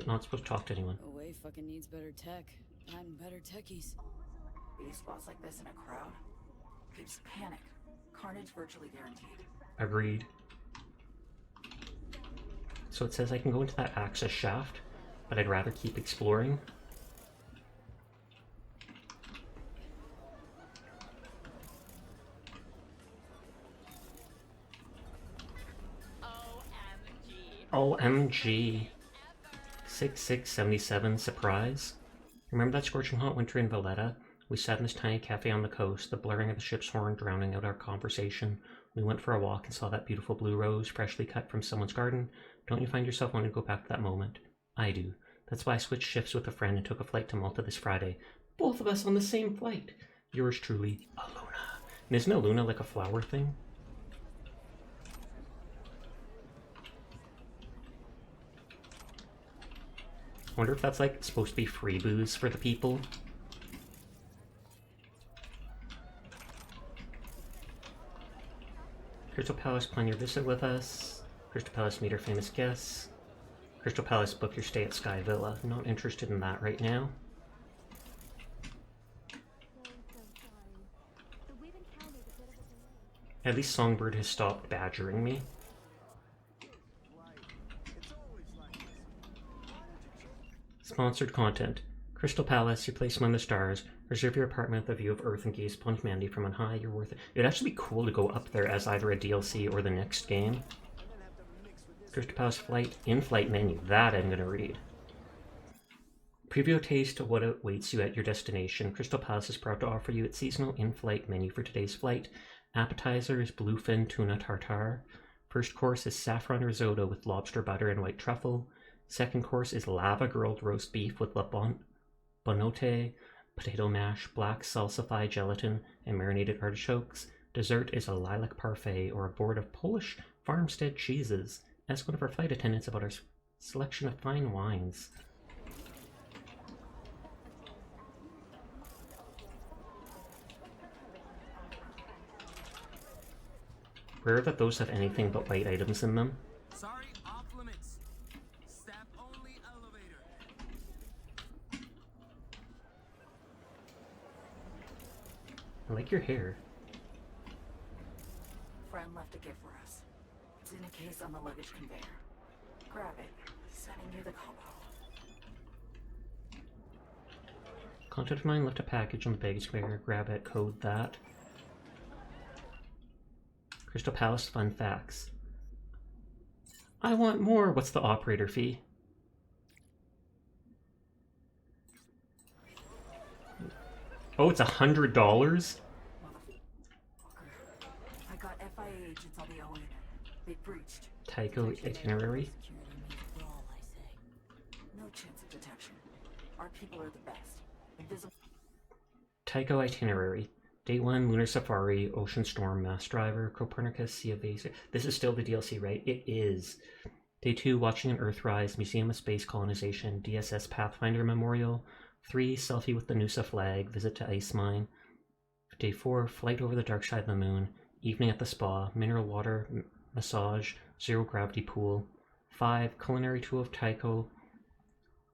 Not supposed to talk to anyone. Away fucking needs better tech and better techies. These spots like this in a crowd gives panic. Carnage virtually guaranteed. Agreed. So it says I can go into that access shaft, but I'd rather keep exploring. OMG. 6677 surprise. Remember that scorching hot winter in Valletta? We sat in this tiny cafe on the coast, the blaring of the ship's horn drowning out our conversation. We went for a walk and saw that beautiful blue rose freshly cut from someone's garden. Don't you find yourself wanting to go back to that moment? I do. That's why I switched shifts with a friend and took a flight to Malta this Friday. Both of us on the same flight. Yours truly, Aluna. And isn't Aluna like a flower thing? I wonder if that's like supposed to be free booze for the people. Crystal Palace, plan your visit with us. Crystal Palace, meet our famous guests. Crystal Palace, book your stay at Sky Villa. Not interested in that right now. At least Songbird has stopped badgering me. Sponsored content. Crystal Palace, your place among the stars. Reserve your apartment with a view of Earth and gaze upon humanity from on high. You're worth it. It'd actually be cool to go up there as either a DLC or the next game. Crystal Palace flight, in-flight menu. That I'm gonna read. Preview a taste of what awaits you at your destination. Crystal Palace is proud to offer you its seasonal in-flight menu for today's flight. Appetizer is bluefin tuna tartare. First course is saffron risotto with lobster butter and white truffle. Second course is lava grilled roast beef with bonote, potato mash, black salsify gelatin, and marinated artichokes. Dessert is a lilac parfait or a board of Polish farmstead cheeses. Ask one of our flight attendants about our selection of fine wines. Rare that those have anything but white items in them. Sorry, off limits. Staff only elevator. I like your hair. Friend left a gift for us. It's in a case on the luggage conveyor. Grab it. Sending you the combo. Contact of mine left a package on the baggage conveyor. Grab it, code that. Crystal Palace fun facts. I want more. What's the operator fee? Oh, it's $100? I got FIA agents on the O unit. They breached. Tycho itinerary. No chance of detection. Our people are the best. Invisible. Tycho itinerary. Day 1, Lunar Safari, Ocean Storm, Mass Driver, Copernicus, Sea of Asia. This is still the DLC, right? It is. Day 2, Watching an Earthrise, Museum of Space Colonization, DSS Pathfinder Memorial, 3, selfie with the Noosa flag, visit to Ice Mine. Day 4, flight over the dark side of the moon, evening at the spa, mineral water massage, zero gravity pool. 5, culinary tour of Tycho,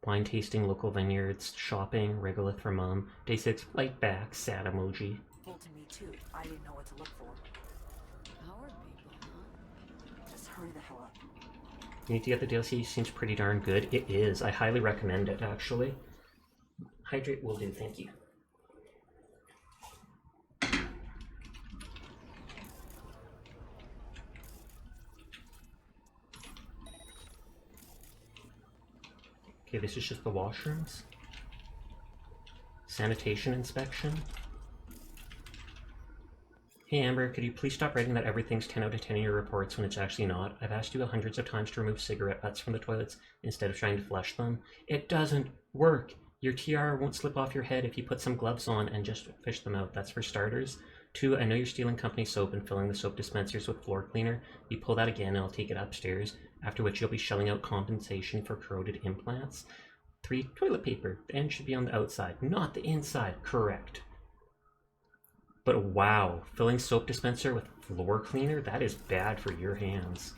wine tasting, local vineyards, shopping, regolith for mom. Day 6, flight back, sad emoji. Well, to me too. I didn't know what to look for. Howard people, huh? Just hurry the hell up. You need to get the DLC, seems pretty darn good. It is. I highly recommend it, actually. Hydrate will do, thank you. Okay, this is just the washrooms. Sanitation inspection. Hey Amber, could you please stop writing that everything's 10 out of 10 in your reports when it's actually not? I've asked you hundreds of times to remove cigarette butts from the toilets instead of trying to flush them. It doesn't work! Your tiara won't slip off your head if you put some gloves on and just fish them out, that's for starters. 2, I know you're stealing company soap and filling the soap dispensers with floor cleaner. You pull that again and I'll take it upstairs, after which you'll be shelling out compensation for corroded implants. 3, toilet paper. The end should be on the outside, not the inside. Correct. But wow, filling soap dispenser with floor cleaner? That is bad for your hands.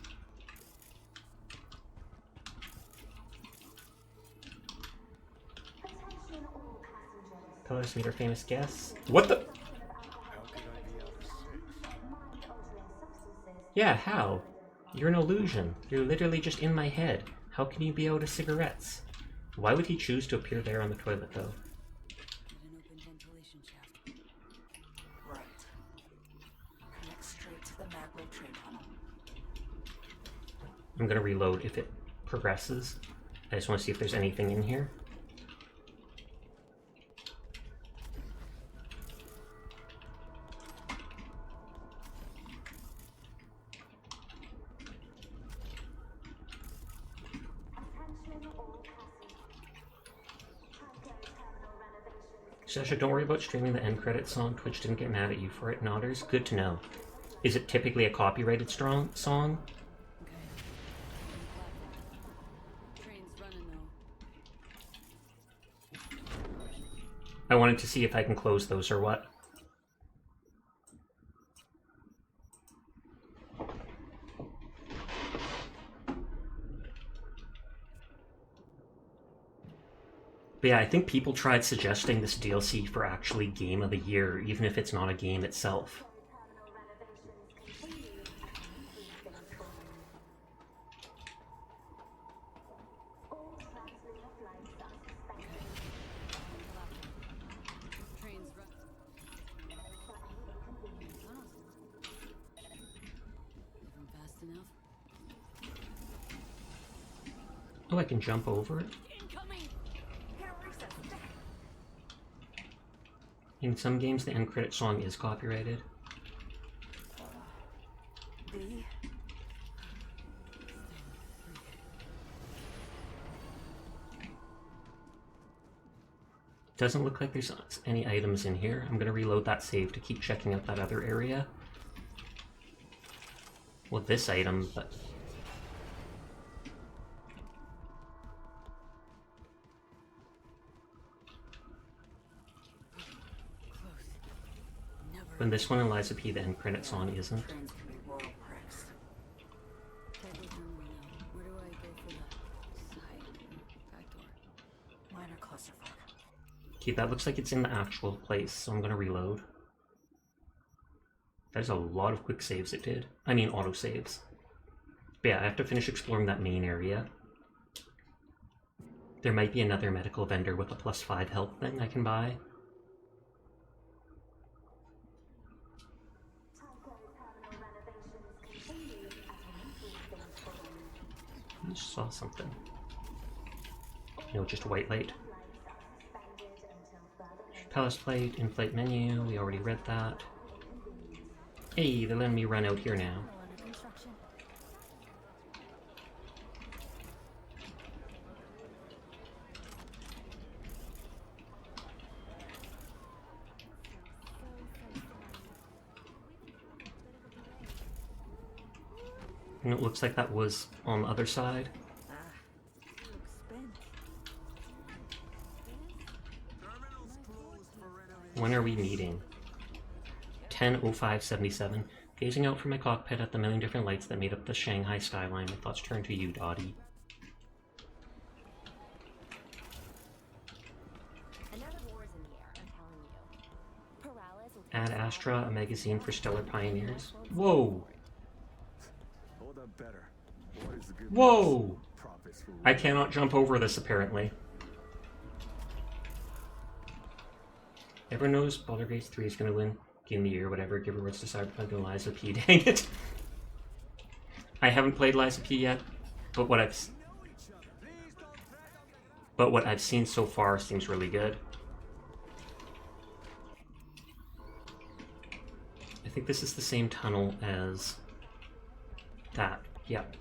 Tell us, meet our famous guests. What the? Yeah, how? You're an illusion. You're literally just in my head. How can you be out of cigarettes? Why would he choose to appear there on the toilet, though? An open ventilation shaft. Right. Connect straight to the maglev train tunnel. I'm gonna reload if it progresses. I just want to see if there's anything in here. Sasha, don't worry about streaming the end credits song. Twitch didn't get mad at you for it. Nodders, good to know. Is it typically a copyrighted song? Train's running though. I wanted to see if I can close those or what. But yeah, I think people tried suggesting this DLC for actually Game of the Year, even if it's not a game itself. Train's running. Moving fast enough. Oh, I can jump over it? In some games, the end credit song is copyrighted. Doesn't look like there's any items in here. I'm gonna reload that save to keep checking out that other area. Well, this item, but... When this one in Liza P, the end credit song isn't. Where do I go for the side back door? Minor clusterfuck. Okay, that looks like it's in the actual place, so I'm gonna reload. There's a lot of quick saves it did. I mean, auto saves. But yeah, I have to finish exploring that main area. There might be another medical vendor with a +5 health thing I can buy. I just saw something. No, just a white light. Palace plate, in-flight menu, we already read that. Hey, they're letting me run out here now. And it looks like that was on the other side. When are we meeting? 10:05:77. Gazing out from my cockpit at the million different lights that made up the Shanghai skyline, my thoughts turn to you, Dottie. Ad Astra, a magazine for stellar pioneers. Whoa! Whoa! I cannot jump over this, apparently. Everyone knows Baldur's Gate 3 is going to win Game of the Year, whatever. Give rewards to Cyberpunk and Liza P. Dang it. I haven't played Liza P yet, but what I've seen so far seems really good. I think this is the same tunnel as that. Yep.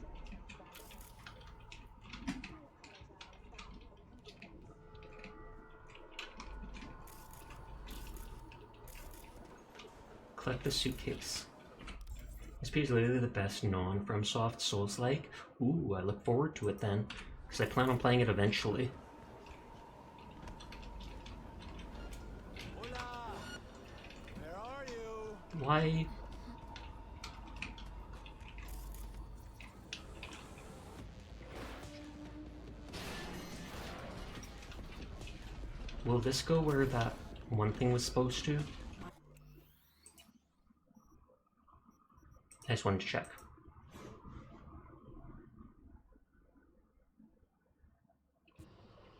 Collect the suitcase. This page is literally the best non-FromSoft Souls-like. Ooh, I look forward to it then, because I plan on playing it eventually. Hola! Where are you? Why? Will this go where that one thing was supposed to? I just wanted to check.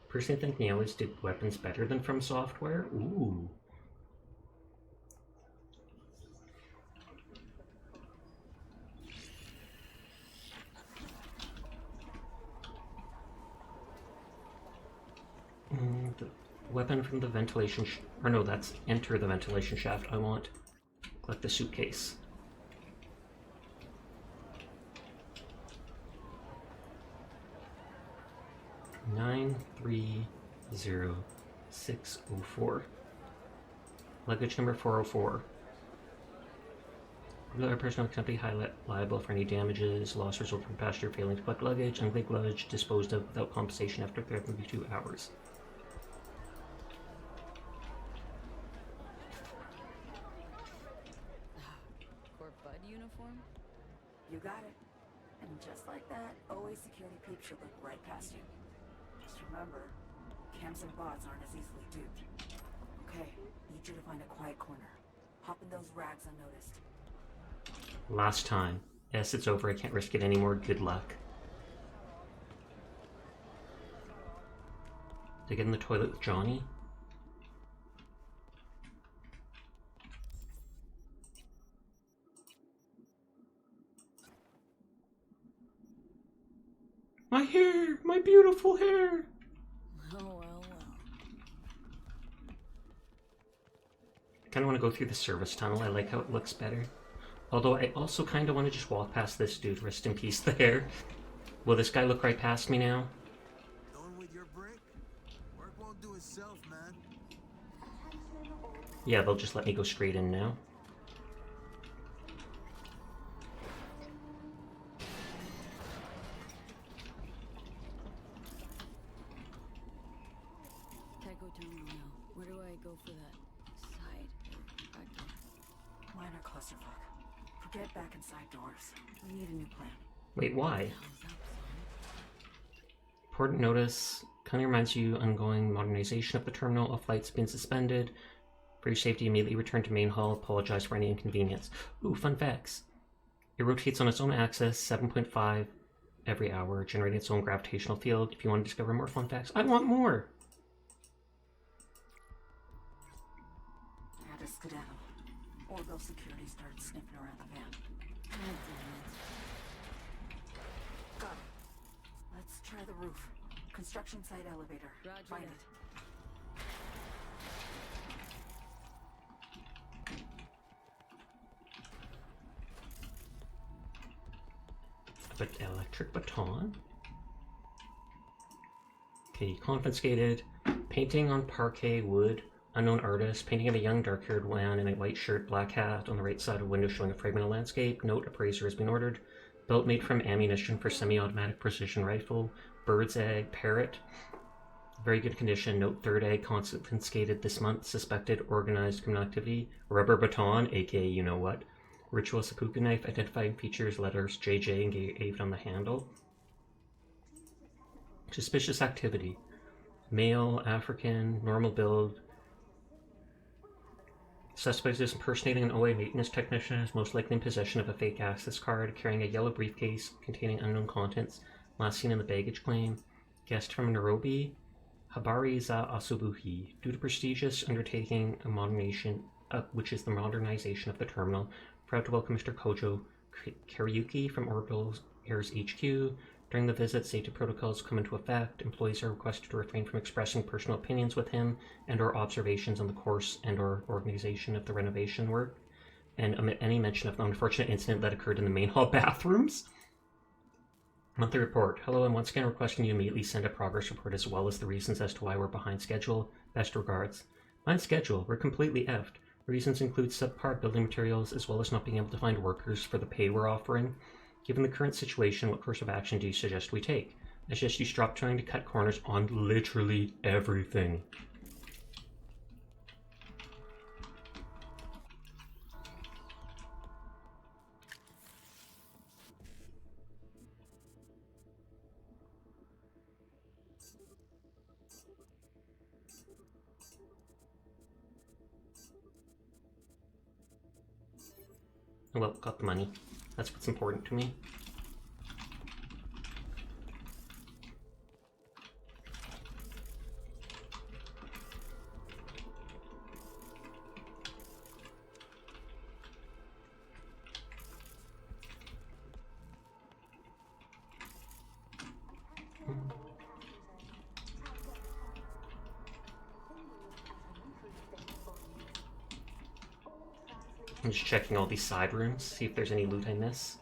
Personally, I think they always did weapons better than From Software. Ooh. The weapon from the ventilation or no, that's enter the ventilation shaft. I want. Collect the suitcase. Nine 30604. Luggage number 404. Regular personnel company liable for any damages, loss result from passenger failing to collect luggage, and big luggage disposed of without compensation after 32 hours. Corp Bud uniform? You got it. And just like that, always security peeps should look right past you. Just remember, camps and bots aren't as easily duped. Okay, need you to find a quiet corner. Hop in those rags unnoticed. Last time. Yes, it's over. I can't risk it anymore. Good luck. Did I get in the toilet with Johnny? My hair! My beautiful hair! Oh, well. I kind of want to go through the service tunnel. I like how it looks better. Although I also kind of want to just walk past this dude. Rest in peace there. Will this guy look right past me now? Done with your break? Work won't do itself, man. Yeah, they'll just let me go straight in now. Tycho Terminal now. Where do I go for that? Side or back door? Minor clusterfuck. Forget back inside doors. We need a new plan. Wait, why? Important notice. Connie reminds you ongoing modernization of the terminal. All flights been suspended. For your safety, immediately return to main hall. Apologize for any inconvenience. Ooh, fun facts. It rotates on its own axis, 7.5 every hour, generating its own gravitational field. If you want to discover more fun facts, I want more! Had to skedaddle. Orville security started sniffing around the van. God damn it. Got it. Let's try the roof. Construction site elevator. Roger Find that. it. But electric baton. Okay, confiscated. Painting on parquet wood. Unknown artist. Painting of a young dark-haired man in a white shirt, black hat. On the right side of window showing a fragment of landscape. Note, appraiser has been ordered. Belt made from ammunition for semi-automatic precision rifle. Bird's egg. Parrot. Very good condition. Note third egg confiscated this month. Suspected organized criminal activity. Rubber baton, aka you know what. Ritual seppuku knife. Identifying features, letters JJ engraved on the handle. Suspicious activity. Male, African, normal build. Suspect is impersonating an OA maintenance technician, is most likely in possession of a fake access card, carrying a yellow briefcase containing unknown contents, last seen in the baggage claim. Guest from Nairobi, Habari za Asubuhi. Due to prestigious undertaking a modernization, which is the modernization of the terminal, proud to welcome Mr. Kojo Kariuki from Orbital Air's HQ. During the visit, safety protocols come into effect. Employees are requested to refrain from expressing personal opinions with him and/or observations on the course and/or organization of the renovation work, and omit any mention of the unfortunate incident that occurred in the main hall bathrooms. Monthly report. Hello, I'm once again requesting you immediately send a progress report as well as the reasons as to why we're behind schedule. Best regards. Behind schedule, we're completely effed. Reasons include subpar building materials as well as not being able to find workers for the pay we're offering. Given the current situation, what course of action do you suggest we take? I suggest you stop trying to cut corners on literally everything. Well, got the money. That's what's important to me. I'm just checking all these side rooms, see if there's any loot I miss.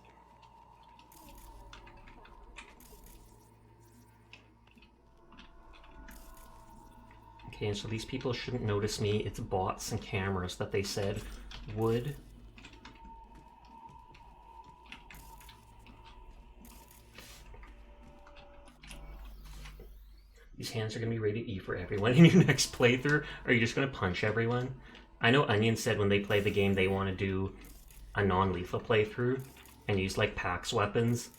Okay, and so these people shouldn't notice me. It's bots and cameras that they said would. These hands are going to be rated E for everyone in your next playthrough. Are you just going to punch everyone? I know Onion said when they play the game they want to do a non-lethal playthrough and use like PAX weapons.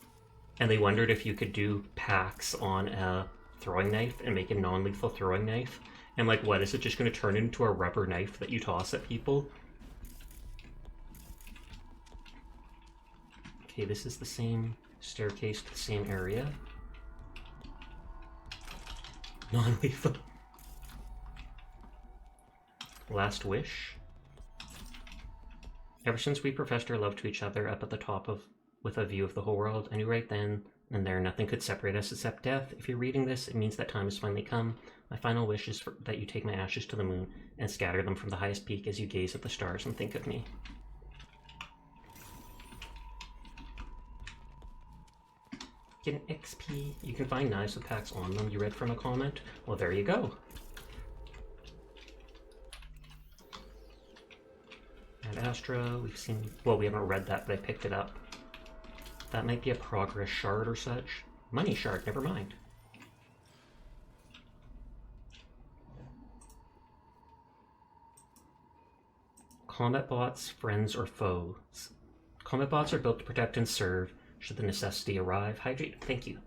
And they wondered if you could do PAX on a throwing knife and make a non-lethal throwing knife. And like, what, is it just going to turn into a rubber knife that you toss at people? Okay, this is the same staircase to the same area. Non-lethal. Last wish. Ever since we professed our love to each other up at the top of with a view of the whole world, I knew right then and there nothing could separate us except death. If you're reading this, it means that time has finally come. My final wish is that you take my ashes to the moon and scatter them from the highest peak as you gaze at the stars and think of me. Get an XP. You can find knives with packs on them. You read from a comment? Well, there you go. And Astra, we've seen... Well, we haven't read that, but I picked it up. That might be a progress shard or such. Money shard, never mind. Combat bots, friends or foes. Combat bots are built to protect and serve should the necessity arrive. Hydrate, thank you.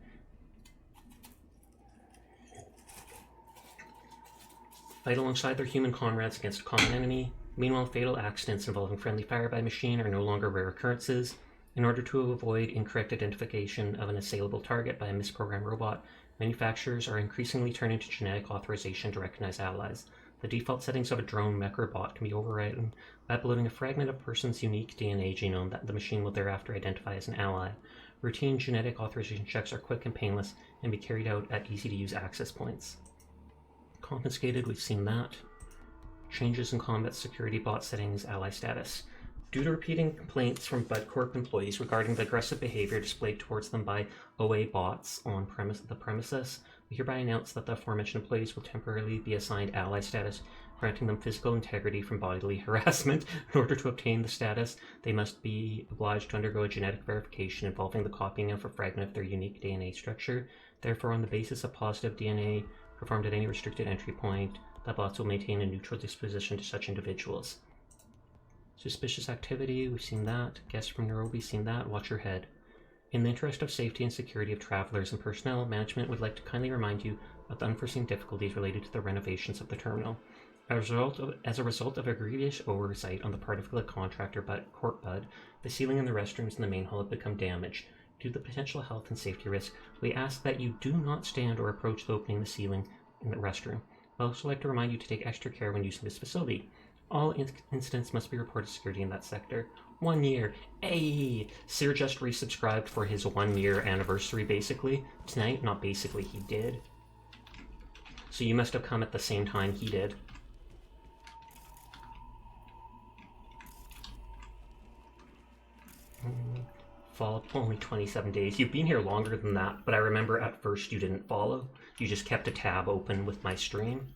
Fight alongside their human comrades against a common enemy. Meanwhile, fatal accidents involving friendly fire by machine are no longer rare occurrences. In order to avoid incorrect identification of an assailable target by a misprogrammed robot, manufacturers are increasingly turning to genetic authorization to recognize allies. The default settings of a drone, mech, or bot can be overridden by uploading a fragment of a person's unique DNA genome that the machine will thereafter identify as an ally. Routine genetic authorization checks are quick and painless and be carried out at easy-to-use access points. Confiscated, we've seen that. Changes in combat security bot settings, ally status. Due to repeating complaints from BudCorp employees regarding the aggressive behavior displayed towards them by OA bots on the premises, we hereby announce that the aforementioned employees will temporarily be assigned ally status, granting them physical integrity from bodily harassment. In order to obtain the status, they must be obliged to undergo a genetic verification involving the copying of a fragment of their unique DNA structure. Therefore, on the basis of positive DNA performed at any restricted entry point. That bots will maintain a neutral disposition to such individuals. Suspicious activity, we've seen that. Guests from Nairobi, seen that. Watch your head. In the interest of safety and security of travelers and personnel, management would like to kindly remind you of the unforeseen difficulties related to the renovations of the terminal. As a result of a grievous oversight on the part of the contractor Courtbud, the ceiling in the restrooms in the main hall have become damaged. Due to the potential health and safety risk, we ask that you do not stand or approach the opening in the ceiling in the restroom. I'd also like to remind you to take extra care when using this facility. All incidents must be reported to security in that sector. 1 year. Hey! Sir just resubscribed for his 1 year anniversary, basically. Tonight? Not basically, he did. So you must have come at the same time he did. Follow only 27 days. You've been here longer than that, but I remember at first you didn't follow. You just kept a tab open with my stream.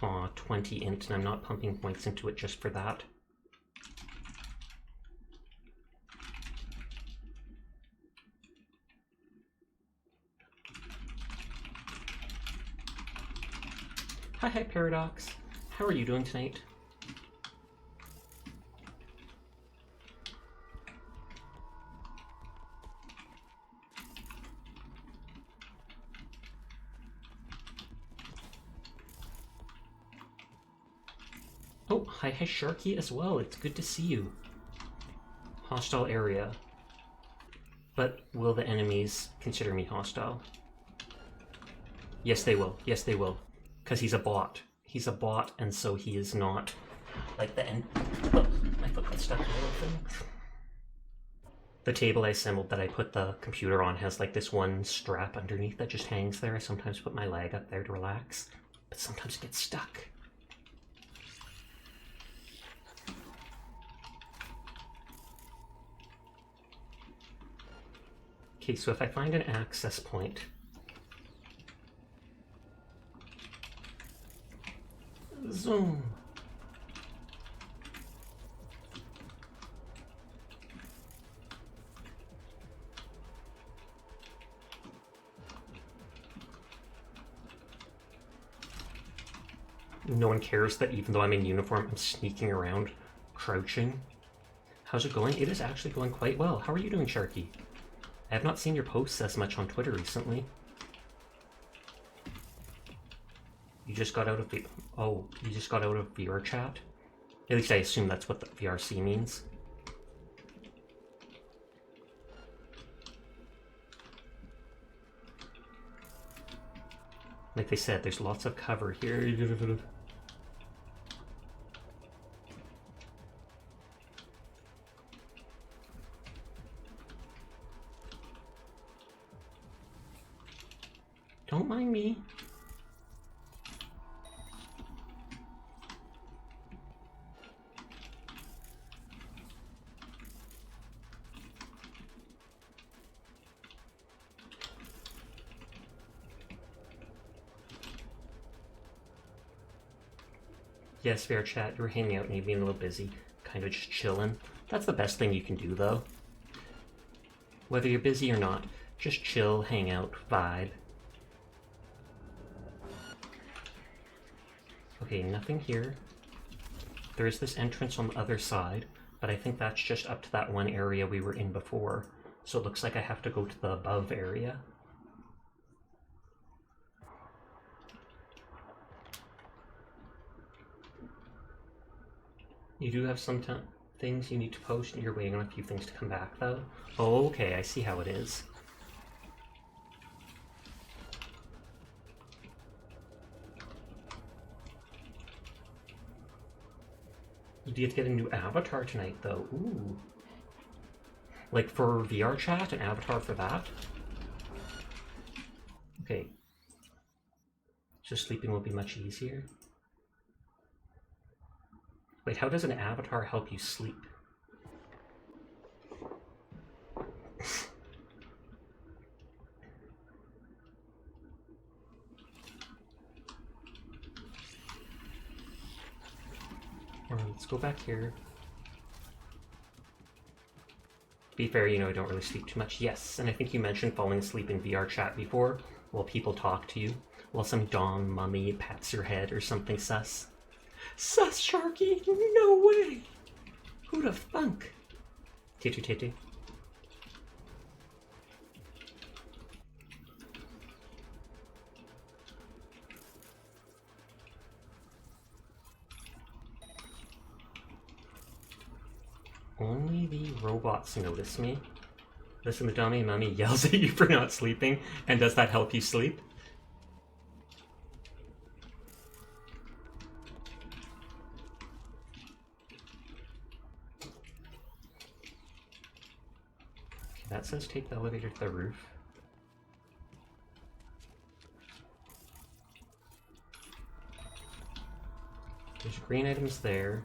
Aw, 20 int, and I'm not pumping points into it just for that. Hi Paradox. How are you doing tonight? Oh, hi Sharky as well. It's good to see you. Hostile area. But will the enemies consider me hostile? Yes, they will. Yes, they will. Because he's a bot. He's a bot, and so he is not like the end. Oh, my foot got stuck in the little thing. The table I assembled that I put the computer on has like this one strap underneath that just hangs there. I sometimes put my leg up there to relax, but sometimes it gets stuck. Okay, so if I find an access point, zoom. No one cares that even though I'm in uniform, I'm sneaking around, crouching. How's it going? It is actually going quite well. How are you doing, Sharky? I have not seen your posts as much on Twitter recently. You just got out of the... Oh, you just got out of VR chat? At least I assume that's what the VRC means. Like they said, there's lots of cover here. Don't mind me. Yes, VR chat, you were hanging out and you've been a little busy. Kind of just chilling. That's the best thing you can do, though. Whether you're busy or not, just chill, hang out, vibe. Okay, nothing here. There is this entrance on the other side, but I think that's just up to that one area we were in before. So it looks like I have to go to the above area. You do have some things you need to post, and you're waiting on a few things to come back, though? Oh, okay, I see how it is. You get to get a new avatar tonight, though. Ooh. Like for VR chat, an avatar for that? Okay. So sleeping will be much easier. Wait, how does an avatar help you sleep? Alright, let's go back here. be fair, you know, I don't really sleep too much. Yes, and I think you mentioned falling asleep in VR chat before, while people talk to you, while some Dom mummy pats your head or something sus. Sus, Sharky? No way! Who'd have thunk? Titty titty. Only the robots notice me. Listen, the dummy mummy yells at you for not sleeping, and does that help you sleep? Okay, that says take the elevator to the roof. There's green items there,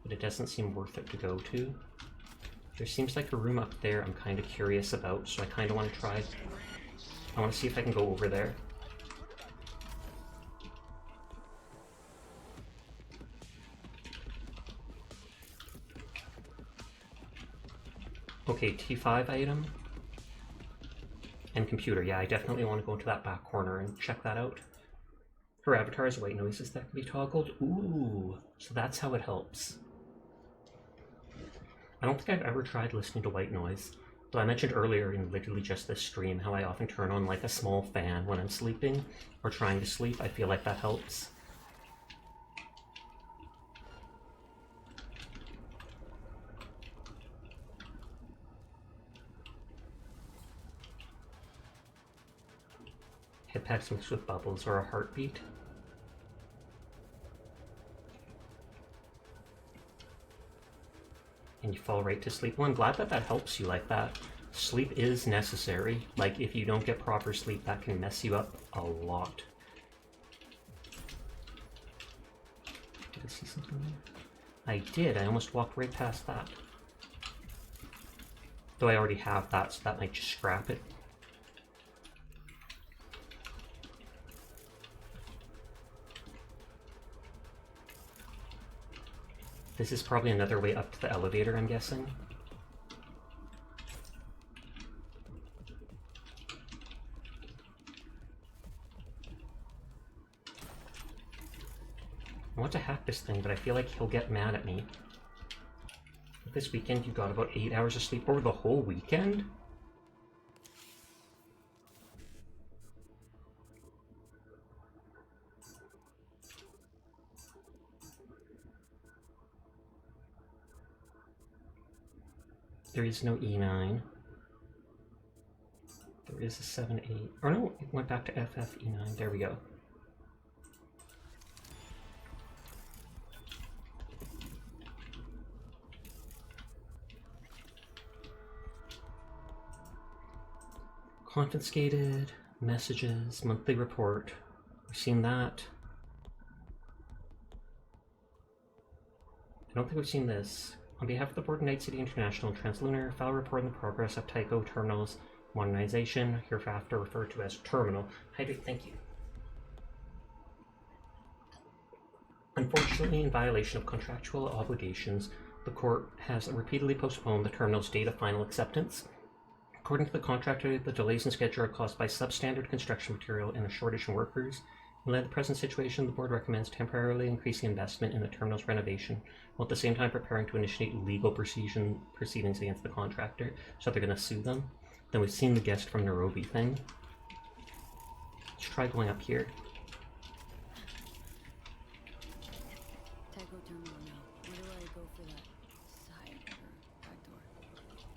but it doesn't seem worth it to go to. There seems like a room up there I'm kind of curious about, so I kind of want to try. I want to see if I can go over there. Okay, T5 item. And computer. Yeah, I definitely want to go into that back corner and check that out. Her avatar has white noises that can be toggled. Ooh, so that's how it helps. I don't think I've ever tried listening to white noise, but I mentioned earlier in literally just this stream how I often turn on like a small fan when I'm sleeping or trying to sleep. I feel like that helps. Head packs mixed with bubbles or a heartbeat. And you fall right to sleep. Well, I'm glad that that helps you like that. Sleep is necessary. Like, if you don't get proper sleep, that can mess you up a lot. Did I see something there? I did. I almost walked right past that. Though I already have that, so that might just scrap it. This is probably another way up to the elevator, I'm guessing. I want to hack this thing, but I feel like he'll get mad at me. This weekend you got about 8 hours of sleep over the whole weekend? There is no E9. There is a 7-8. Or no, it went back to FF E9. There we go. Confiscated, messages, monthly report. We've seen that. I don't think we've seen this. On behalf of the board of Night City International and Translunar, file report on the progress of Tycho Terminal's modernization, hereafter referred to as Terminal. Hydrate, thank you. Unfortunately, in violation of contractual obligations, the court has repeatedly postponed the terminal's date of final acceptance. According to the contractor, the delays in schedule are caused by substandard construction material and a shortage in workers. In light of the present situation, the board recommends temporarily increasing investment in the terminal's renovation, while at the same time preparing to initiate legal proceedings against the contractor. So they're going to sue them. Then we've seen the guest from Nairobi thing. Let's try going up here. Tycho terminal now. Where do I go for that side or back door?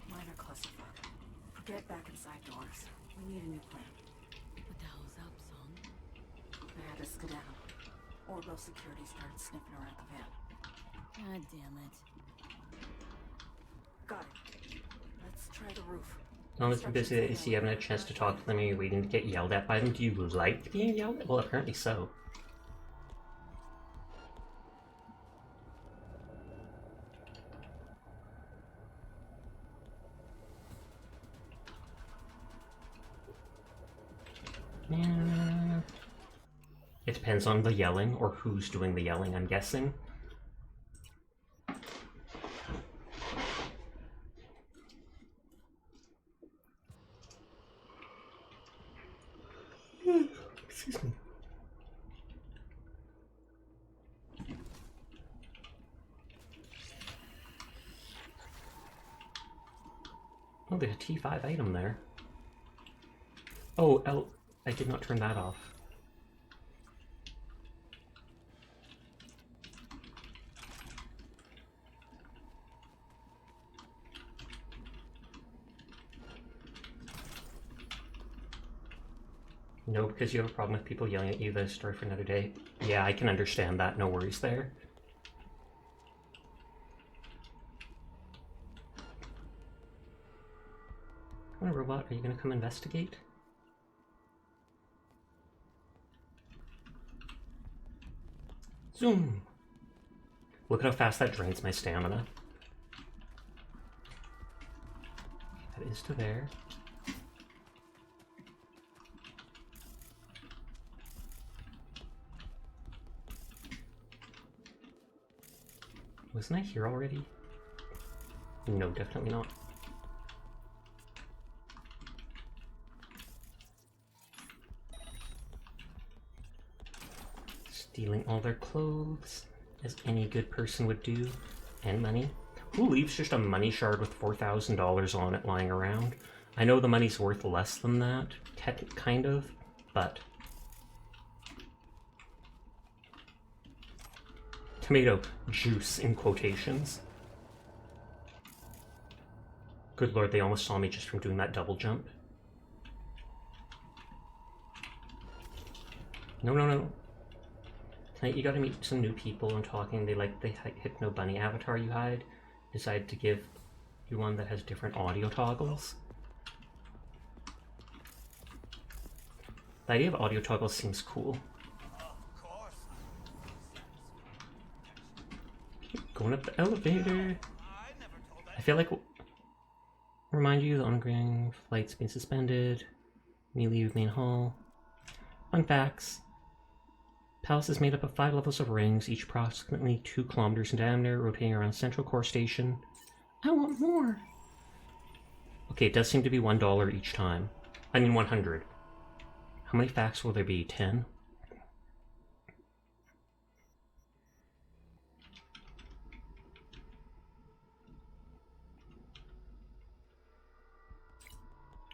Minor clusterfuck. Get back inside doors. We need a new plan. What the hell's up, son? I had to skedaddle. Orbital security started sniffing around the van. God damn it. Got it. Let's try the roof. Not as busy as you haven't had a chance to talk to them and you're waiting to get yelled at by them. Do you like being yelled at? Well, apparently so. Yeah. It depends on the yelling, or who's doing the yelling, I'm guessing. Oh, there's a T5 item there. Oh, I did not turn that off. No, because you have a problem with people yelling at you. That's a story for another day. Yeah, I can understand that. No worries there. Come on, robot. Are you going to come investigate? Zoom! Look at how fast that drains my stamina. That is to there. Wasn't I here already? No, definitely not. Stealing all their clothes, as any good person would do, and money. Who leaves just a money shard with $4,000 on it lying around? I know the money's worth less than that, kind of, but... Tomato juice, in quotations. Good lord, they almost saw me just from doing that double jump. No, no, no. Tonight you gotta meet some new people and talking. They like the Hypno Bunny avatar you hide. Decide to give you one that has different audio toggles. The idea of audio toggles seems cool. Going up the elevator. I feel like... Remind you, the ongoing flight's been suspended. Me leave main hall. Fun facts. Palace is made up of 5 levels of rings, each approximately 2 kilometers in diameter, rotating around Central Core Station. I want more! Okay, it does seem to be $1 each time. I mean 100. How many facts will there be? 10?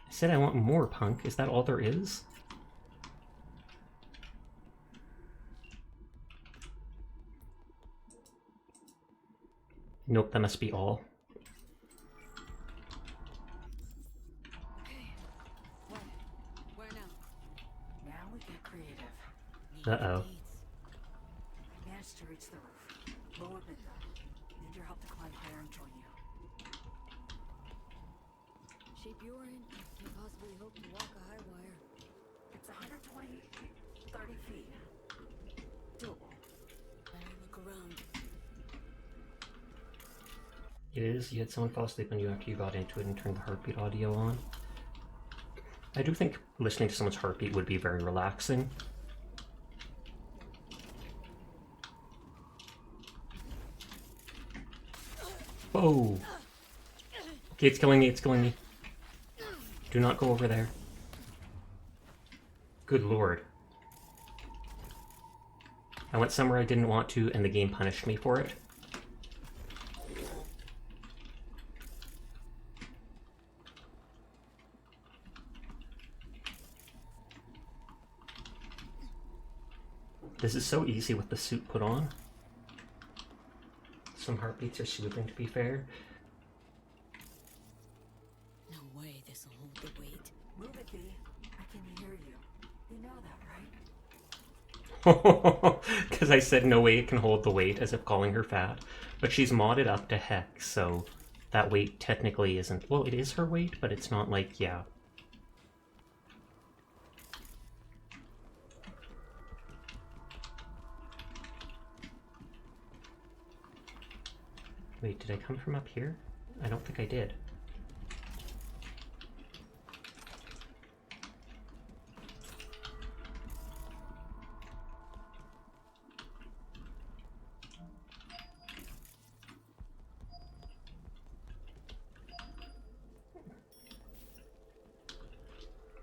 I said I want more, punk. Is that all there is? Nope, that must be all. Okay. Where now? Now we get creative. Uh-oh. I managed to reach the roof. Lower mid though. Need your help to climb higher and join you. Shape you're in, can't possibly hope to walk a high wire. It's 120, 30 feet. Doable. Better look around. It is. You had someone fall asleep on you after you got into it and turned the heartbeat audio on. I do think listening to someone's heartbeat would be very relaxing. Whoa! Okay, it's killing me, it's killing me. Do not go over there. Good lord. I went somewhere I didn't want to, and the game punished me for it. This is so easy with the suit put on. Some heartbeats are soothing, to be fair. No way this'll hold the weight. Move it, B. I can hear you. You know that, right? Because I said no way it can hold the weight, as if calling her fat. But she's modded up to heck, so that weight technically isn't... Well, it is her weight, but it's not like, yeah. Wait, did I come from up here? I don't think I did.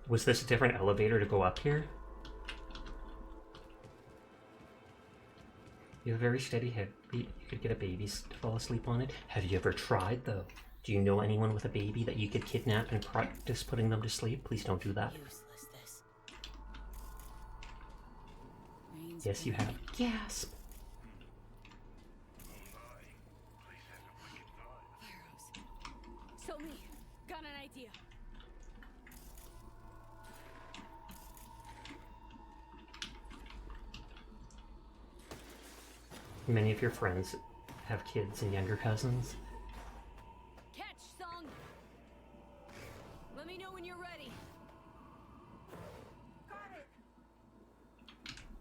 Was this a different elevator to go up here? You have a very steady headbeat. You could get a baby to fall asleep on it. Have you ever tried, though? Do you know anyone with a baby that you could kidnap and practice putting them to sleep? Please don't do that. Yes, you have. Gasp! Show me. Got an idea. Many of your friends have kids and younger cousins. Catch, Song. Let me know when you're ready. Got it.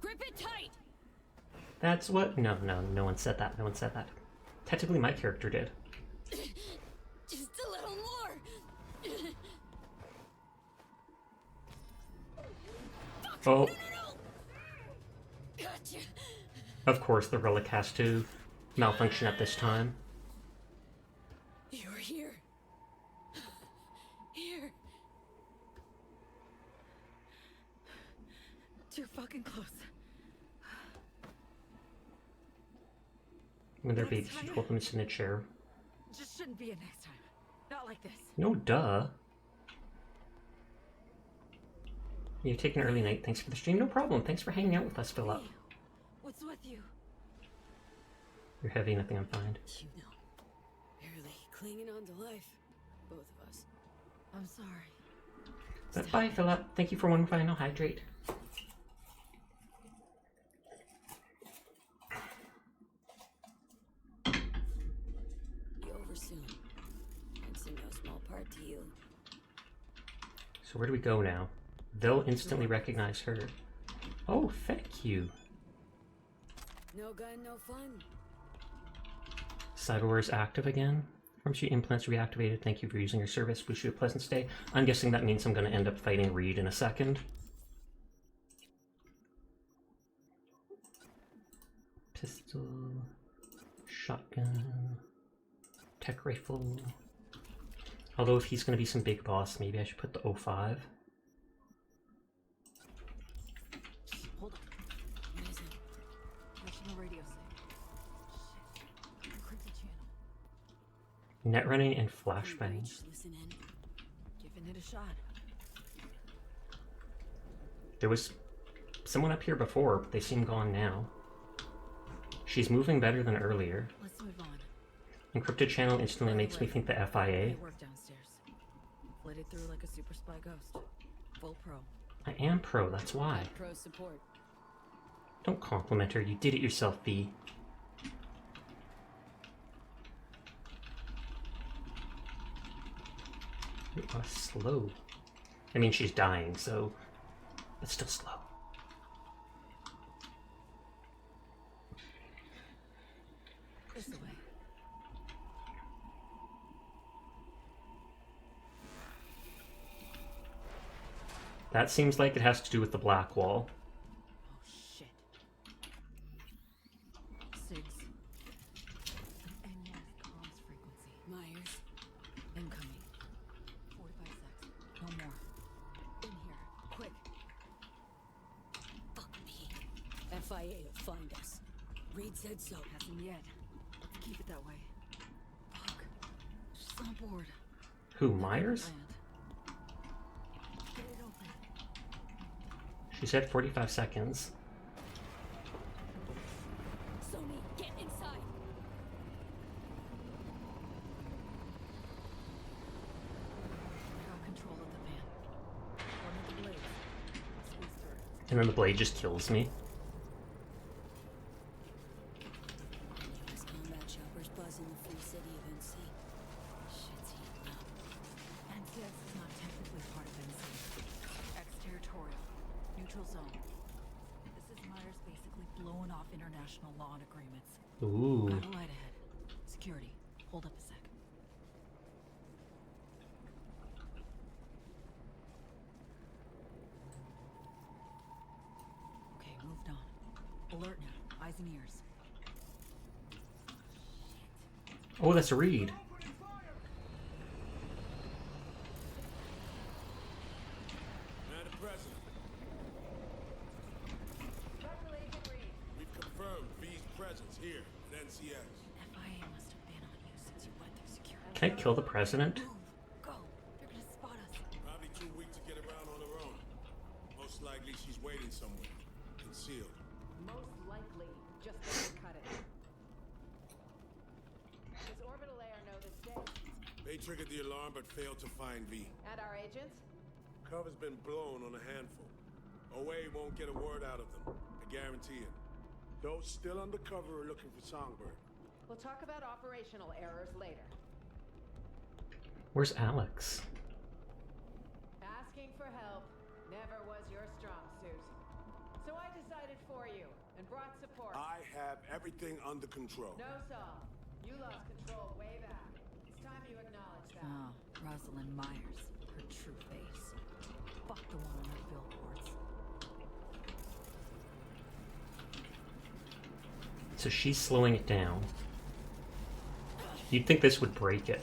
Grip it tight. That's what? No one said that. No one said that. Technically, my character did. Just a little more. Oh. No. Gotcha. Of course, the relic has to malfunction at this time. You're here. Here. Too fucking close. When they're babies, you told them to sit in a chair. Just shouldn't be a next time. Not like this. No, duh. You take an early night. Thanks for the stream. No problem. Thanks for hanging out with us, Philip. What's with you? You're heavy. Nothing I'm fine. You know, barely clinging on to life. Both of us. I'm sorry. But bye, Philip. Thank you for one final hydrate. Be over soon. Thanks in no small part to you. So where do we go now? They'll instantly recognize her. Oh, thank you. No gun, no fun. Cyberware is active again. Pharmacy implants reactivated. Thank you for using your service. Wish you a pleasant stay. I'm guessing that means I'm going to end up fighting Reed in a second. Pistol. Shotgun. Tech rifle. Although if he's going to be some big boss, maybe I should put the 05. Hold on. What is it? National radio Shit. Encrypted channel. Net running and flashbangs. Listen in. Giving it a shot. There was someone up here before, but they seem gone now. She's moving better than earlier. Let's move on. Encrypted channel instantly makes me think the FIA. I work downstairs. Flitted through like a super spy ghost. Full pro. I am pro, that's why. Pro support. Don't compliment her, you did it yourself, B. You are slow. I mean, she's dying, so... but still slow. This way. That seems like it has to do with the black wall. Oh shit. Sigs. An NES comms frequency. Myers. Incoming. 45 secs. No more. In here. Quick. Fuck me. FIA will find us. Reed said so. Hasn't yet. Let's keep it that way. Fuck. She's on board. Who, Myers? Get it open. She said 45 seconds. Sony, get inside. Now control of the van. One of the blades. Squeeze through. And then the blade just kills me. US combat choppers buzzing the free city of NC. Shit's heating up. NCS is not technically part of NC. Exterritorial. Neutral zone. This is Myers basically blowing off international law and agreements. Ooh. Got a light ahead. Security. Hold up a sec. Okay, moved on. Alert now. Eyes and ears. Oh, that's a Reed. Madam President. We've confirmed V's presence here at NCS. FIA must have been on you since you went through security. Can I kill the president? Probably too weak to get around on her own. Most likely she's waiting somewhere, concealed. Most likely, just let her cut it. Does orbital air know this day? They triggered the alarm but failed to find V. And our agents? Cover's been blown on a handful. OA won't get a word out of them. I guarantee it. Those still undercover are looking for Songbird. We'll talk about operational errors later. Where's Alex? Asking for help never was your strong suit. So I decided for you and brought support. I have everything under control. No, Saul. You lost control way back. It's time you acknowledge that. Oh, Rosalind Myers. Her true face. Fuck the one on her billboards. So she's slowing it down. You'd think this would break it,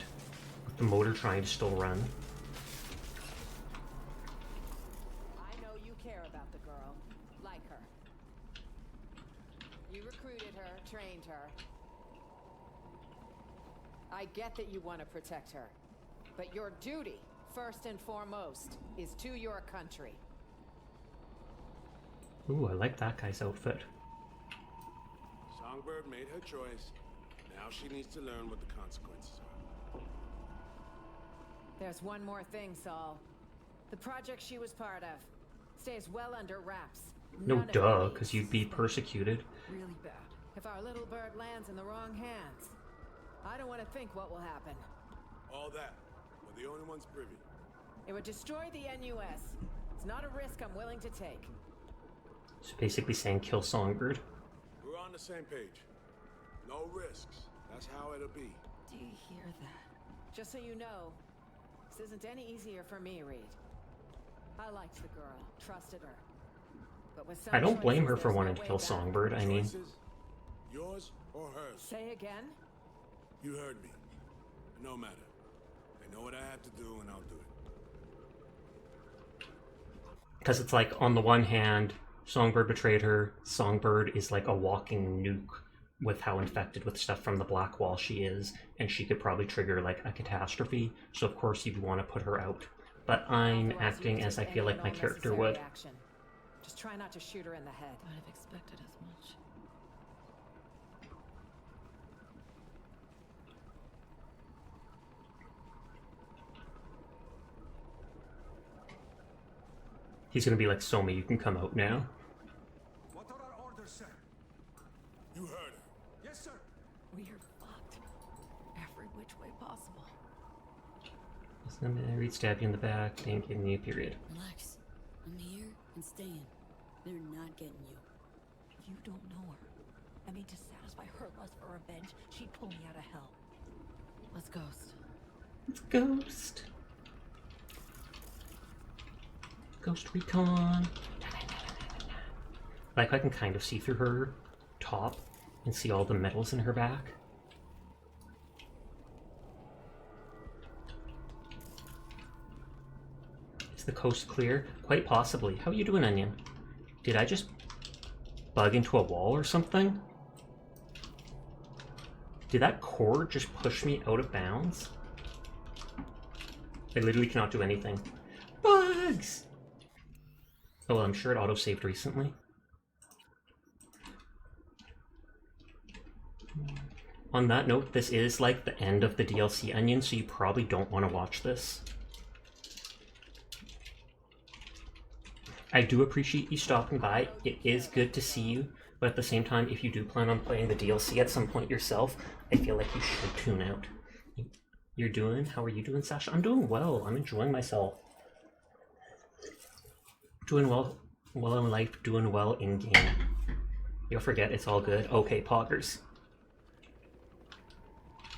with the motor trying to still run. I know you care about the girl. Like her. You recruited her, trained her. I get that you want to protect her. But your duty, first and foremost, is to your country. Ooh, I like that guy's outfit. Songbird made her choice. Now she needs to learn what the consequences are. There's one more thing, Saul. The project she was part of stays well under wraps. No None of duh, it because you'd be persecuted. really bad. If our little bird lands in the wrong hands, I don't want to think what will happen. All that. We're the only ones privy. It would destroy the NUS. It's not a risk I'm willing to take. So basically saying kill Songbird. We're on the same page. No risks. That's how it'll be. Do you hear that? Just so you know, this isn't any easier for me, Reed. I liked the girl, trusted her. But with some I don't blame her choices, for there's wanting no to way kill back. Songbird, I mean... Choices? Yours or hers? Say again? You heard me. No matter. I know what I have to do and I'll do it. Because it's like, on the one hand, Songbird betrayed her. Songbird is like a walking nuke with how infected with stuff from the Black Wall she is, and she could probably trigger like a catastrophe, so of course you'd want to put her out. But I'm acting as I feel like my character would. Action. Just try not to shoot her in the head. I'd have expected as much. He's gonna be like, Soma, you can come out now. What are our orders, sir? You heard her. Yes, sir. We are fucked. Every which way possible. Reed stabbed you in the back, didn't give you a period. Relax. I'm here and staying. They're not getting you. You don't know her. I mean, to satisfy her lust for revenge, she'd pull me out of hell. Let's ghost. It's Ghost. Ghost Recon. Like, I can kind of see through her top and see all the medals in her back. Is the coast clear? Quite possibly. How you doing, Onion? Did I just bug into a wall or something? Did that cord just push me out of bounds? I literally cannot do anything. Bugs! Oh, well, I'm sure it auto-saved recently. On that note, this is like the end of the DLC, Onion, so you probably don't want to watch this. I do appreciate you stopping by. It is good to see you, but at the same time, if you do plan on playing the DLC at some point yourself, I feel like you should tune out. You're doing? How are you doing, Sasha? I'm doing well. I'm enjoying myself. Doing well in life, doing well in game. You'll forget it's all good. Okay, poggers.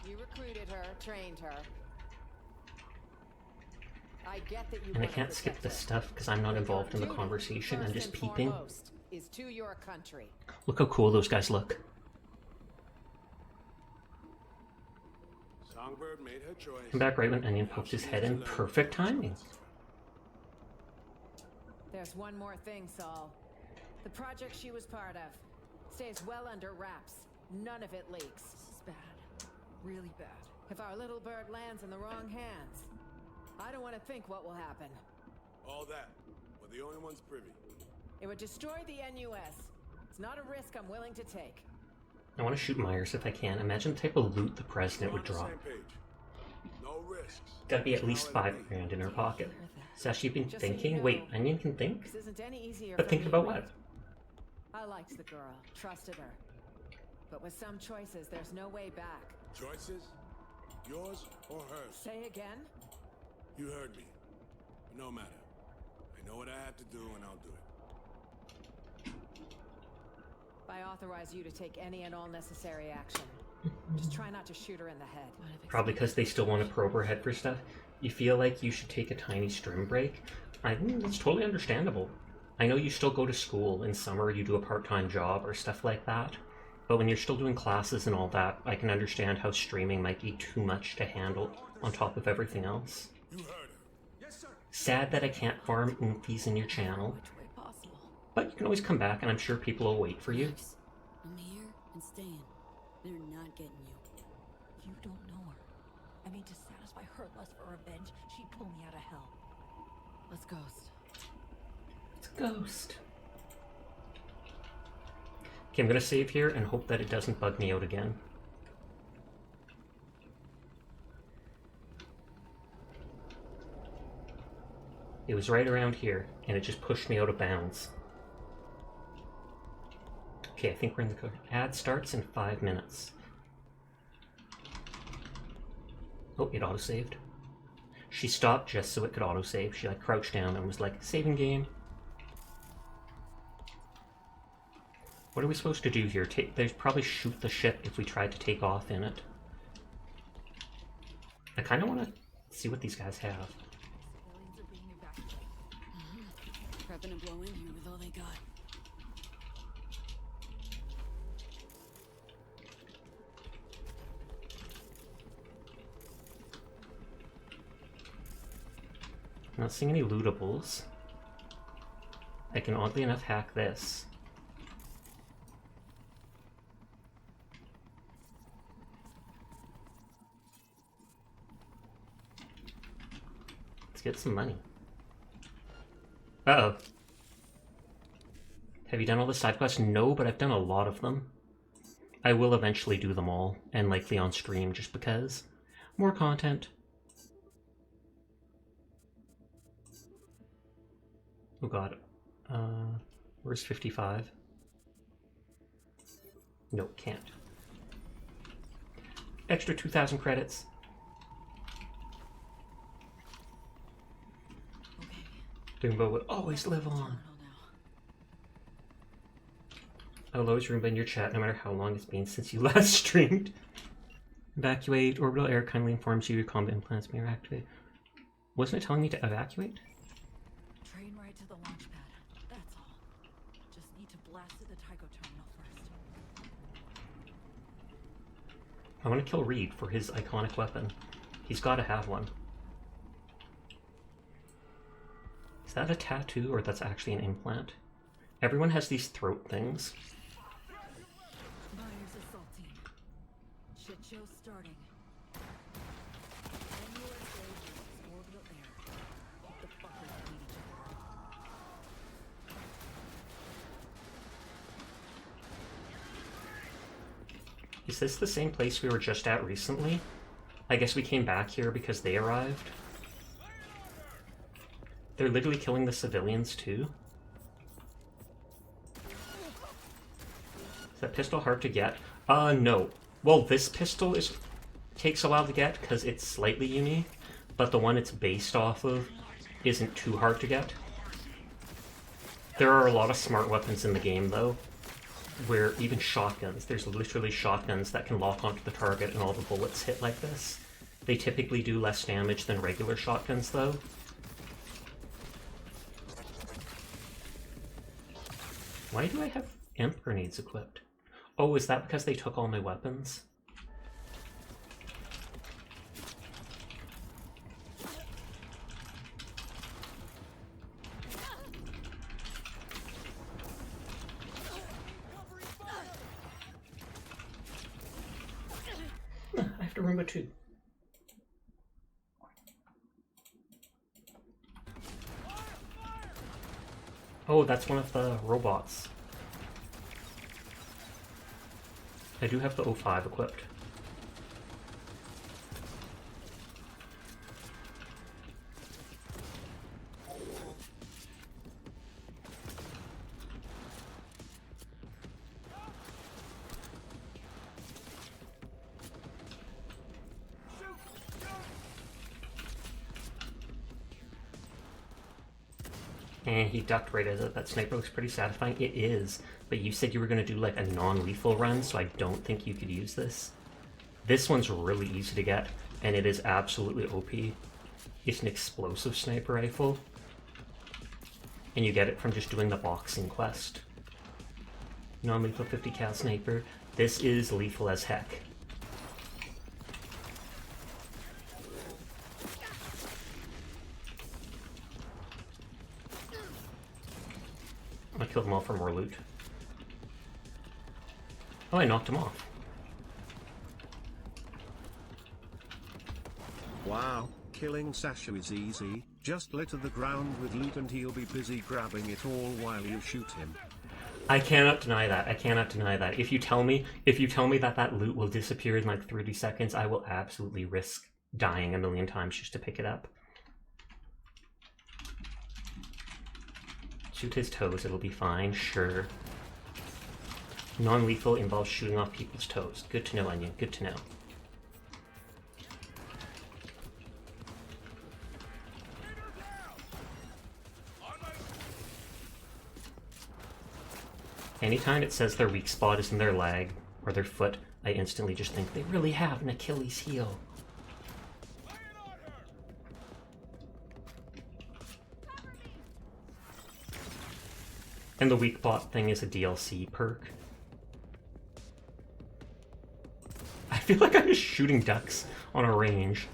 You recruited her, trained her. I get that you And I can't skip this stuff because I'm not involved in the conversation. I'm just peeping. Is to your country. Look how cool those guys look. Songbird made her choice. Come back right when Onion poked his head in. Perfect timing. There's one more thing, Saul. The project she was part of stays well under wraps. None of it leaks. This is bad. really bad. If our little bird lands in the wrong hands, I don't want to think what will happen. All that. We're the only ones privy. It would destroy the NUS. It's not a risk I'm willing to take. I want to shoot Myers if I can. Imagine the type of loot the president would drop. No risks. Gotta be at least $5 grand in her pocket. Sash, you've been thinking? Wait, Onion can think? This isn't any easier But for think me, about Reed. what? I liked the girl, trusted her. But with some choices, there's no way back. Choices? Yours or hers? Say again? You heard me. No matter. I know what I have to do and I'll do it. I authorize you to take any and all necessary action. Just try not to shoot her in the head. Probably because they still want to probe her head for stuff. You feel like you should take a tiny strim break? I think that's totally understandable. I know you still go to school. In summer you do a part-time job or stuff like that. But when you're still doing classes and all that, I can understand how streaming might be too much to handle on top of everything else. Sad that I can't farm oompies in your channel. But you can always come back and I'm sure people will wait for you. I'm here and staying. They're not getting you. You don't know her. I mean, to satisfy her lust for revenge, she'd pull me out of hell. Let's ghost. It's a ghost. Okay, I'm gonna save here and hope that it doesn't bug me out again. It was right around here, and it just pushed me out of bounds. Okay, I think we're in the code. Ad starts in 5 minutes. Oh, it auto-saved. She stopped just so it could auto-save. She like crouched down and was like, saving game. What are we supposed to do here? They'd probably shoot the ship if we tried to take off in it. I kind of want to see what these guys have. Prepping to blow in here with all they got. I'm not seeing any lootables. I can oddly enough hack this. Let's get some money. Uh-oh. Have you done all the side quests? No, but I've done a lot of them. I will eventually do them all, and likely on stream just because. More content. Oh god. Where's 55? Nope, can't. Extra 2,000 credits. Roomba will always live on. I will always Roomba in your chat no matter how long it's been since you last streamed. Evacuate. Orbital air kindly informs you your combat implants may activate. Wasn't it telling me to evacuate? Train right to the launch pad. That's all. Just need to blast to the Tycho terminal first. I want to kill Reed for his iconic weapon. He's got to have one. Is that a tattoo or that's actually an implant? Everyone has these throat things. Myers assault team. Shit show starting. Orbital air. Keep the fuckers beat each other. Is this the same place we were just at recently? I guess we came back here because they arrived. They're literally killing the civilians too. Is that pistol hard to get? No. Well, this pistol takes a while to get because it's slightly unique, but the one it's based off of isn't too hard to get. There are a lot of smart weapons in the game though, where even shotguns, there's literally shotguns that can lock onto the target and all the bullets hit like this. They typically do less damage than regular shotguns though. Why do I have amp grenades equipped? Oh, is that because they took all my weapons? I after Roomba 2. Oh, that's one of the robots. I do have the O5 equipped. And he ducked right at it. That sniper looks pretty satisfying. It is, but you said you were going to do like a non-lethal run, so I don't think you could use this. This one's really easy to get, and it is absolutely OP. It's an explosive sniper rifle, and you get it from just doing the boxing quest. Non-lethal 50 cal sniper. This is lethal as heck. I killed them all for more loot. Oh, I knocked him off. Wow, killing Sasha is easy. Just litter the ground with loot and he'll be busy grabbing it all while you shoot him. I cannot deny that. I cannot deny that. If you tell me that that loot will disappear in like 30 seconds, I will absolutely risk dying a million times just to pick it up. Shoot his toes, it'll be fine, sure. Non-lethal involves shooting off people's toes. Good to know, Onion, good to know. Anytime it says their weak spot is in their leg or their foot, I instantly just think they really have an Achilles heel. And the weak bot thing is a DLC perk. I feel like I'm just shooting ducks on a range.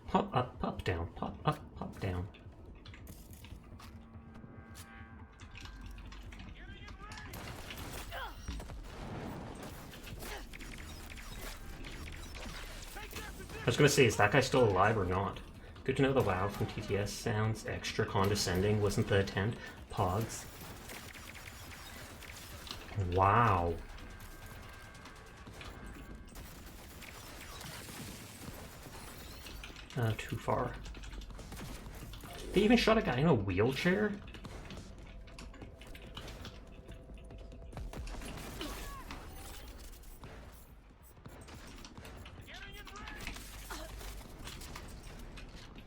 Pop up, pop down, pop up, pop down. I was gonna say, is that guy still alive or not? Good to know the WoW from TTS sounds extra condescending. Wasn't the intent? Pogs. Wow. Too far. They even shot a guy in a wheelchair?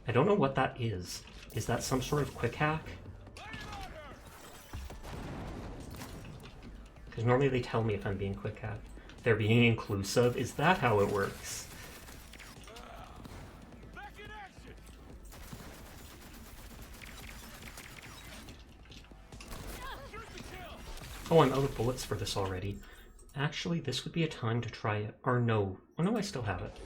I don't know what that is. Is that some sort of quick hack? Because normally they tell me if I'm being quick hacked. They're being inclusive. Is that how it works? Oh, I'm out of bullets for this already. Actually, this would be a time to try it. Or no. Oh no, I still have it.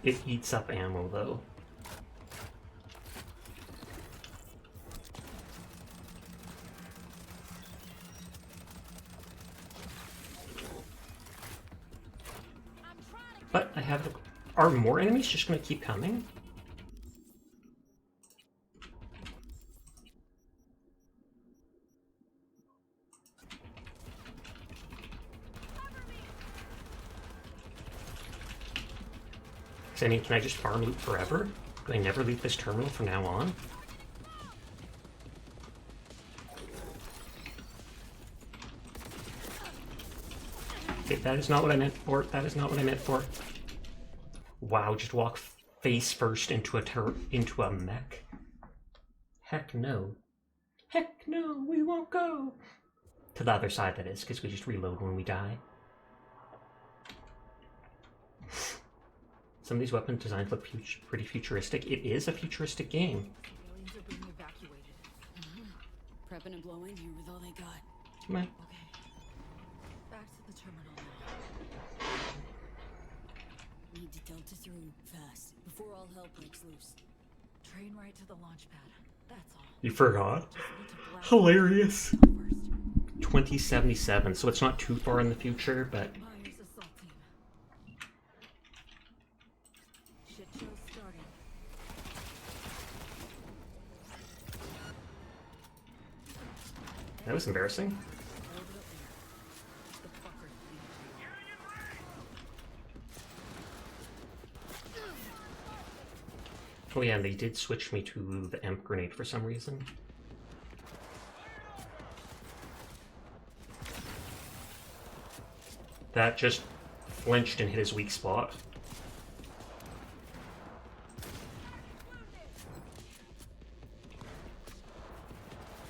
It eats up ammo, though. But I have... Are more enemies just gonna keep coming? I mean, can I just farm loot forever? Do I never leave this terminal from now on? Okay, that is not what I meant for. That is not what I meant for. Wow, just walk face first into a mech. Heck no. Heck no, we won't go. To the other side, that is, because we just reload when we die. Some of these weapon designs look pretty futuristic. It is a futuristic game. Aliens are being evacuated. Prepping and blowing here with all they got. Come on. Okay. Back to the terminal now. Need to delta through fast before all hell breaks loose. Train right to the launch pad. That's all. You forgot? Hilarious. 2077, so it's not too far in the future, but... Shit show's starting. That was embarrassing. Oh yeah, and they did switch me to the amp grenade for some reason. That just flinched and hit his weak spot.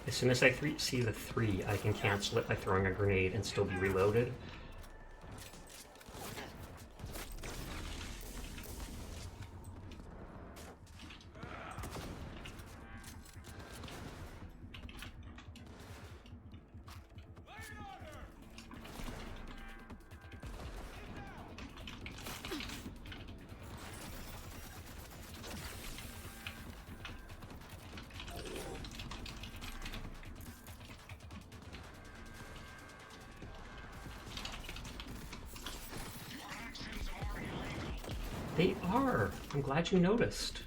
As soon as I see the 3, I can cancel it by throwing a grenade and still be reloaded. They are! I'm glad you noticed.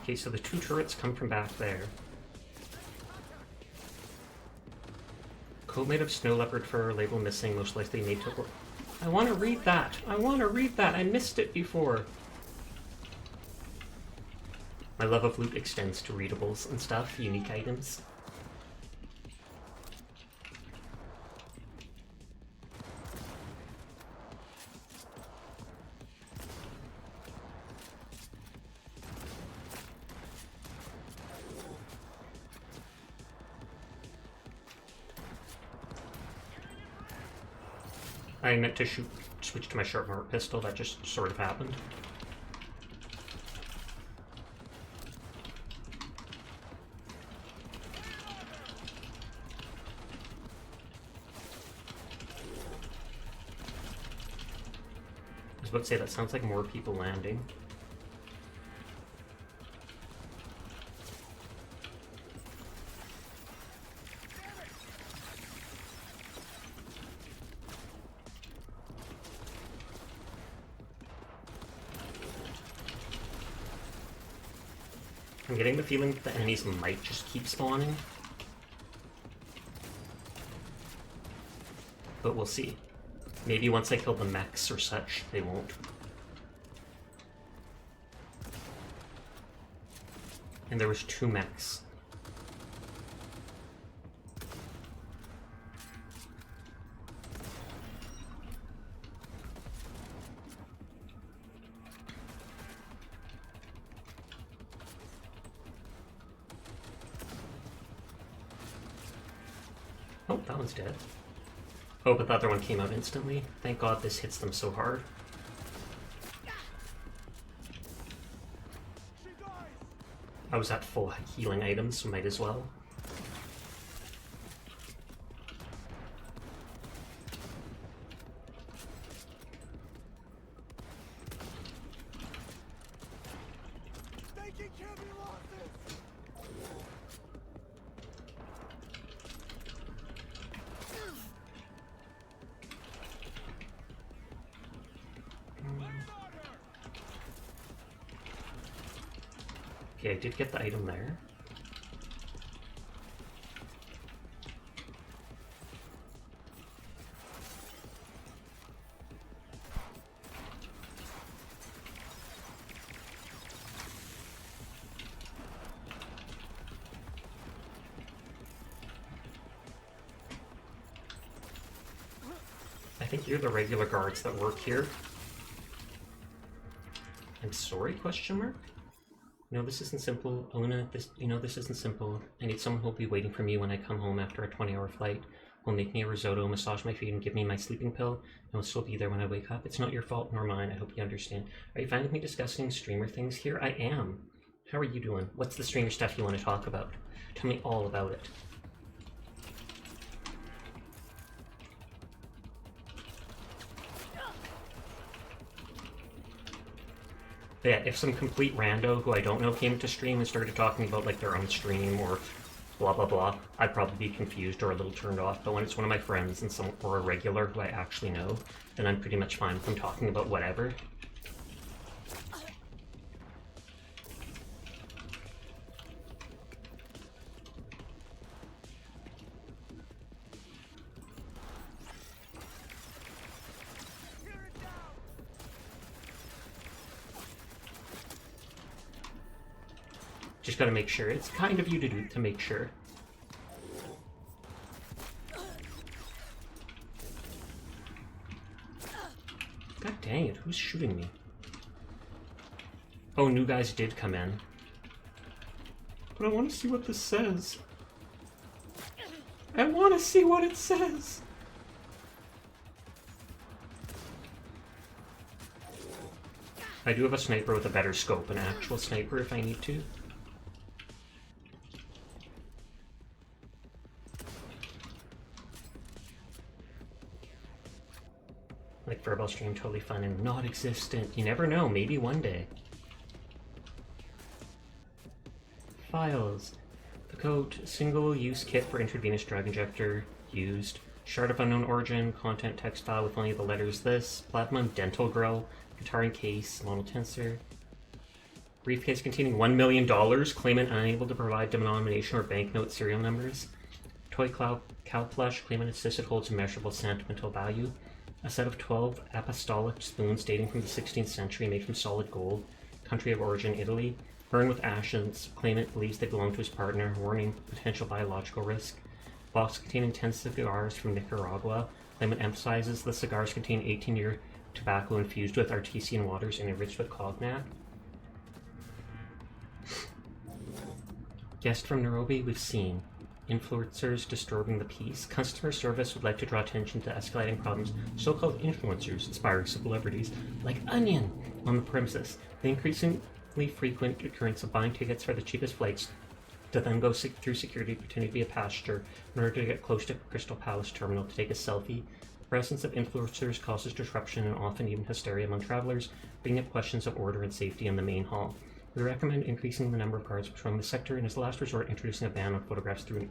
Okay, so the 2 turrets come from back there. Coat made of snow leopard fur, label missing, most likely made to... I want to read that! I want to read that! I missed it before! My love of loot extends to readables and stuff, unique items. I meant to switch to my sharp mark pistol, that just sort of happened. I was about to say, that sounds like more people landing. I'm getting the feeling that the enemies might just keep spawning. But we'll see. Maybe once I kill the mechs or such, they won't. And there was 2 mechs. Oh, that one's dead. Oh, but the other one came out instantly. Thank God this hits them so hard. I was at full healing items, so might as well. Okay, I did get the item there. I think you're the regular guards that work here. I'm sorry, question mark? No, this isn't simple. Luna, this isn't simple. I need someone who'll be waiting for me when I come home after a 20-hour flight. Will make me a risotto, massage my feet, and give me my sleeping pill, and will still be there when I wake up. It's not your fault nor mine. I hope you understand. Are you fine with me discussing streamer things here? I am. How are you doing? What's the stranger stuff you want to talk about? Tell me all about it. Yeah, if some complete rando who I don't know came to stream and started talking about like their own stream or blah blah blah, I'd probably be confused or a little turned off. But when it's one of my friends and some or a regular who I actually know, then I'm pretty much fine with them talking about whatever. Just gotta make sure. It's kind of you to do to make sure. God dang it, who's shooting me? Oh, new guys did come in. But I want to see what this says. I want to see what it says! I do have a sniper with a better scope, an actual sniper if I need to. Like Furball stream, totally fun and not existent. You never know, maybe one day. Files. The code, single-use kit for intravenous drug injector used. Shard of unknown origin, content text file with only the letters this. Platinum dental grill, guitar and case, model tensor. Briefcase containing $1 million, claimant unable to provide denomination or banknote serial numbers. Toy cow plush, claimant insisted holds immeasurable sentimental value. A set of 12 apostolic spoons dating from the 16th century made from solid gold. Country of origin, Italy. Burned with ashes. Claimant believes they belong to his partner. Warning, potential biological risk. Box containing 10 cigars from Nicaragua. Claimant emphasizes the cigars contain 18-year tobacco infused with artesian waters and enriched with cognac. Guest from Nairobi, we've seen. Influencers disturbing the peace. Customer service would like to draw attention to escalating problems. So-called influencers, inspiring celebrities like Onion on the premises. The increasingly frequent occurrence of buying tickets for the cheapest flights to then go through security pretending to be a passenger in order to get close to Crystal Palace Terminal to take a selfie. The presence of influencers causes disruption and often even hysteria among travelers, bringing up questions of order and safety in the main hall. We recommend increasing the number of guards patrolling the sector and as a last resort introducing a ban on photographs through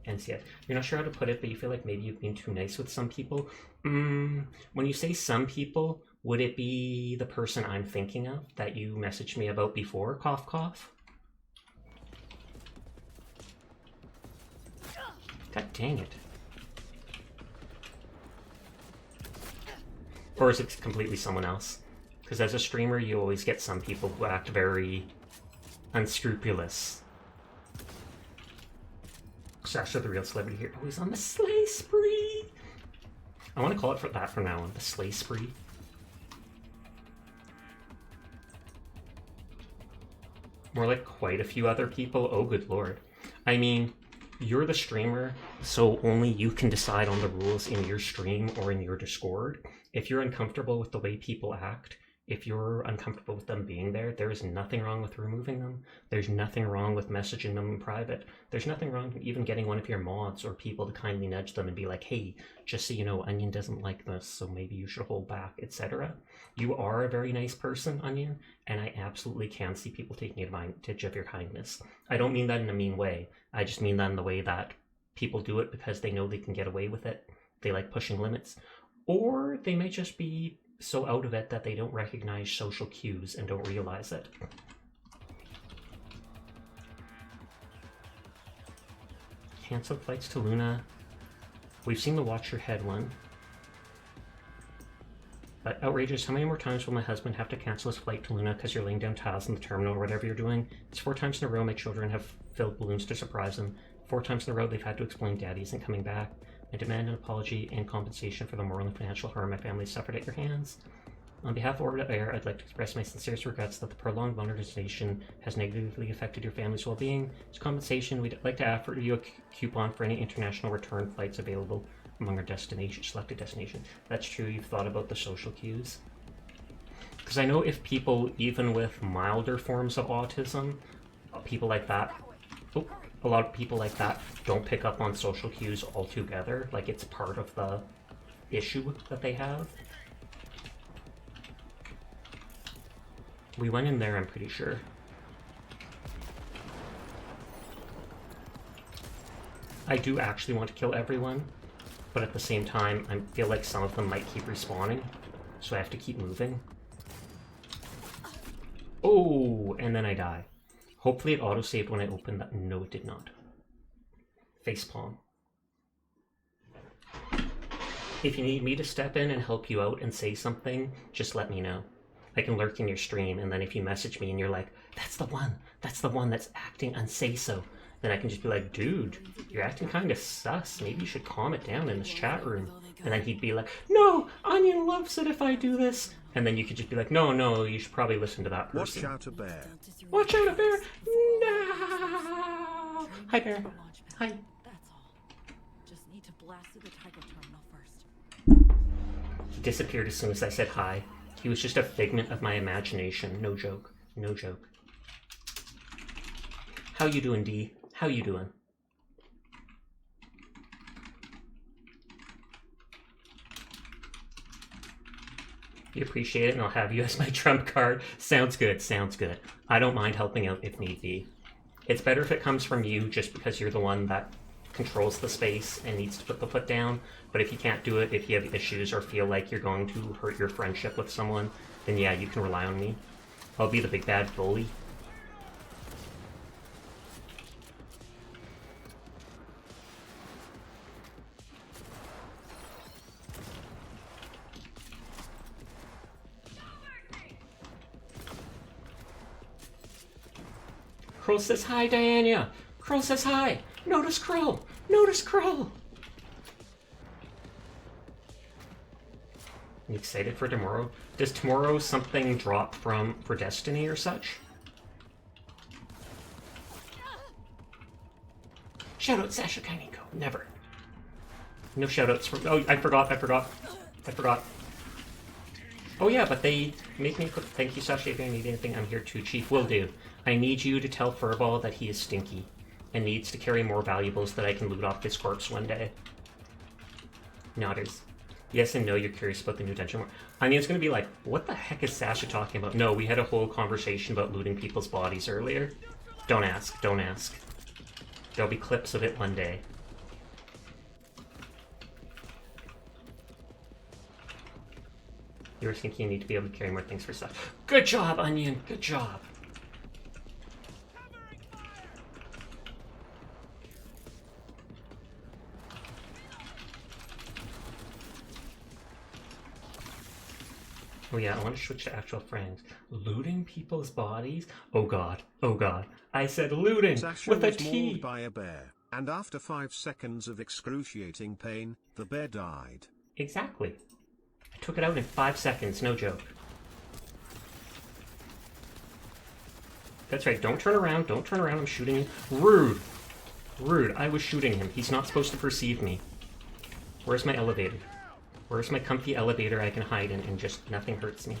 NCS. You're not sure how to put it, but you feel like maybe you've been too nice with some people. When you say some people, would it be the person I'm thinking of that you messaged me about before? Cough, cough. God dang it. Or is it completely someone else? Because as a streamer, you always get some people who act very unscrupulous. Sasha, the real celebrity here, always on the slay spree. I want to call it for that from now on, the slay spree. More like quite a few other people. Oh, good lord. I mean, you're the streamer, so only you can decide on the rules in your stream or in your Discord. If you're uncomfortable with the way people act, if you're uncomfortable with them being there, there is nothing wrong with removing them. There's nothing wrong with messaging them in private. There's nothing wrong with even getting one of your mods or people to kindly nudge them and be like, hey, just so you know, Onion doesn't like this, so maybe you should hold back, etc. You are a very nice person, Onion, and I absolutely can see people taking advantage of your kindness. I don't mean that in a mean way. I just mean that in the way that people do it because they know they can get away with it. They like pushing limits. Or they may just be so out of it that they don't recognize social cues and don't realize it. Cancelled flights to Luna. We've seen the Watch Your Head one. But outrageous, how many more times will my husband have to cancel his flight to Luna because you're laying down tiles in the terminal or whatever you're doing? It's 4 times in a row my children have filled balloons to surprise them. 4 times in a row they've had to explain daddy isn't coming back. I demand an apology and compensation for the moral and financial harm my family suffered at your hands. On behalf of Orbit Air, I'd like to express my sincerest regrets that the prolonged modernization has negatively affected your family's well-being. As compensation, we'd like to offer you a coupon for any international return flights available among our selected destinations. That's true, you've thought about the social cues. Because I know if people, even with milder forms of autism, people like that, a lot of people like that don't pick up on social cues altogether. Like, it's part of the issue that they have. We went in there, I'm pretty sure. I do actually want to kill everyone, but at the same time, I feel like some of them might keep respawning, so I have to keep moving. Oh, and then I die. Hopefully it autosaved when I opened that. No, it did not. Facepalm. If you need me to step in and help you out and say something, just let me know. I can lurk in your stream, and then if you message me and you're like, that's the one that's acting unsay-so, then I can just be like, dude, you're acting kind of sus. Maybe you should calm it down in this chat room. And then he'd be like, no, Onion loves it if I do this. And then you could just be like, no, you should probably listen to that person. Watch out a bear. Watch out a bear! No! Hi, bear. Hi. That's all. Just need to blast through the Tycho terminal first. He disappeared as soon as I said hi. He was just a figment of my imagination. No joke. No joke. How you doing, D? How you doing? You appreciate it, and I'll have you as my trump card. Sounds good, sounds good. I don't mind helping out if need be. It's better if it comes from you, just because you're the one that controls the space and needs to put the foot down. But if you can't do it, if you have issues or feel like you're going to hurt your friendship with someone, then yeah, you can rely on me. I'll be the big bad bully. Krill says hi, Diana. Krill says hi. Notice Krill. Notice Krill. You excited for tomorrow? Does tomorrow something drop for Destiny or such? Shoutout Sasha Kainiko. Never. No shoutouts from. Oh, I forgot. Oh yeah, but they make me put. Thank you, Sasha. If you need anything, I'm here too. Chief, will do. I need you to tell Furball that he is stinky and needs to carry more valuables that I can loot off his corpse one day. Nodders. Yes and no, you're curious about the new dungeon. I mean, it's going to be like, what the heck is Sasha talking about? No, we had a whole conversation about looting people's bodies earlier. Don't ask, don't ask. There'll be clips of it one day. You were thinking you need to be able to carry more things for stuff. Good job, Onion, good job. Oh yeah, I want to switch to actual frames. Looting people's bodies? Oh god, oh god. I said looting Sasha with a was T. mauled by a bear, and after 5 seconds of excruciating pain, the bear died. Exactly. I took it out in 5 seconds, no joke. That's right, don't turn around, I'm shooting you. Rude. Rude, I was shooting him. He's not supposed to perceive me. Where's my elevator? Where's my comfy elevator I can hide in and just nothing hurts me?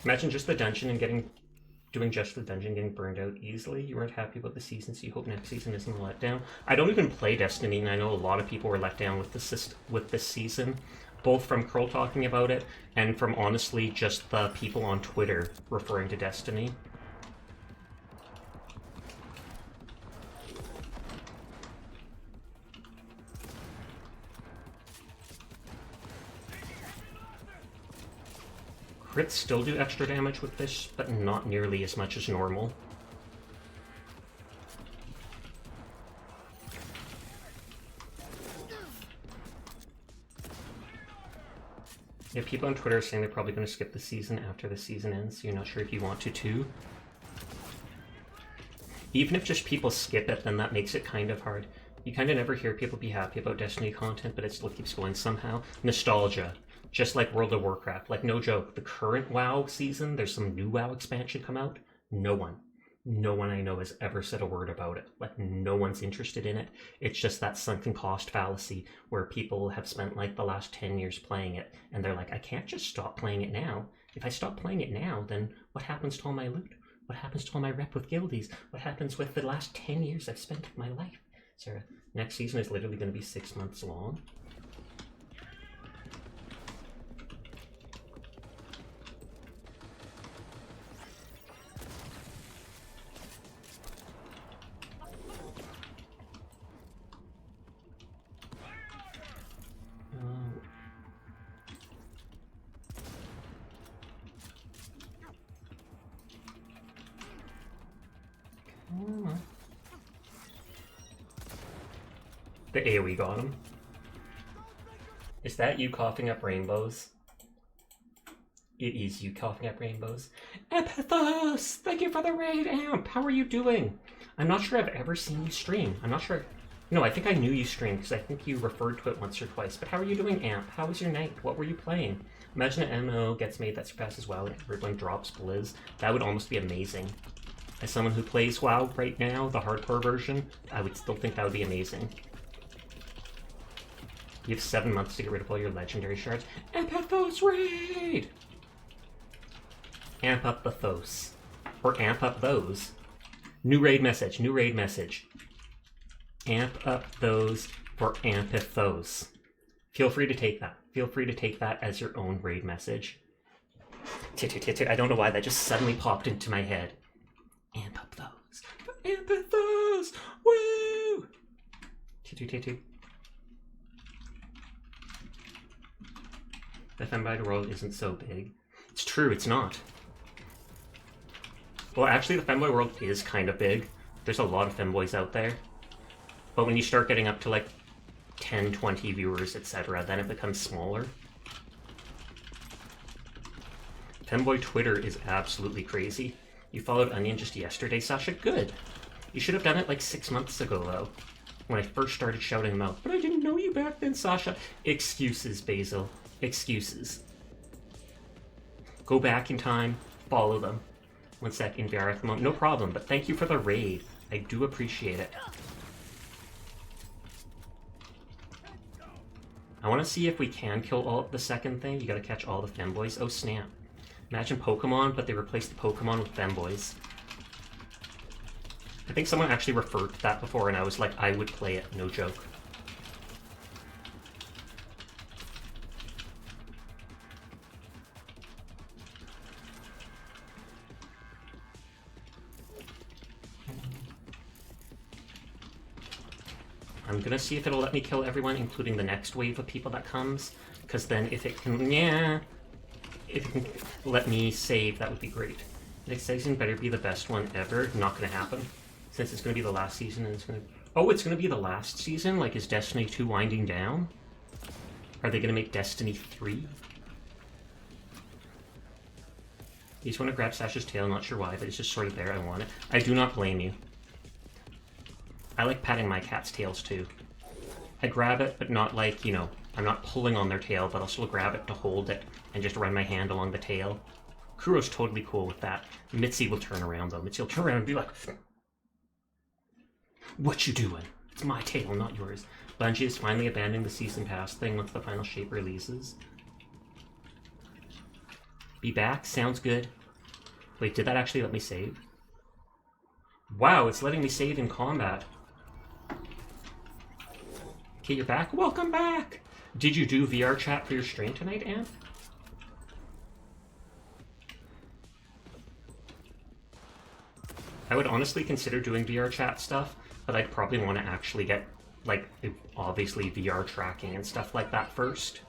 Imagine just the dungeon and doing just the dungeon getting burned out easily. You weren't happy about the season, so you hope next season isn't a letdown. I don't even play Destiny, and I know a lot of people were let down with this season, both from Curl talking about it and from honestly just the people on Twitter referring to Destiny. Crits still do extra damage with this, but not nearly as much as normal. Yeah, people on Twitter are saying they're probably going to skip the season after the season ends, so you're not sure if you want to too. Even if just people skip it, then that makes it kind of hard. You kind of never hear people be happy about Destiny content, but it still keeps going somehow. Nostalgia. Just like World of Warcraft. Like, no joke, the current WoW season, there's some new WoW expansion come out. No one I know has ever said a word about it. Like, no one's interested in it. It's just that sunken cost fallacy where people have spent like the last 10 years playing it, and they're like, I can't just stop playing it now. If I stop playing it now, then what happens to all my loot? What happens to all my rep with guildies? What happens with the last 10 years I've spent of my life? Sarah, next season is literally going to be 6 months long. The AoE got him. Is that you coughing up rainbows? It is you coughing up rainbows. Epithos! Thank you for the raid, Amp! How are you doing? I'm not sure I've ever seen you stream. I'm not sure. No, I think I knew you streamed because I think you referred to it once or twice. But how are you doing, Amp? How was your night? What were you playing? Imagine an MMO gets made that surpasses WoW and everyone drops Blizz. That would almost be amazing. As someone who plays WoW right now, the hardcore version, I would still think that would be amazing. You have 7 months to get rid of all your legendary shards. Epithos raid! Amp up the Thos. Or amp up those. New raid message, new raid message. Amp up those for Ampithos. Feel free to take that. Feel free to take that as your own raid message. I don't know why that just suddenly popped into my head. Amp up those for Ampithos! Woo! The femboy world isn't so big. It's true, it's not. Well, actually, the femboy world is kind of big. There's a lot of femboys out there. But when you start getting up to like 10, 20 viewers, etc., then it becomes smaller. Femboy Twitter is absolutely crazy. You followed Onion just yesterday, Sasha? Good. You should have done it like 6 months ago, though. When I first started shouting them out. But I didn't know you back then, Sasha. Excuses, Basil. Excuses. Go back in time, follow them. 1 sec, in VR at the moment. No problem, but thank you for the raid. I do appreciate it. I want to see if we can kill all the second thing. You gotta catch all the femboys. Oh snap. Imagine Pokemon, but they replaced the Pokemon with femboys. I think someone actually referred to that before and I was like, I would play it, no joke. I'm gonna see if it'll let me kill everyone, including the next wave of people that comes. Because then if it can, if it can let me save, that would be great. Next season better be the best one ever. Not gonna happen. Since it's gonna be the last season and it's gonna... Oh, it's gonna be the last season? Like, is Destiny 2 winding down? Are they gonna make Destiny 3? You just want to grab Sasha's tail, not sure why, but it's just sort of there, I want it. I do not blame you. I like patting my cat's tails too. I grab it, but not like, you know, I'm not pulling on their tail, but I'll still grab it to hold it and just run my hand along the tail. Kuro's totally cool with that. Mitzi will turn around though. Mitzi will turn around and be like, what you doing? It's my tail, not yours. Bungie is finally abandoning the season pass thing once the final shape releases. Be back? Sounds good. Wait, did that actually let me save? Wow, it's letting me save in combat. Okay, you're back? Welcome back! Did you do VR chat for your stream tonight, Anne? I would honestly consider doing VR chat stuff, but I'd probably want to actually get, like, obviously VR tracking and stuff like that first.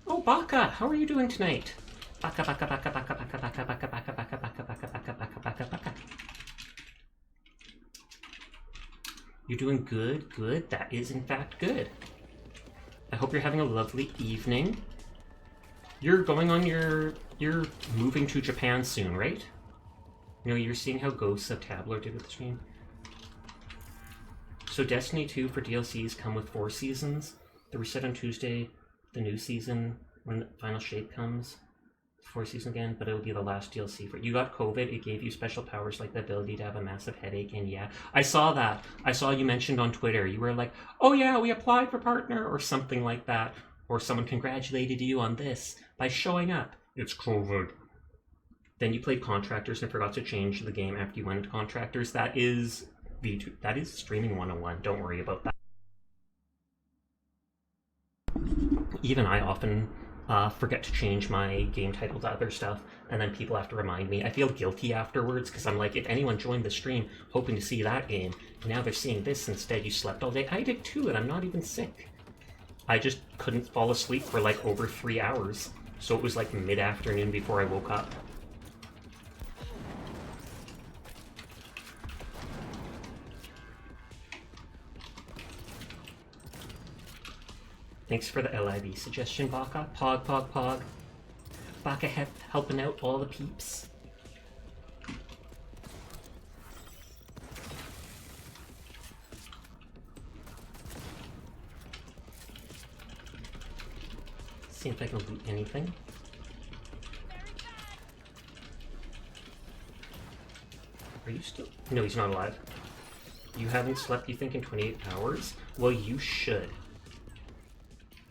Oh, Baka, how are you doing tonight? Baka, baka, baka, baka, baka, baka, baka, baka, baka, baka, baka, baka, baka, baka, baka. You're doing good, good. That is in fact good. I hope you're having a lovely evening. You're going on you're moving to Japan soon, right? You know, you're seeing how Ghosts of Tabler did with the stream. So Destiny 2 for DLCs come with 4 seasons. The reset on Tuesday, the new season, when the final shape comes. 4th season again, but it'll be the last DLC for you. Got COVID, it gave you special powers like the ability to have a massive headache, and yeah, I saw that. I saw you mentioned on Twitter. You were like, oh yeah, we applied for partner, or something like that. Or someone congratulated you on this by showing up. It's COVID. Then you played Contractors and forgot to change the game after you went into Contractors. That is streaming 101. Don't worry about that. Even I often forget to change my game title to other stuff, and then people have to remind me. I feel guilty afterwards, because I'm like, if anyone joined the stream hoping to see that game, and now they're seeing this instead, you slept all day. I did too, and I'm not even sick. I just couldn't fall asleep for like over 3 hours, so it was like mid-afternoon before I woke up. Thanks for the LIV suggestion, Baka. Pog, pog, pog. Baka helping out all the peeps. See if I can loot anything. Are you still? No, he's not alive. You haven't slept, you think, in 28 hours? Well, you should.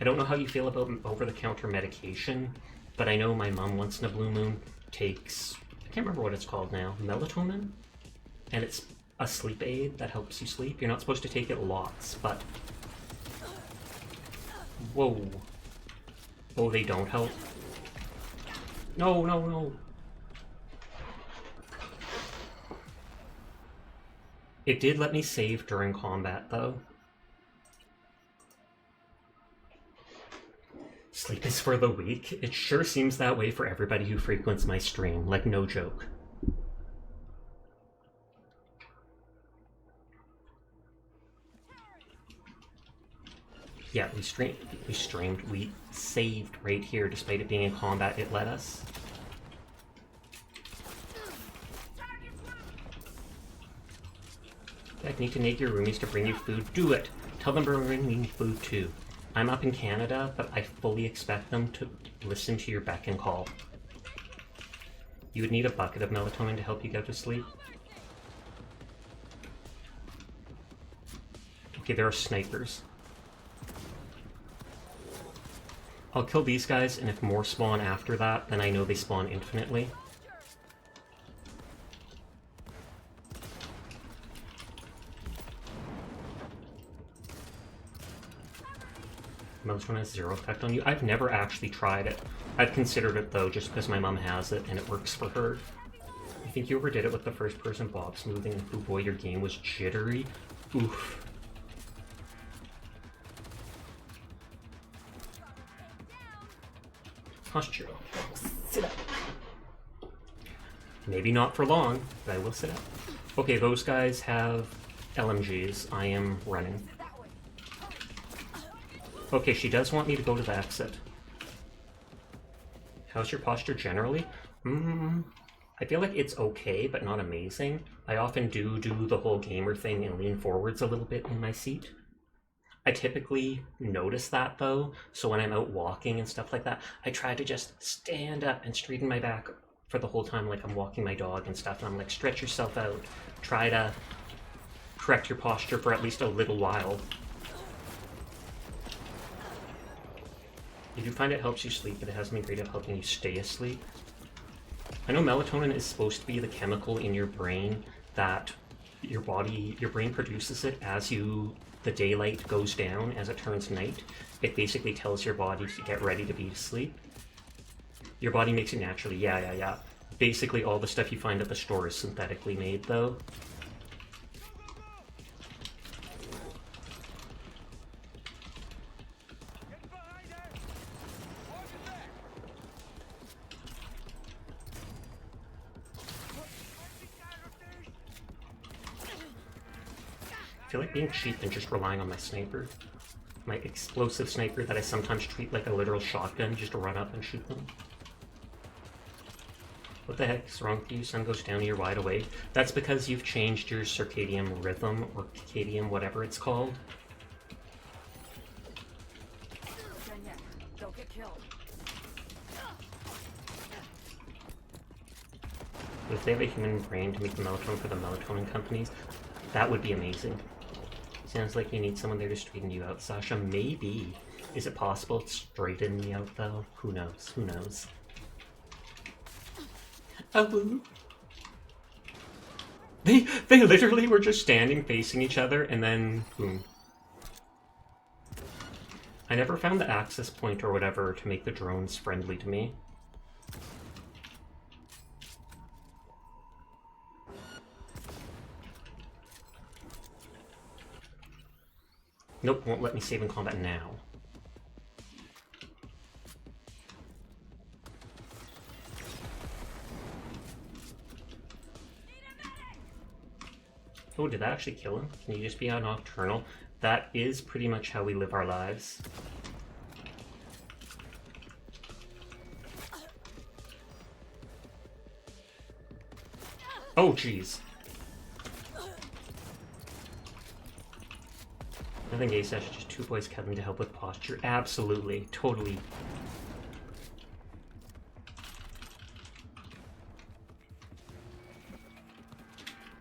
I don't know how you feel about over-the-counter medication, but I know my mom once in a blue moon takes, I can't remember what it's called now, melatonin? And it's a sleep aid that helps you sleep. You're not supposed to take it lots, but... Whoa. Oh, they don't help? No, no, no. It did let me save during combat, though. Sleep is for the weak. It sure seems that way for everybody who frequents my stream, like no joke. Yeah, we saved right here despite it being in combat. It let us. I need to nag your roomies to bring you food. Do it! Tell them to bring me food too. I'm up in Canada, but I fully expect them to listen to your beck and call. You would need a bucket of melatonin to help you go to sleep. Okay, there are snipers. I'll kill these guys, and if more spawn after that, then I know they spawn infinitely. Melatonin has 0 effect on you. I've never actually tried it. I've considered it though, just because my mom has it and it works for her. I think you overdid it with the first person bob smoothing, and oh boy, your game was jittery. Oof. Posture. Sit up. Maybe not for long, but I will sit up. Okay, those guys have LMGs. I am running. Okay, she does want me to go to the exit. How's your posture generally? I feel like it's okay, but not amazing. I often do the whole gamer thing and lean forwards a little bit in my seat. I typically notice that though, so when I'm out walking and stuff like that, I try to just stand up and straighten my back for the whole time, like I'm walking my dog and stuff, and I'm like, stretch yourself out. Try to correct your posture for at least a little while. You do find it helps you sleep, but it hasn't been great at helping you stay asleep. I know melatonin is supposed to be the chemical in your brain that your brain produces it as the daylight goes down, as it turns night. It basically tells your body to get ready to be asleep. Your body makes it naturally, yeah. Basically all the stuff you find at the store is synthetically made though. I feel like being cheap and just relying on my sniper. My explosive sniper that I sometimes treat like a literal shotgun, just to run up and shoot them. What the heck is wrong with you? Sun goes down, you're wide awake. That's because you've changed your circadian rhythm, or circadian, whatever it's called. Don't get killed. If they have a human brain to make the melatonin for the melatonin companies, that would be amazing. Sounds like you need someone there to straighten you out, Sasha. Maybe. Is it possible to straighten me out, though? Who knows? Who knows? Oh. They literally were just standing facing each other, and then boom. I never found the access point or whatever to make the drones friendly to me. Nope, won't let me save in combat now. Oh, did that actually kill him? Can you just be a nocturnal? That is pretty much how we live our lives. Oh, jeez. Nothing gay session, just two boys cuddling to help with posture. Absolutely. Totally.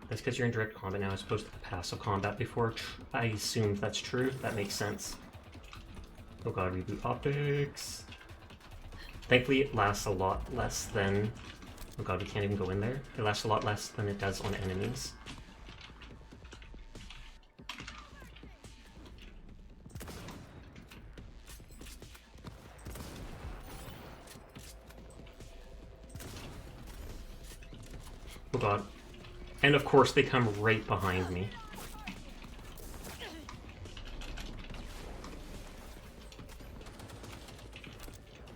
That's because you're in direct combat now as opposed to the passive combat before. I assume that's true. That makes sense. Oh god, reboot optics. Thankfully it lasts a lot less than... Oh god, we can't even go in there. It lasts a lot less than it does on enemies. Oh god. And of course they come right behind me.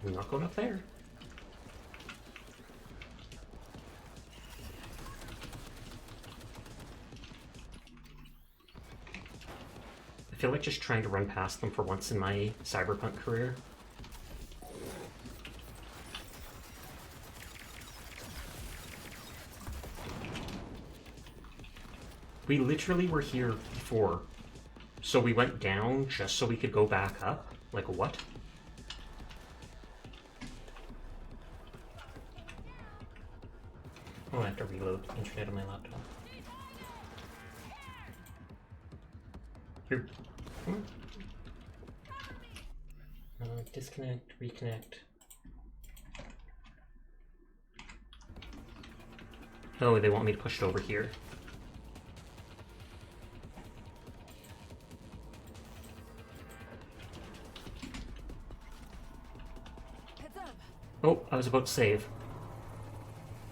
I'm not going up there. I feel like just trying to run past them for once in my Cyberpunk career. We literally were here before, so we went down just so we could go back up? Like, what? Oh, I have to reload the internet on my laptop. Here. Disconnect, reconnect. Oh, they want me to push it over here. Oh, I was about to save.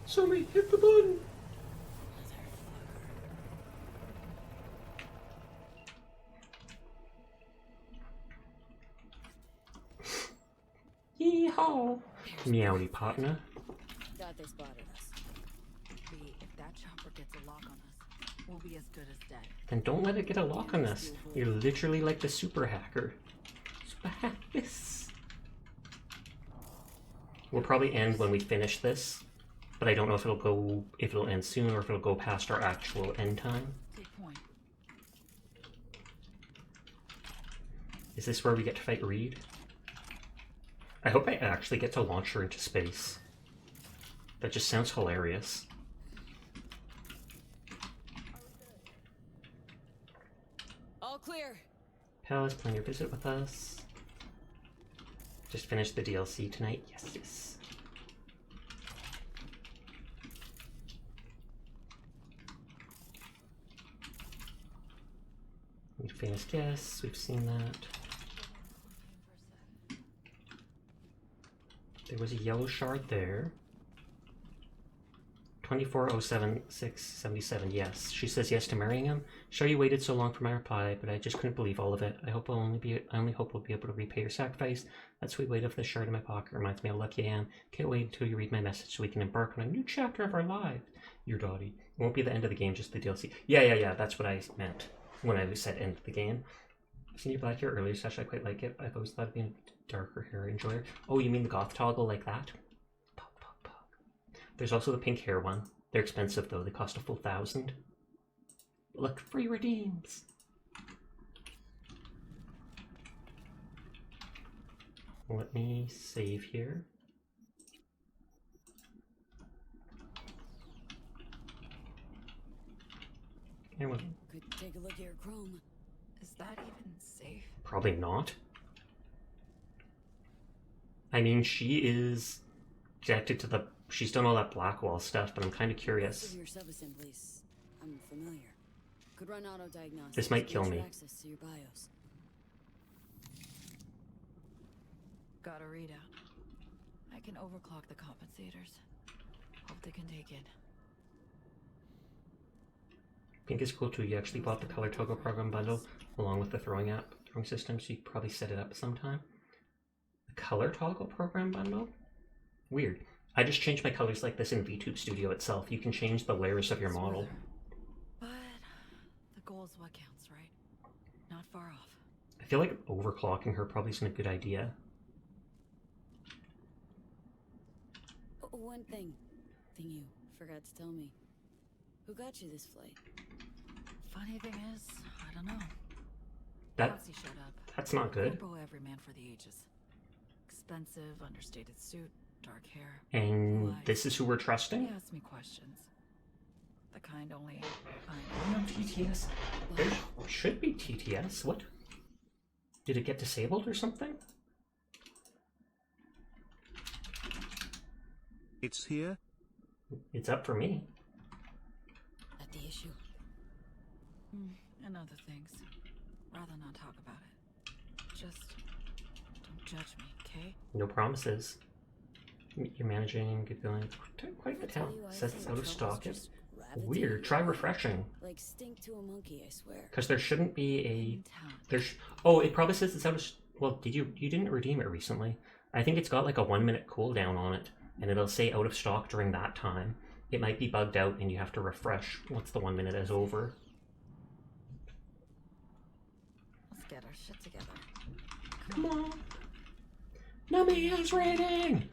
Somebody hit the button! Yeehaw! Meowdy partner. Thought they spotted us. If that chopper gets a lock on us, we'll be as good as dead. Then don't let it get a lock on us. You're literally like the super hacker. Super hack this. We'll probably end when we finish this, but I don't know if it'll end soon or if it'll go past our actual end time. Is this where we get to fight Reed? I hope I actually get to launch her into space. That just sounds hilarious. All clear. Palace, plan your visit with us. Just finished the DLC tonight. Yes, yes. Meet famous guests. We've seen that. There was a yellow shard there. 2407677. Yes. She says yes to marrying him. Sure you waited so long for my reply, but I just couldn't believe all of it. I only hope we'll be able to repay your sacrifice. That sweet weight of the shard in my pocket reminds me how lucky I am. Can't wait until you read my message so we can embark on a new chapter of our lives. Your Dottie. It won't be the end of the game, just the DLC. Yeah. That's what I meant when I said end of the game. I've seen your black hair earlier, Sash. I quite like it. I've always thought of being a darker hair enjoyer. Oh, you mean the goth toggle like that? There's also the pink hair one. They're expensive though, they cost a full 1,000. Look, free redeems! Let me save here. Anyway. Could take a look at your Chrome. Is that even safe? Probably not. I mean, she is connected to the... She's done all that Blackwall stuff, but I'm kind of curious. Most of your sub-assemblies, I'm familiar. Could run auto diagnostics. This might kill get you me. access to your BIOS. Got a readout. I can overclock the compensators. Hope they can take it. I think it's cool too. You actually bought the color toggle program bundle along with the throwing system, so you could probably set it up sometime. The color toggle program bundle? Weird. I just changed my colors like this in VTube Studio itself. You can change the layers of your model. But the goal is what counts, right? Not far off. I feel like overclocking her probably isn't a good idea. One thing you forgot to tell me. Who got you this flight? Funny thing is, I don't know. That's showed up. That's not good. Corpo every man for the ages. Expensive, understated suit, dark hair. And this is who we're trusting? He asked me questions. The kind only I know TTS. There should be TTS. What? Did it get disabled or something? It's here. It's up for me. Not the issue. And other things. Rather not talk about it. Just don't judge me, okay? No promises. You're managing, good feeling. Quite the town. Says it's out of stock. It's weird. Try refreshing. Like stink to a monkey, I swear. Because there shouldn't be a... Oh, it probably says it's out of... Well, you didn't redeem it recently. I think it's got like a 1-minute cooldown on it. And it'll say out of stock during that time. It might be bugged out and you have to refresh once the 1 minute is over. Let's get our shit together. Come on. Namiya's raiding!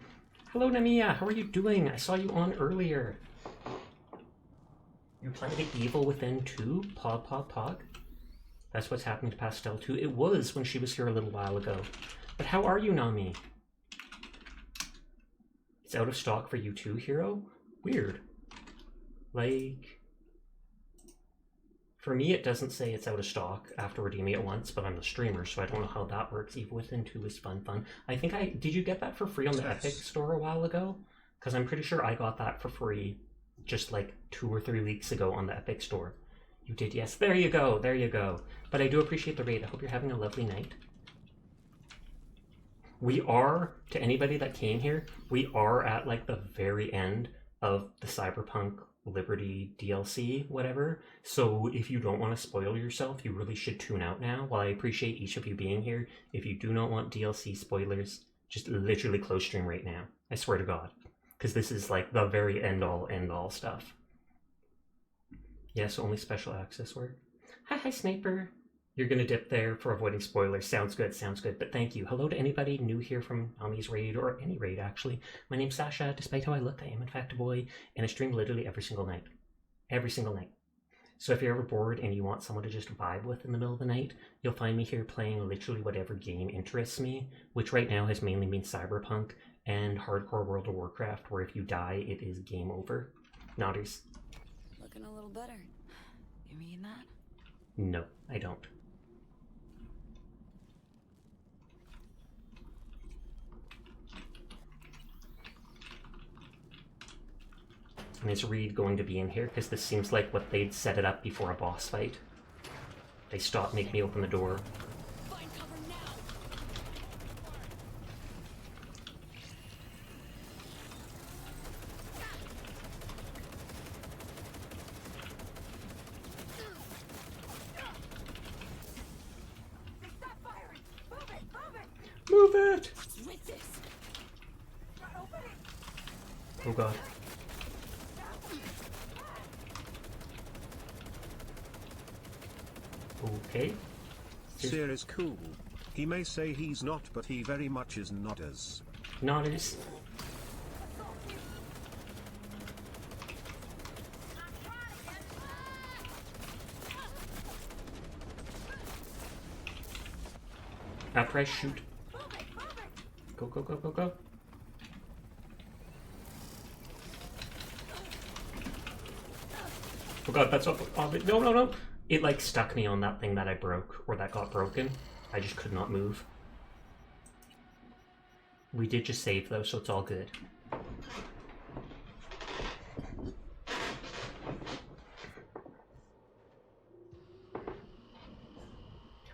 Hello, Namiya. How are you doing? I saw you on earlier. You're playing the Evil Within 2? Pog. That's what's happening to Pastel 2. It was when she was here a little while ago. But how are you, Nami? It's out of stock for you too, Hero? Weird. Like... For me, it doesn't say it's out of stock after redeeming it once, but I'm the streamer, so I don't know how that works. Evil Within 2 is fun. I think Did you get that for free on the Epic Store a while ago? Because I'm pretty sure I got that for free just like 2 or 3 weeks ago on the Epic Store. You did, yes. There you go. But I do appreciate the raid. I hope you're having a lovely night. We are, to anybody that came here, we are at like the very end of the Cyberpunk Liberty DLC, whatever. So if you don't want to spoil yourself, you really should tune out now. While I appreciate each of you being here, if you do not want DLC spoilers, just literally close stream right now. I swear to God. Because this is like the very end all stuff. Yes, only special access work. Hi, Sniper. You're gonna dip there for avoiding spoilers. Sounds good, but thank you. Hello to anybody new here from Nami's raid, or any raid actually. My name's Sasha. Despite how I look, I am in fact a boy, and I stream literally every single night. So if you're ever bored and you want someone to just vibe with in the middle of the night, you'll find me here playing literally whatever game interests me, which right now has mainly been Cyberpunk and hardcore World of Warcraft, where if you die, it is game over. Nodders. Looking a little better. You mean that? No, I don't. And is Reed going to be in here? Because this seems like what they'd set it up before a boss fight. They stopped, make me open the door. Find cover now. Stop firing! Move it! What's with this? Oh god. Okay. Seer is cool. He may say he's not, but he very much is nodders. Nodders. After I shoot. Go. Oh god, that's not no, no, no. It like stuck me on that thing that I broke, or that got broken. I just could not move. We did just save though, so it's all good.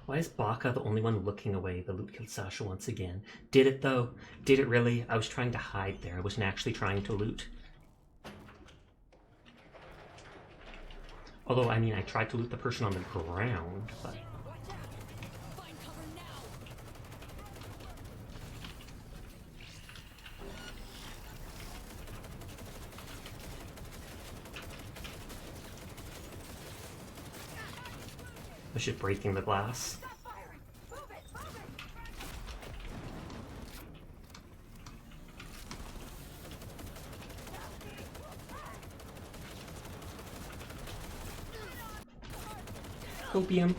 Why is Baka the only one looking away? The loot killed Sasha once again. Did it though? Did it really? I was trying to hide there. I wasn't actually trying to loot. Although, I mean, I tried to loot the person on the ground, but... I was just breaking the glass. Opium.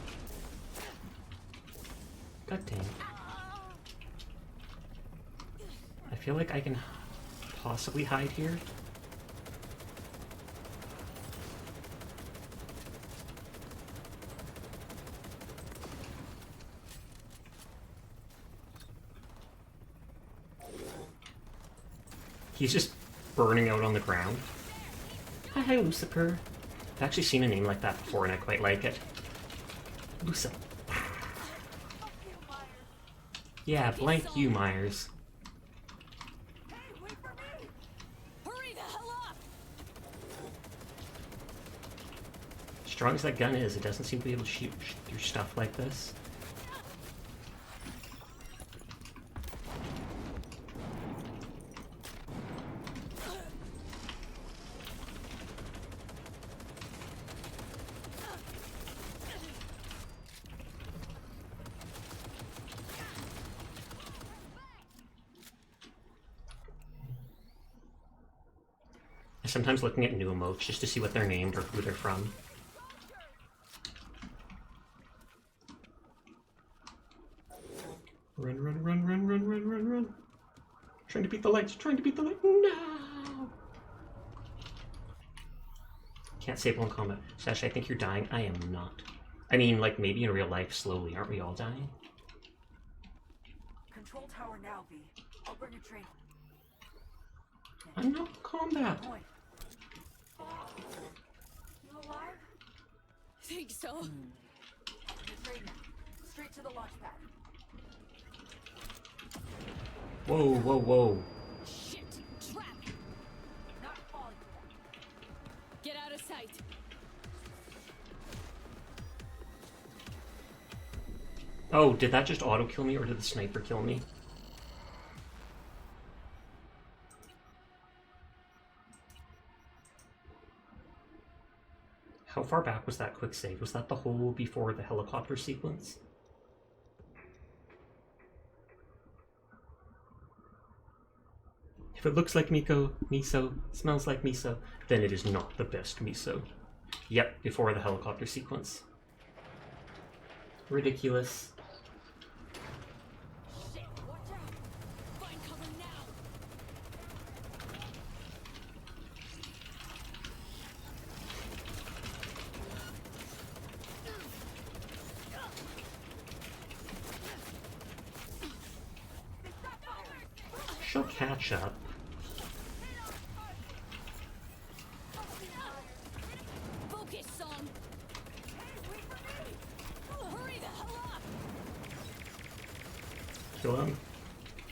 God dang. I feel like I can possibly hide here. He's just burning out on the ground. Hi, Lucifer. I've actually seen a name like that before and I quite like it. Lucifer. Yeah, blank you, Myers. Hurry the hell up! Strong as that gun is, it doesn't seem to be able to shoot through stuff like this. Sometimes looking at new emotes just to see what they're named or who they're from. Run, run, run, run, run, run, run, run. Trying to beat the lights, trying to beat the light. No! Can't save one combat. Sasha, I think you're dying. I am not. I mean, like, maybe in real life, slowly. Aren't we all dying? Control tower now, V. I'll bring a train. I'm not in combat. You alive? Think so. The train now. Straight to the launch pad. Whoa, whoa, whoa. Shit! Trap! Not falling for that. Get out of sight. Oh, did that just auto kill me or did the sniper kill me? How far back was that quick save? Was that the whole before the helicopter sequence? If it looks like miso, smells like miso, then it is not the best miso. Yep, before the helicopter sequence. Ridiculous. Shit! Watch out! Find cover now! She'll catch up. Focus, son! Hurry the hell up! Kill him.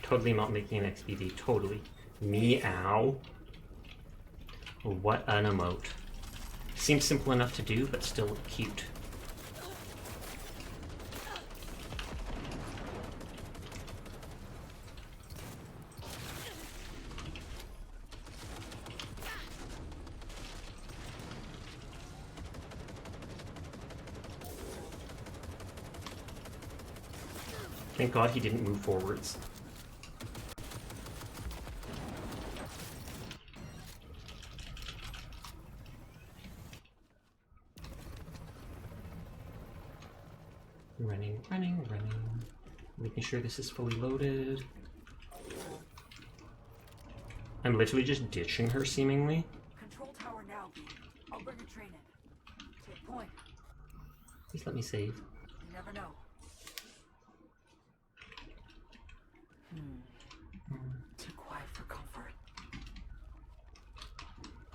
Totally not making an XPD. Totally. Meow. What an emote. Seems simple enough to do, but still cute. Thank God he didn't move forwards. Running, running, running. Making sure this is fully loaded. I'm literally just ditching her, seemingly. Control tower now, V. I'll bring a train in. coin. Please let me save. You never know. Too quiet for comfort.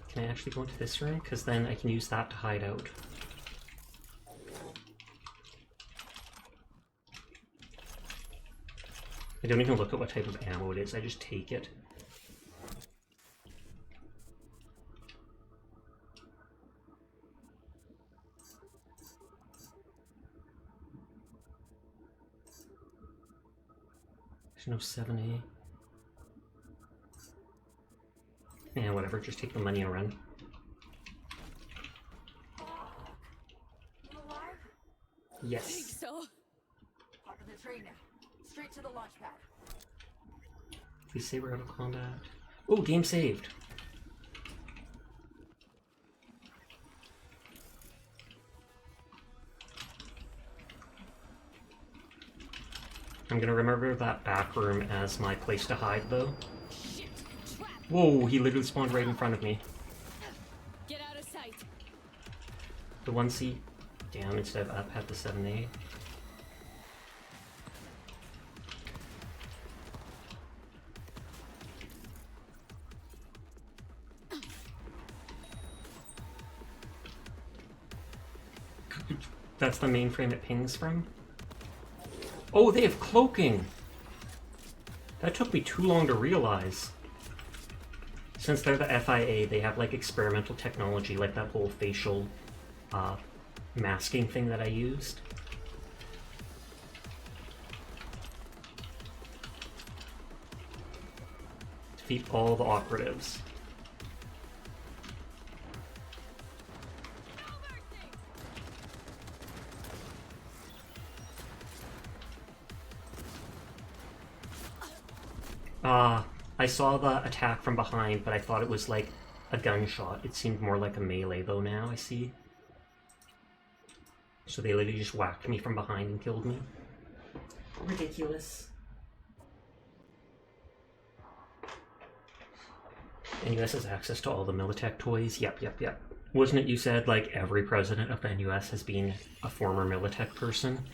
Can I actually go into this room? Because then I can use that to hide out. I don't even look at what type of ammo it is, I just take it. There's no 7A. Yeah, whatever, just take the money and run. You alive? Yes. I think so. Hop in the train now. Straight to the launch pad. Please say we're out of combat. Oh, game saved. I'm gonna remember that back room as my place to hide, though. Whoa, he literally spawned right in front of me. Get out of sight. The 1C down instead of up had the 7A. That's the mainframe it pings from? Oh, they have cloaking! That took me too long to realize. Since they're the FIA, they have like experimental technology, like that whole facial masking thing that I used. Defeat all the operatives. I saw the attack from behind, but I thought it was like a gunshot. It seemed more like a melee though now, I see. So they literally just whacked me from behind and killed me. Ridiculous. NUS has access to all the Militech toys. Yep. Wasn't it you said like every president of the NUS has been a former Militech person?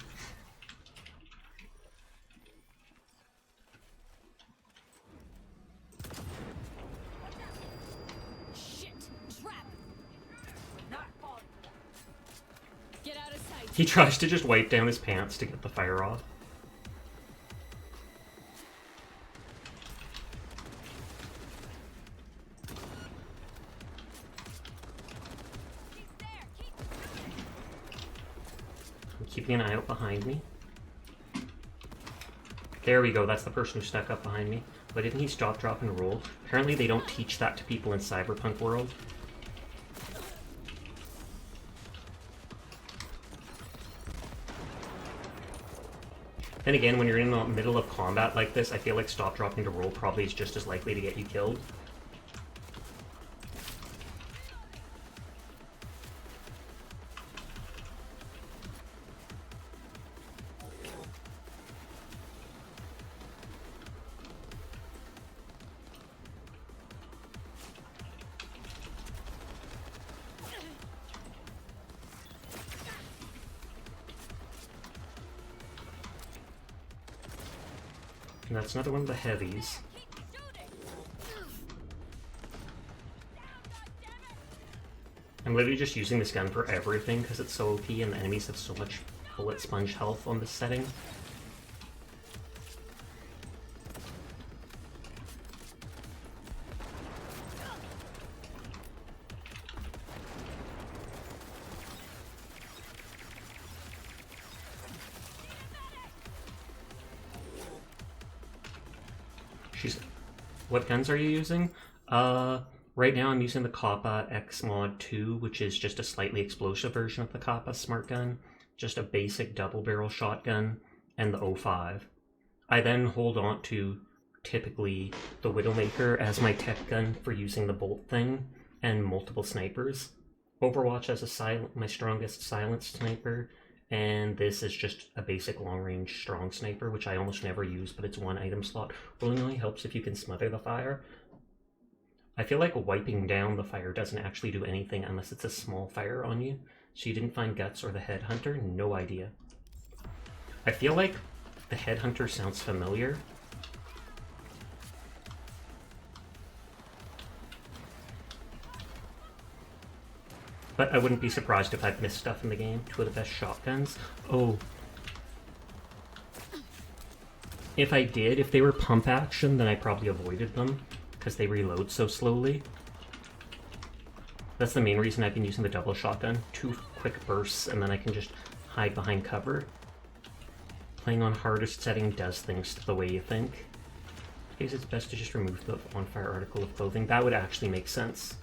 He tries to just wipe down his pants to get the fire off. I'm keeping an eye out behind me. There we go, that's the person who stuck up behind me. But didn't he stop, drop, and roll? Apparently they don't teach that to people in Cyberpunk world. Then again, when you're in the middle of combat like this, I feel like stop, dropping to roll probably is just as likely to get you killed. And that's another one of the heavies. I'm literally just using this gun for everything because it's so OP and the enemies have so much bullet sponge health on this setting. What guns are you using? Right now I'm using the Kappa X Mod 2, which is just a slightly explosive version of the Kappa Smart Gun, just a basic double barrel shotgun, and the 05. I then hold on to typically the Widowmaker as my tech gun for using the bolt thing, and multiple snipers. Overwatch as my strongest silenced sniper, and this is just a basic long-range strong sniper, which I almost never use, but it's one item slot. Only helps if you can smother the fire. I feel like wiping down the fire doesn't actually do anything unless it's a small fire on you, So you didn't find Guts or the Headhunter? No idea. I feel like the Headhunter sounds familiar. But I wouldn't be surprised if I've missed stuff in the game. 2 of the best shotguns. Oh. If I did, if they were pump action, then I probably avoided them, because they reload so slowly. That's the main reason I've been using the double shotgun. 2 quick bursts, and then I can just hide behind cover. Playing on hardest setting does things to the way you think. I guess it's best to just remove the on-fire article of clothing. That would actually make sense.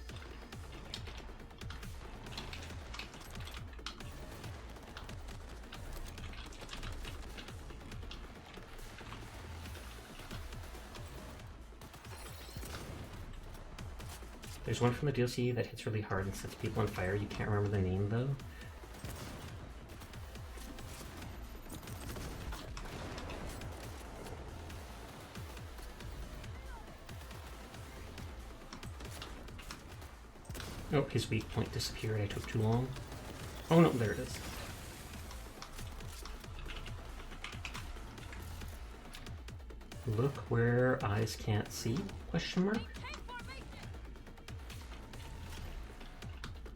There's one from the DLC that hits really hard and sets people on fire. You can't remember the name though. Oh, his weak point disappeared. I took too long. Oh no, there it is. Look where eyes can't see? Question mark?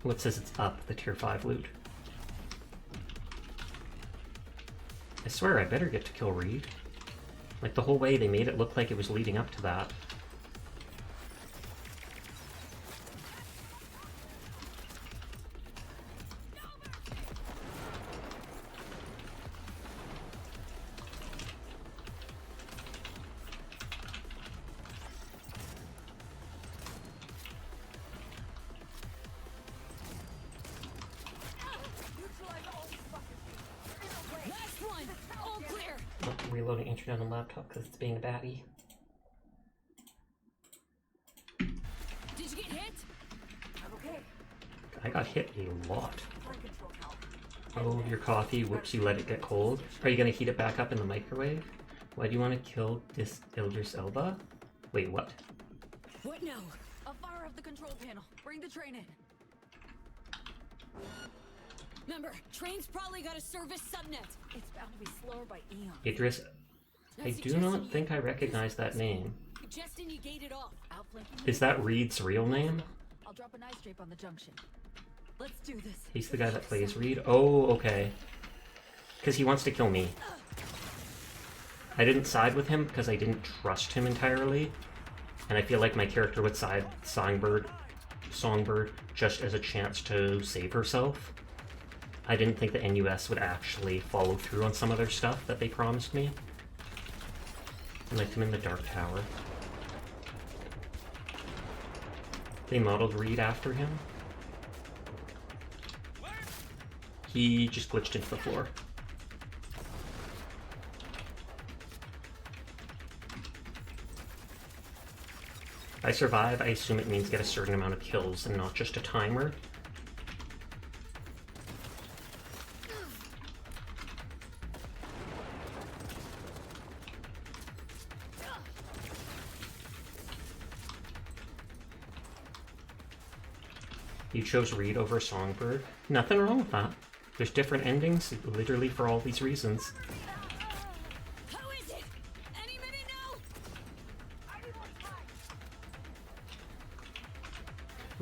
What says it's up, the tier 5 loot? I swear I better get to kill Reed. Like the whole way they made it look like it was leading up to that. Reloading internet on laptop because it's being a baddie. Did you get hit? I'm okay. I got hit a lot. Oh, your coffee. Whoops, you let it get cold. Are you gonna heat it back up in the microwave? Why do you want to kill this Idris Elba? Wait, what? What now? I'll fire up the control panel. Bring the train in. Remember, train's probably got a service subnet. It's bound to be slower by eons. Idris. I do not think I recognize that name. Suggesting you gate it off. Is that Reed's real name? I'll drop an ice drape on the junction. Let's do this. He's the guy that plays Reed? Oh, okay. Because he wants to kill me. I didn't side with him because I didn't trust him entirely. And I feel like my character would side Songbird just as a chance to save herself. I didn't think the NUS would actually follow through on some of their stuff that they promised me. I liked him in the Dark Tower. They modeled Reed after him. He just glitched into the floor. If I survive, I assume it means get a certain amount of kills and not just a timer. You chose Reed over Songbird. Nothing wrong with that. There's different endings, literally for all these reasons. Who is it? Any minute now?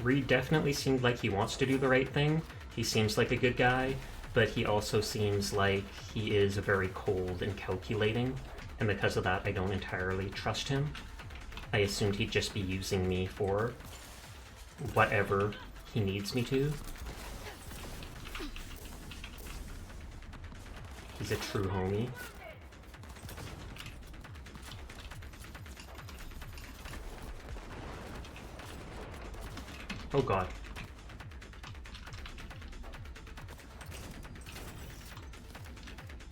Reed definitely seemed like he wants to do the right thing. He seems like a good guy, but he also seems like he is very cold and calculating, and because of that, I don't entirely trust him. I assumed he'd just be using me for whatever he needs me to. He's a true homie. Oh god.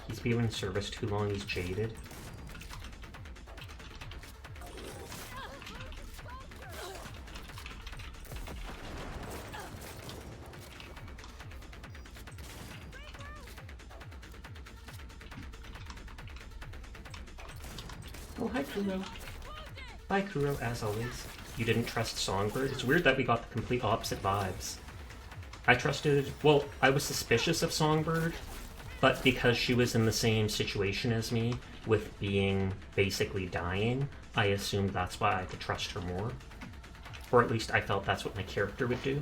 He's been in service too long, he's jaded. Oh, hi Kuro. Bye Kuro, as always. You didn't trust Songbird? It's weird that we got the complete opposite vibes. I trusted... Well, I was suspicious of Songbird, but because she was in the same situation as me, with being basically dying, I assumed that's why I could trust her more. Or at least I felt that's what my character would do.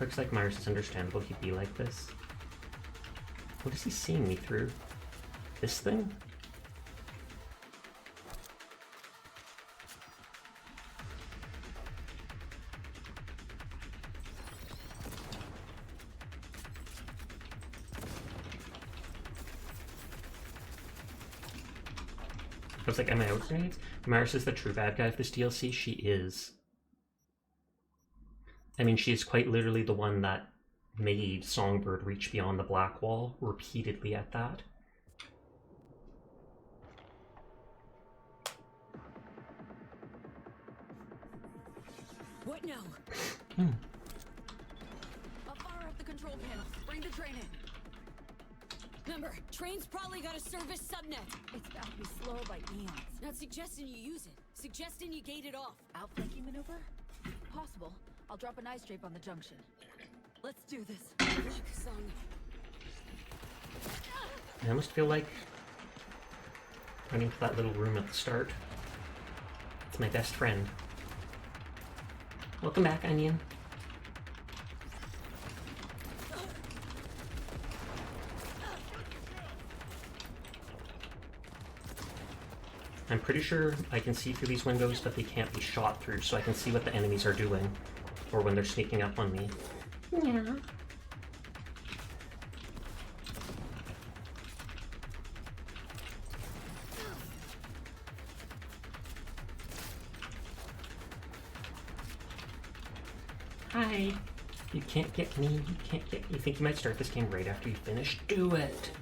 Looks like Myers is understandable he'd be like this. What is he seeing me through? This thing? I was like, am I out grenades? Maris is the true bad guy of this DLC. She is. I mean, she is quite literally the one that made Songbird reach beyond the black wall repeatedly at that. What now? I'll fire up the control panel. Bring the train in. Remember, train's probably got a service subnet. It's about to be slow by eons. Not suggesting you use it. Suggesting you gate it off. Outflanking maneuver? Possible. I'll drop an ice drape on the junction. Let's do this. Focus on. I almost feel like running to that little room at the start. It's my best friend. Welcome back, Onion. I'm pretty sure I can see through these windows, but they can't be shot through, so I can see what the enemies are doing, or when they're sneaking up on me. Yeah. Hi. You can't get me. You can't get me. You think you might start this game right after you finish? Do it.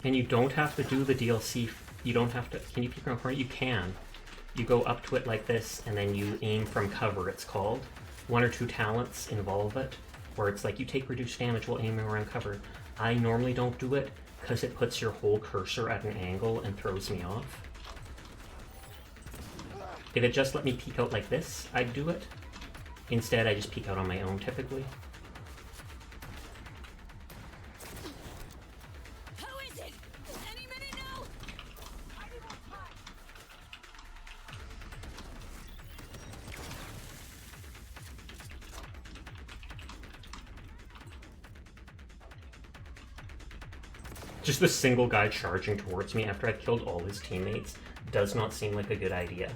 And you don't have to do the DLC. You don't have to. Can you peek around corner? You can. You go up to it like this, and then you aim from cover, it's called. 1 or 2 talents involve it, where it's like you take reduced damage while aiming around cover. I normally don't do it, because it puts your whole cursor at an angle and throws me off. If it just let me peek out like this, I'd do it. Instead, I just peek out on my own, typically. Just the single guy charging towards me after I've killed all his teammates does not seem like a good idea.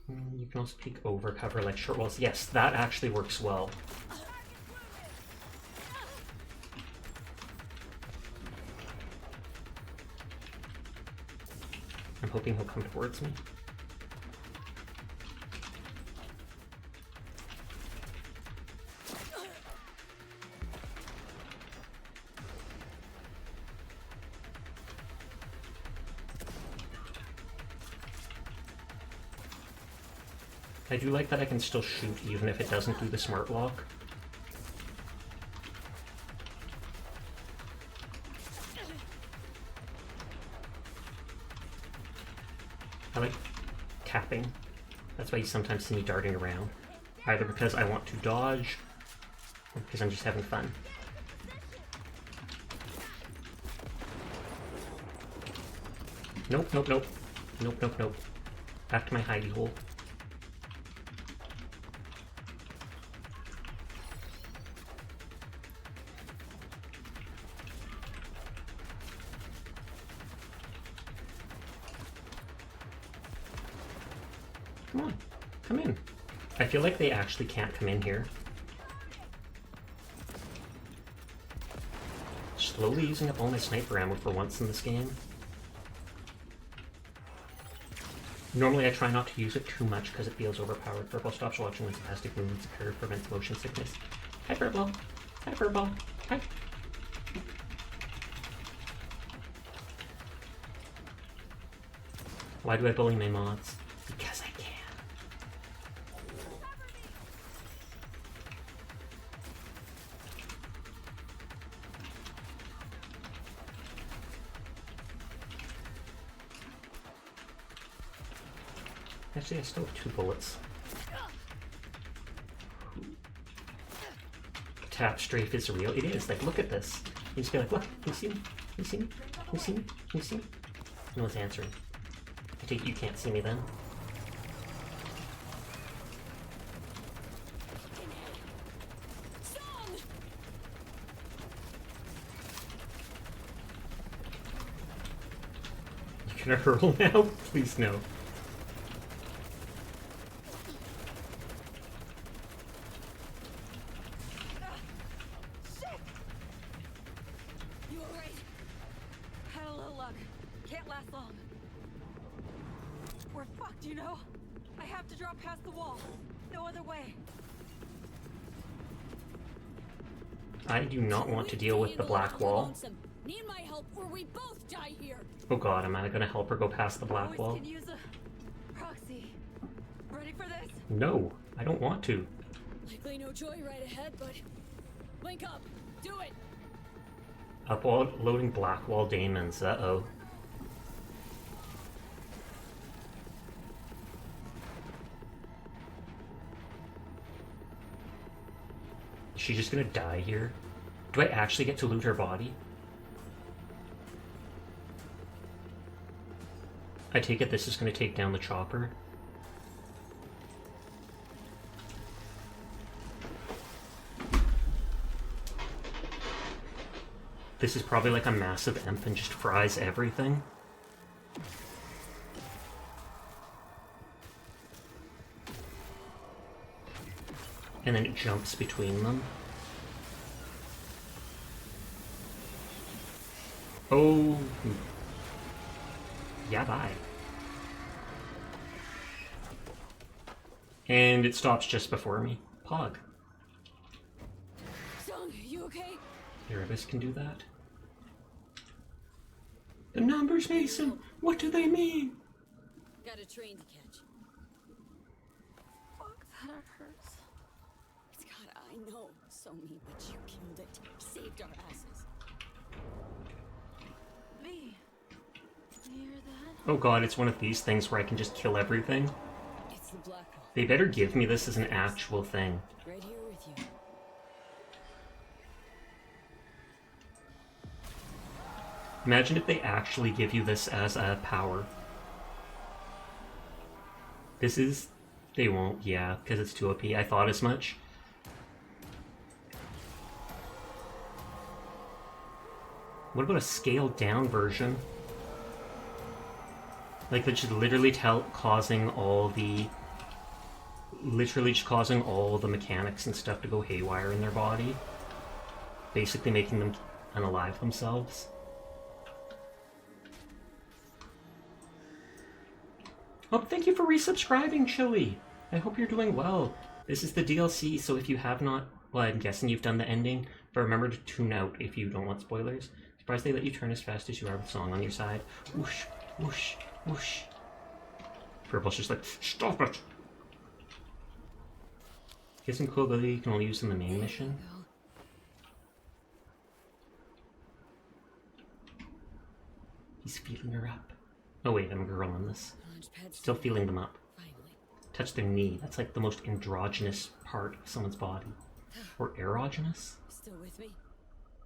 You can also peek over cover like short walls. Yes, that actually works well. I'm hoping he'll come towards me. I do like that I can still shoot even if it doesn't do the smart lock. I like tapping. That's why you sometimes see me darting around. Either because I want to dodge, or because I'm just having fun. Nope, nope, nope. Nope, nope, nope. Back to my hidey hole. Come on, come in. I feel like they actually can't come in here. Slowly using up all my sniper ammo for once in this game. Normally I try not to use it too much because it feels overpowered. Purple stops watching when spastic movements occur, prevents motion sickness. Hi Purple. Hi Purple. Hi. Why do I bully my mods? Because I can. Actually, I still have 2 bullets. Tap strafe is real. It is. Like, look at this. You just be like, look, can you see me? Can you see me? Can you see me? Can you see me? No one's answering. I take it you can't see me then. You gonna hurl now? Please no. You alright? Had a little luck. Can't last long. We're fucked, you know? I have to drop past the wall. No other way. I do not want to deal with the black wall. Need my help or we both die here. Oh god, am I gonna help her go past the black wall? Can use a proxy. Ready for this? No, I don't want to. Likely no joy right ahead, but link up. Do it. Uploading black wall daemons. Uh-oh. Is she just gonna die here? Do I actually get to loot her body? I take it this is gonna take down the chopper. This is probably like a massive imp and just fries everything. And then it jumps between them. Oh. Yeah, bye. And it stops just before me. Pog. Sung, you okay? Erebus can do that. The numbers, Mason! What do they mean? Got a train to catch. Fuck, that hurts. God, I know. So me, but you killed it. Saved our asses. Me. You hear that? Oh god, it's one of these things where I can just kill everything. It's the black hole. They better give me this as an actual thing. Right here with you. Imagine if they actually give you this as a power. This is... They won't, yeah, because it's too OP. I thought as much. What about a scaled down version? Like, which is literally causing all the... Literally just causing all the mechanics and stuff to go haywire in their body. Basically making them unalive themselves. Oh, thank you for resubscribing, Chili! I hope you're doing well. This is the DLC, so if you have not... Well, I'm guessing you've done the ending, but remember to tune out if you don't want spoilers. Surprised they let you turn as fast as you are with song on your side. Whoosh, whoosh, whoosh. Purple's just like, stop it! Get some cool ability you can only use in the main mission. He's feeling her up. Oh wait, I'm a girl in this. Still feeling them up. Touch their knee. That's like the most androgynous part of someone's body. Or erogenous? Still with me?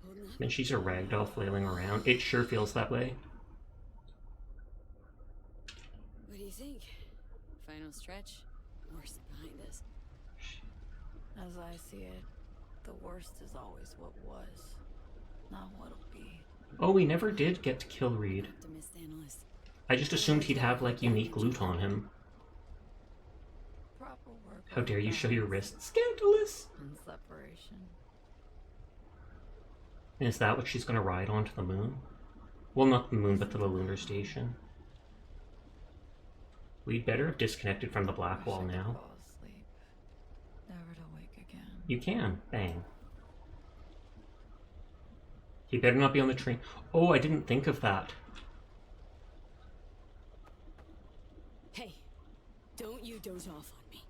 Holding up? Then she's a ragdoll flailing around. It sure feels that way. What do you think? Final stretch? Worst behind us. As I see it, the worst is always what was, not what'll be. Oh, we never did get to kill Reed. Optimist analyst. I just assumed he'd have, like, unique loot on him. Proper work. How dare you show your wrist? Scandalous! And separation. And is that what she's gonna ride onto the moon? Well, not the moon, but to the lunar station. We'd better have disconnected from the black wall now. Fall asleep, never to wake again. You can. Bang. He better not be on the train. Oh, I didn't think of that. Hey, don't you doze off on me.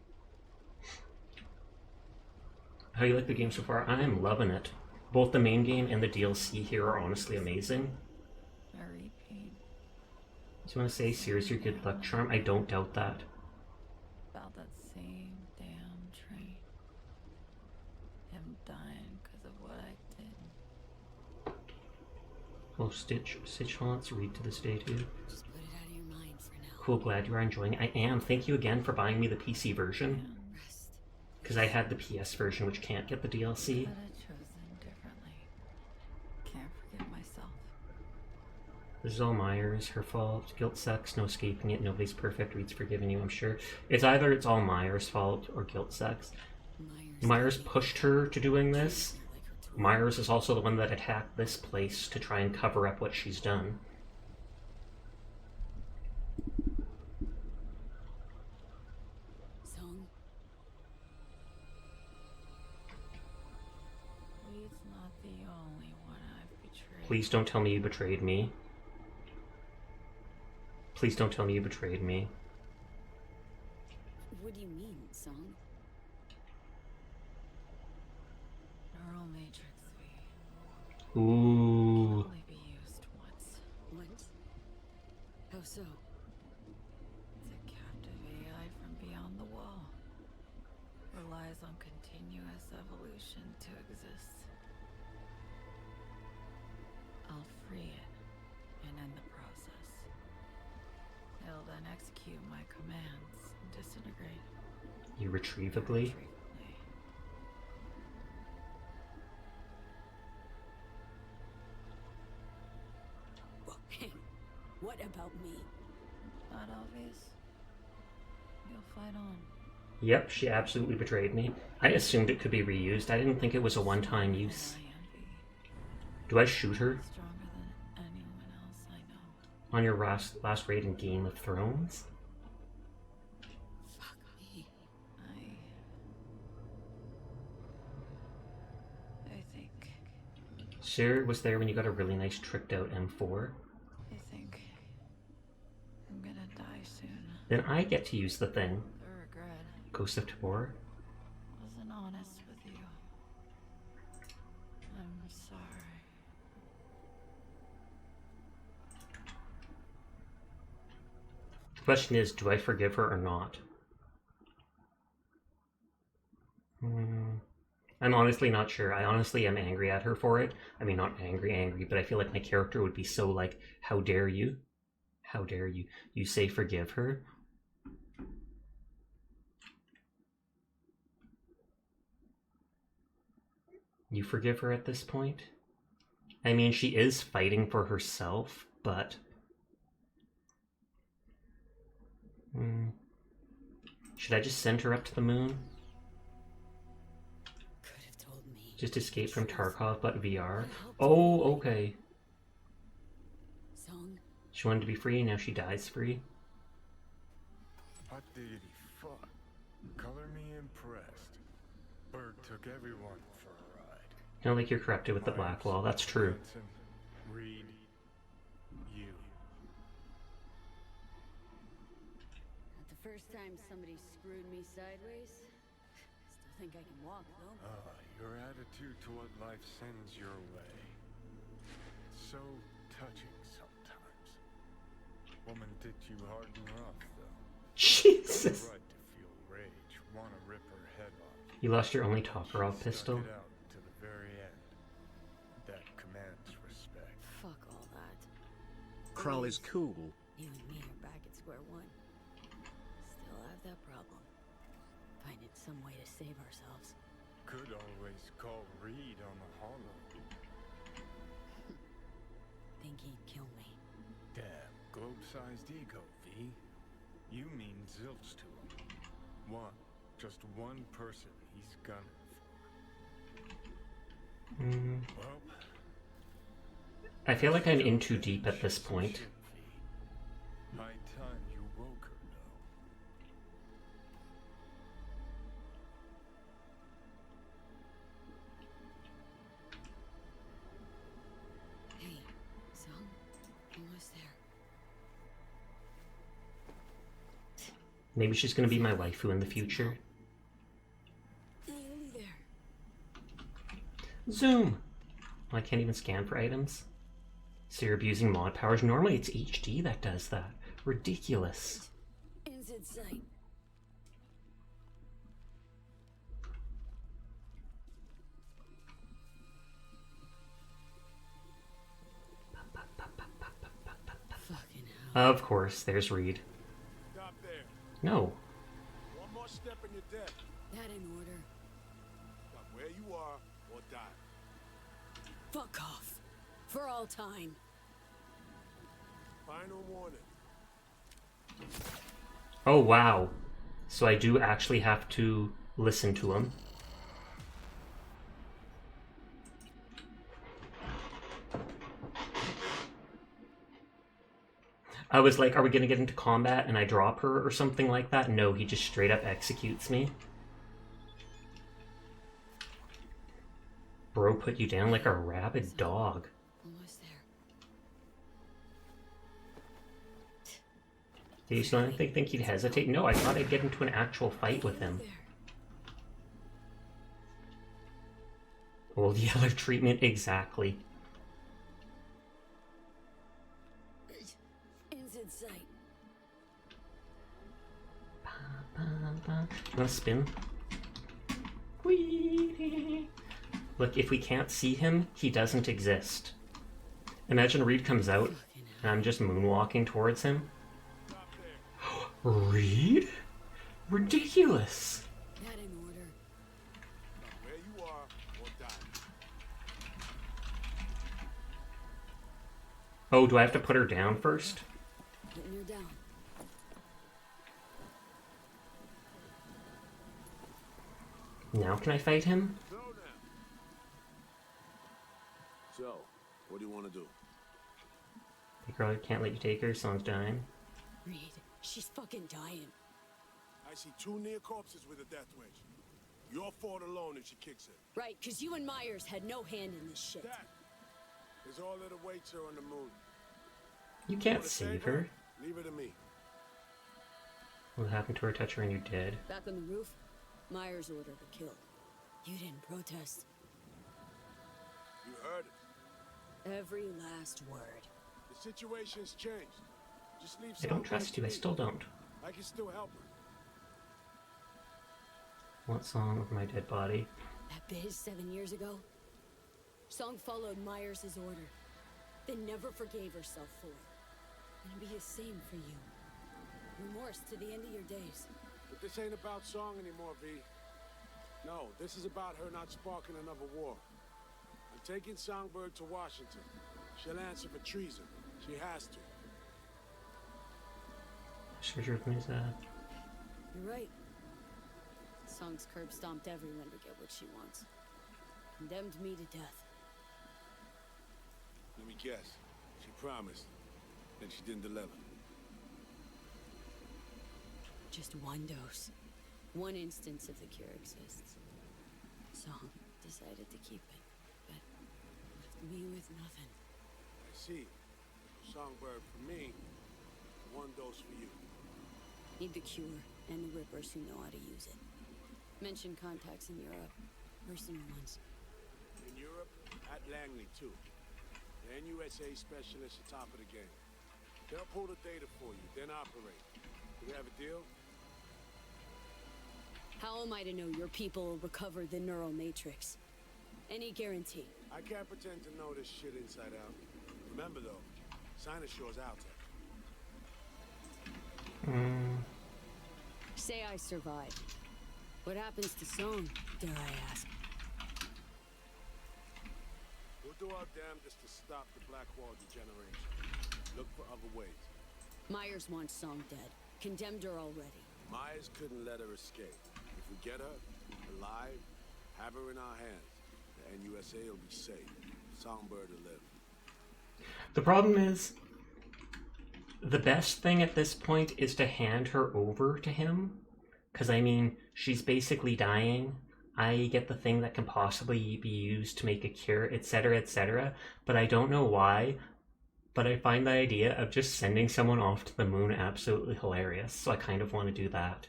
How you like the game so far? I am loving it. Both the main game and the DLC here are honestly amazing. I repeat. Do you want to say, Sears, your good luck charm? I don't doubt that. Oh, Stitch wants read to this day too. Just put it out of your mind for now. Cool, glad you are enjoying it. I am. Thank you again for buying me the PC version. Because I had the PS version, which can't get the DLC. Could have chosen differently. Can't forgive myself. This is all Myers, her fault. Guilt sucks, no escaping it. Nobody's perfect. Reed's forgiven you, I'm sure. It's either it's all Myers' fault or guilt sucks. Myers pushed her to doing this. Myers is also the one that attacked this place to try and cover up what she's done. Song? Reed's not the only one I've betrayed. Please don't tell me you betrayed me. Please don't tell me you betrayed me. What do you mean, Song? Neural matrix V. Ooh. Only be used once. What? How so? It's a captive AI from beyond the wall. Relies on continuous evolution to exist. I'll free it and end the process. It'll then execute my commands and disintegrate. Irretrievably? What about me? Not obvious. You'll fight on. Yep, she absolutely betrayed me. I assumed it could be reused. I didn't think it was a one-time use. Do I shoot her? Stronger than anyone else I know. On your last raid in Game of Thrones? Fuck me. I think. Sarah was there when you got a really nice tricked out M4. I think I'm gonna die soon. Then I get to use the thing. The regret. Ghost of Tabor. Wasn't honest with you. I'm sorry. The question is, do I forgive her or not? I'm honestly not sure. I honestly am angry at her for it. I mean, not angry, but I feel like my character would be so like, how dare you? How dare you? You say forgive her? You forgive her at this point? I mean, she is fighting for herself, but... Should I just send her up to the moon? Could have told me. Just escape from Tarkov, but VR? Oh, okay. Song? She wanted to be free, now she dies free. Hot diggity fuck. Color me impressed. Bird took everyone for a ride. Kind of like you're corrupted with the black wall, that's true. Hanson, Reed, you. Not the first time somebody screwed me sideways. Still think I can walk, though. Your attitude to what life sends your way. It's so touching sometimes. Woman did you hard and rough, though. Jesus! Right to feel rage, want to rip her head off. You lost your only Tokarov pistol? Stuck it out to the very end. That commands respect. Fuck all that. Krull is cool. You and me are back at square one. Still have that problem. Finding some way to save ourselves. Could always call Reed on the hollow. Think he'd kill me. Damn, globe-sized ego, V. You mean zilch to him. Just one person he's gunning for. Well, I feel like I'm in too deep at this point. high time you woke her, Hey, Song? Almost there. Maybe she's gonna be my waifu in the future. Nearly there. Zoom! Oh, I can't even scan for items. So you're abusing mod powers. Normally it's HD that does that. Ridiculous. Inside sight. Of course, there's Reed. Stop there. No. One more step and you're dead. That in order. Stop where you are or die. Fuck off. For all time. Final warning. Oh, wow. So I do actually have to listen to him. I was like, are we gonna get into combat and I drop her or something like that? No, he just straight up executes me. Bro put you down like a rabid dog. Almost there. Did you still think he'd hesitate? No, I thought I'd get into an actual fight with him. Old Yeller treatment, exactly. Ends in sight. You wanna spin? Whee! Look, if we can't see him, he doesn't exist. Imagine Reed comes out and I'm just moonwalking towards him. Reed? Ridiculous! That in order. Stop where you are or die. Oh, do I have to put her down first? Putting her down. Now can I fight him? So, what do you want to do? The girl can't let you take her, song's dying. Reed, she's fucking dying. I see 2 near corpses with a death wish. Your fault alone if she kicks it. Right, because you and Myers had no hand in this shit. That is all that awaits her on the moon. You can't Wanna save her. Leave her to me. What happened to her? Touch her and you're dead. Back on the roof, Myers ordered her killed. You didn't protest. You heard it. Every last word. The situation's changed. Just leave I don't trust you, I still don't. I can still help her. What song with my dead body? That biz 7 years ago? Song followed Myers' order, then never forgave herself for it. It'll be the same for you. Remorse to the end of your days. But this ain't about song anymore, V. No, this is about her not sparking another war. I'm taking Songbird to Washington. She'll answer for treason. She has to. Sure with me, Zad. You're right. Song's curb stomped everyone to get what she wants. Condemned me to death. Let me guess. She promised. Then she didn't deliver. Just one dose. One instance of the cure exists. Song decided to keep it, but left me with nothing. I see. Songbird for me, 1 dose for you. Need the cure and the Rippers who know how to use it. Mention contacts in Europe. Personal ones. In Europe, at Langley too. The NUSA specialist at top of the game. They'll pull the data for you, then operate. Do we have a deal? How am I to know your people will recover the neural matrix? Any guarantee? I can't pretend to know this shit inside out. Remember though, Sinoshore's out there. Say I survive. What happens to Song, dare I ask? We'll do our damnedest to stop the Blackwall degeneration. Look for other ways. Myers wants Song dead. Condemned her already. Myers couldn't let her escape. If we get her, alive, have her in our hands, the NUSA will be safe. Songbird will live. The problem is, the best thing at this point is to hand her over to him. Because, I mean, she's basically dying. I get the thing that can possibly be used to make a cure, etc., etc. But I don't know why. But I find the idea of just sending someone off to the moon absolutely hilarious. So I kind of want to do that.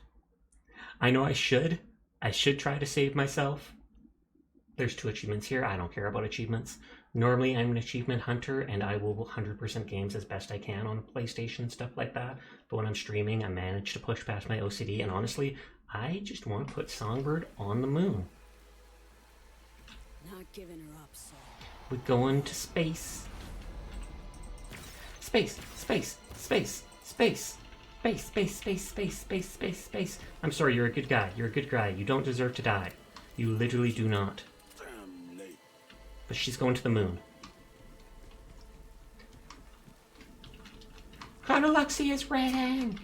I know I should. I should try to save myself. There's 2 achievements here. I don't care about achievements. Normally I'm an achievement hunter and I will 100% games as best I can on PlayStation, stuff like that. But when I'm streaming, I manage to push past my OCD, and honestly, I just want to put Songbird on the moon. Not giving her up, Saul. We're going to space. Space! Space. Space. Space. Space. Space. Space. Space. Space. Space. Space. I'm sorry, you're a good guy. You're a good guy. You don't deserve to die. You literally do not. But she's going to the moon. Chronoloxy is reading!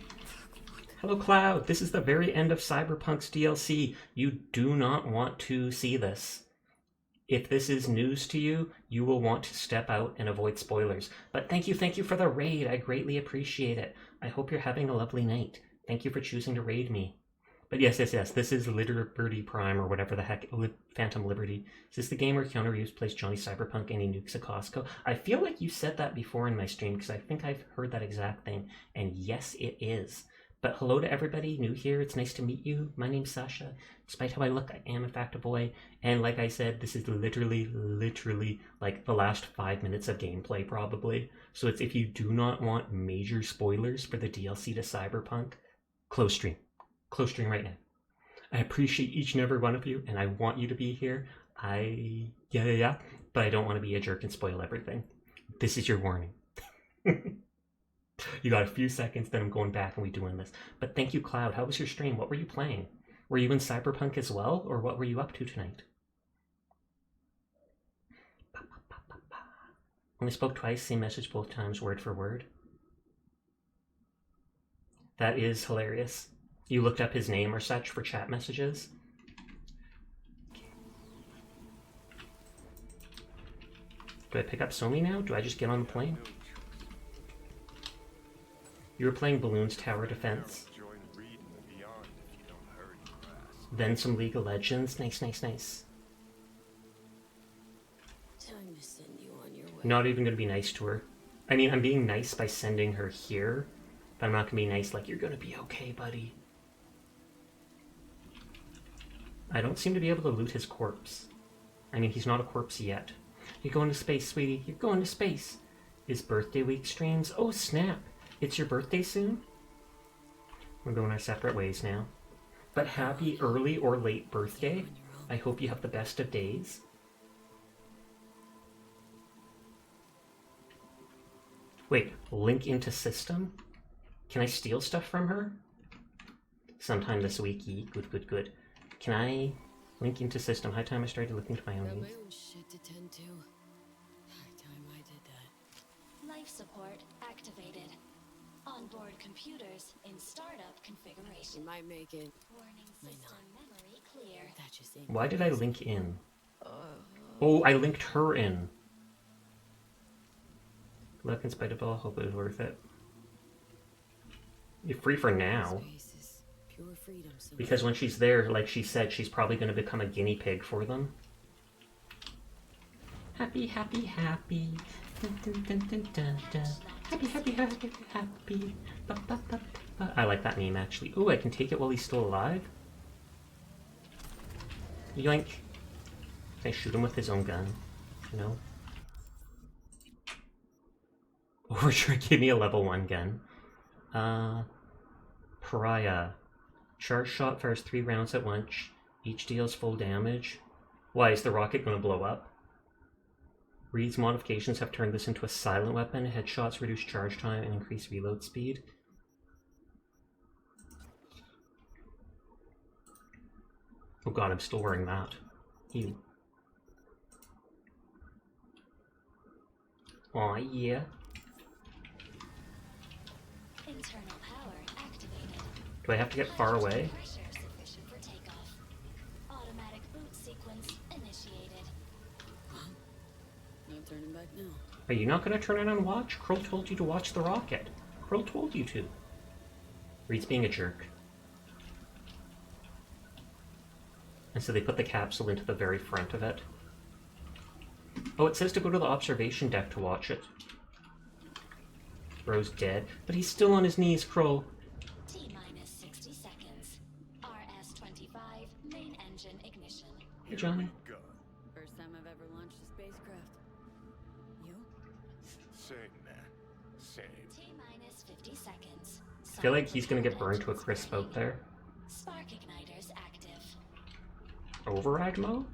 Hello, Cloud. This is the very end of Cyberpunk's DLC. You do not want to see this. If this is news to you, you will want to step out and avoid spoilers. But thank you for the raid. I greatly appreciate it. I hope you're having a lovely night. Thank you for choosing to raid me. But yes, this is Liberty Prime, or whatever the heck, Phantom Liberty. Is this the game where Keanu Reeves plays Johnny Cyberpunk and he nukes a Costco? I feel like you said that before in my stream, because I think I've heard that exact thing. And yes, it is. But hello to everybody new here. It's nice to meet you. My name's Sasha. Despite how I look, I am in fact a boy. And like I said, this is literally like the last 5 minutes of gameplay probably. So it's, if you do not want major spoilers for the DLC to Cyberpunk, close stream. Close stream right now. I appreciate each and every one of you, and I want you to be here. But I don't want to be a jerk and spoil everything. This is your warning. You got a few seconds, then I'm going back and we doing this. But thank you, Cloud. How was your stream? What were you playing? Were you in Cyberpunk as well, or what were you up to tonight? Only spoke twice, same message both times, word for word. That is hilarious. You looked up his name or such for chat messages? Do I pick up Somi now? Do I just get on the plane? You were playing Balloons Tower Defense. Then some League of Legends. Nice. Time to send you on your way. Not even going to be nice to her. I mean, I'm being nice by sending her here, but I'm not going to be nice like, you're going to be okay, buddy. I don't seem to be able to loot his corpse. I mean, he's not a corpse yet. You're going to space, sweetie. You're going to space. Is birthday week streams? Oh, snap. It's your birthday soon? We're going our separate ways now. But happy early or late birthday. I hope you have the best of days. Wait, link into system? Can I steal stuff from her? Sometime this week, good. Can I link into system? High time I started looking to my own needs. Shit to tend to. High time I did that. Life support activated. Onboard computers in startup configuration. Might make it. Warning system memory clear. That just ain't. Why did I link in? Oh, I linked her in. Look, in spite of all, hope it was worth it. You're free for now. Pure freedom, Because when she's there, like she said, she's probably going to become a guinea pig for them. Happy. Dun, dun, dun, dun, dun, dun. Happy. Ba. I like that meme, actually. Ooh, I can take it while he's still alive? Yoink. Can I shoot him with his own gun? No. Overture, give me a level 1 gun. Pariah. Charge shot fires 3 rounds at once. Each deals full damage. Why, is the rocket going to blow up? Reed's modifications have turned this into a silent weapon. Headshots reduce charge time and increase reload speed. Oh god, I'm still wearing that. Ew. Aw, yeah. Internal power activated. Do I have to get far away? Pressure sufficient for takeoff. Automatic boot sequence initiated. No turning back now. Are you not going to turn it on watch? Kroll told you to watch the rocket. Kroll told you to. Reed's being a jerk. And so they put the capsule into the very front of it. Oh, it says to go to the observation deck to watch it. Bro's dead, but he's still on his knees, Kroll. T-minus 60 seconds. RS-25 main engine ignition. Hey, Johnny. First time I've ever launched a spacecraft. You? Same, man. Same. T-minus 50 seconds. I feel like he's going to get burned to a crisp out there. Spark igniters active. Override mode?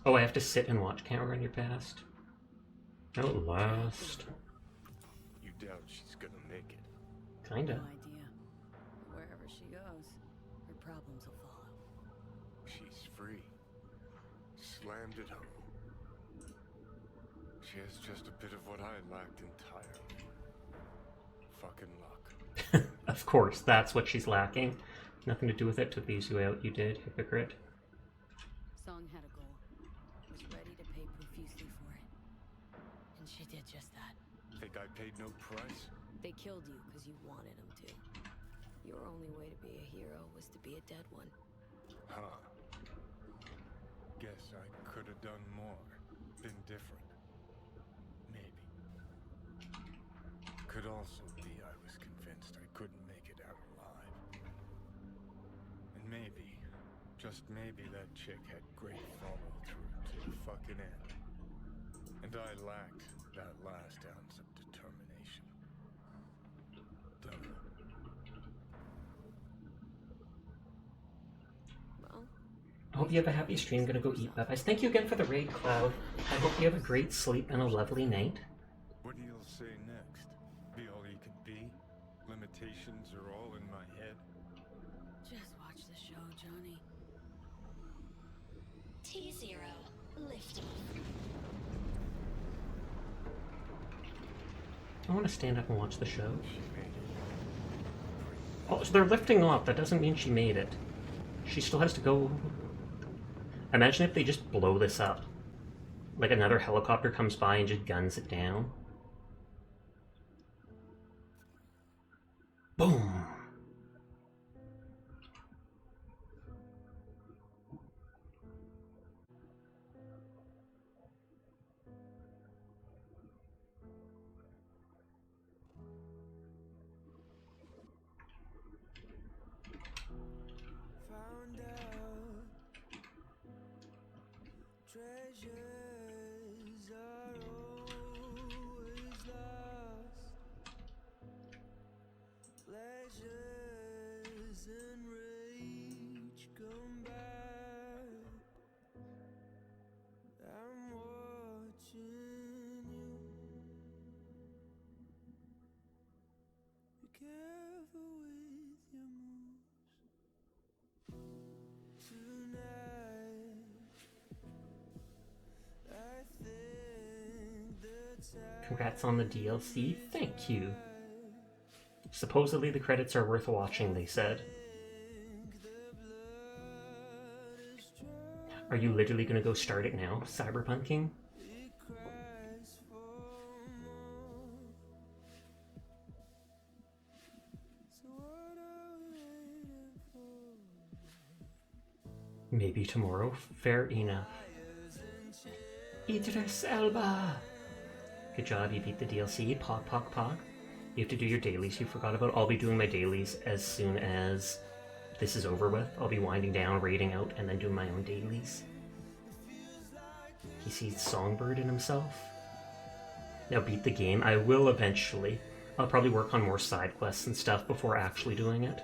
Oh, I have to sit and watch. Can't run your past. Outlast. You doubt she's gonna make it? Kinda. No idea. Wherever she goes, her problems will follow. She's free. Slammed it home. She has just a bit of what I lacked entirely. Fucking luck. Of course, that's what she's lacking. Nothing to do with it. Took the easy way out. You did, hypocrite. Song had a goal. Was ready to pay profusely for it. And she did just that. Think I paid no price? They killed you because you wanted them to. Your only way to be a hero was to be a dead one. Huh. Guess I could have done more. Been different. Maybe. Could also be I was convinced I couldn't make it out alive. And maybe, just maybe, that chick had great follow-through to the fucking end. And I lacked that last ounce of determination. Dunno. I hope you have a happy stream. Gonna go eat Popeyes. Thank you again for the raid, Cloud. I hope you have a great sleep and a lovely night. What do you say next? Be all you can be? Limitations are all in my head? Just watch the show, Johnny. T0, lift. I want to stand up and watch the show. Oh, so they're lifting off. That doesn't mean she made it. She still has to go... Imagine if they just blow this up. Like another helicopter comes by and just guns it down. Boom! Found out treasures are always lost. Pleasures and rage come back. I'm watching you. Be careful with your moves tonight. I think the time. Congrats on the DLC. Thank you. Supposedly the credits are worth watching, they said. Are you literally gonna go start it now, cyberpunking? Maybe tomorrow. Fair enough. Idris Elba! Good job, you beat the DLC. Pog, pog, pog. You have to do your dailies you forgot about. I'll be doing my dailies as soon as this is over with. I'll be winding down, raiding out, and then doing my own dailies. He sees Songbird in himself. Now beat the game. I will eventually. I'll probably work on more side quests and stuff before actually doing it.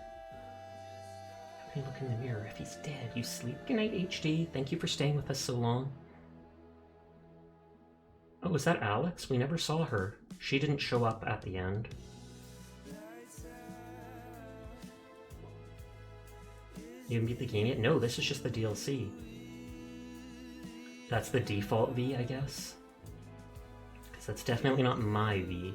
How can you look in the mirror if he's dead? You sleep. Good night, HD. Thank you for staying with us so long. Oh, was that Alex? We never saw her. She didn't show up at the end. You didn't beat the game yet? No, this is just the DLC. That's the default V, I guess. Because that's definitely not my V.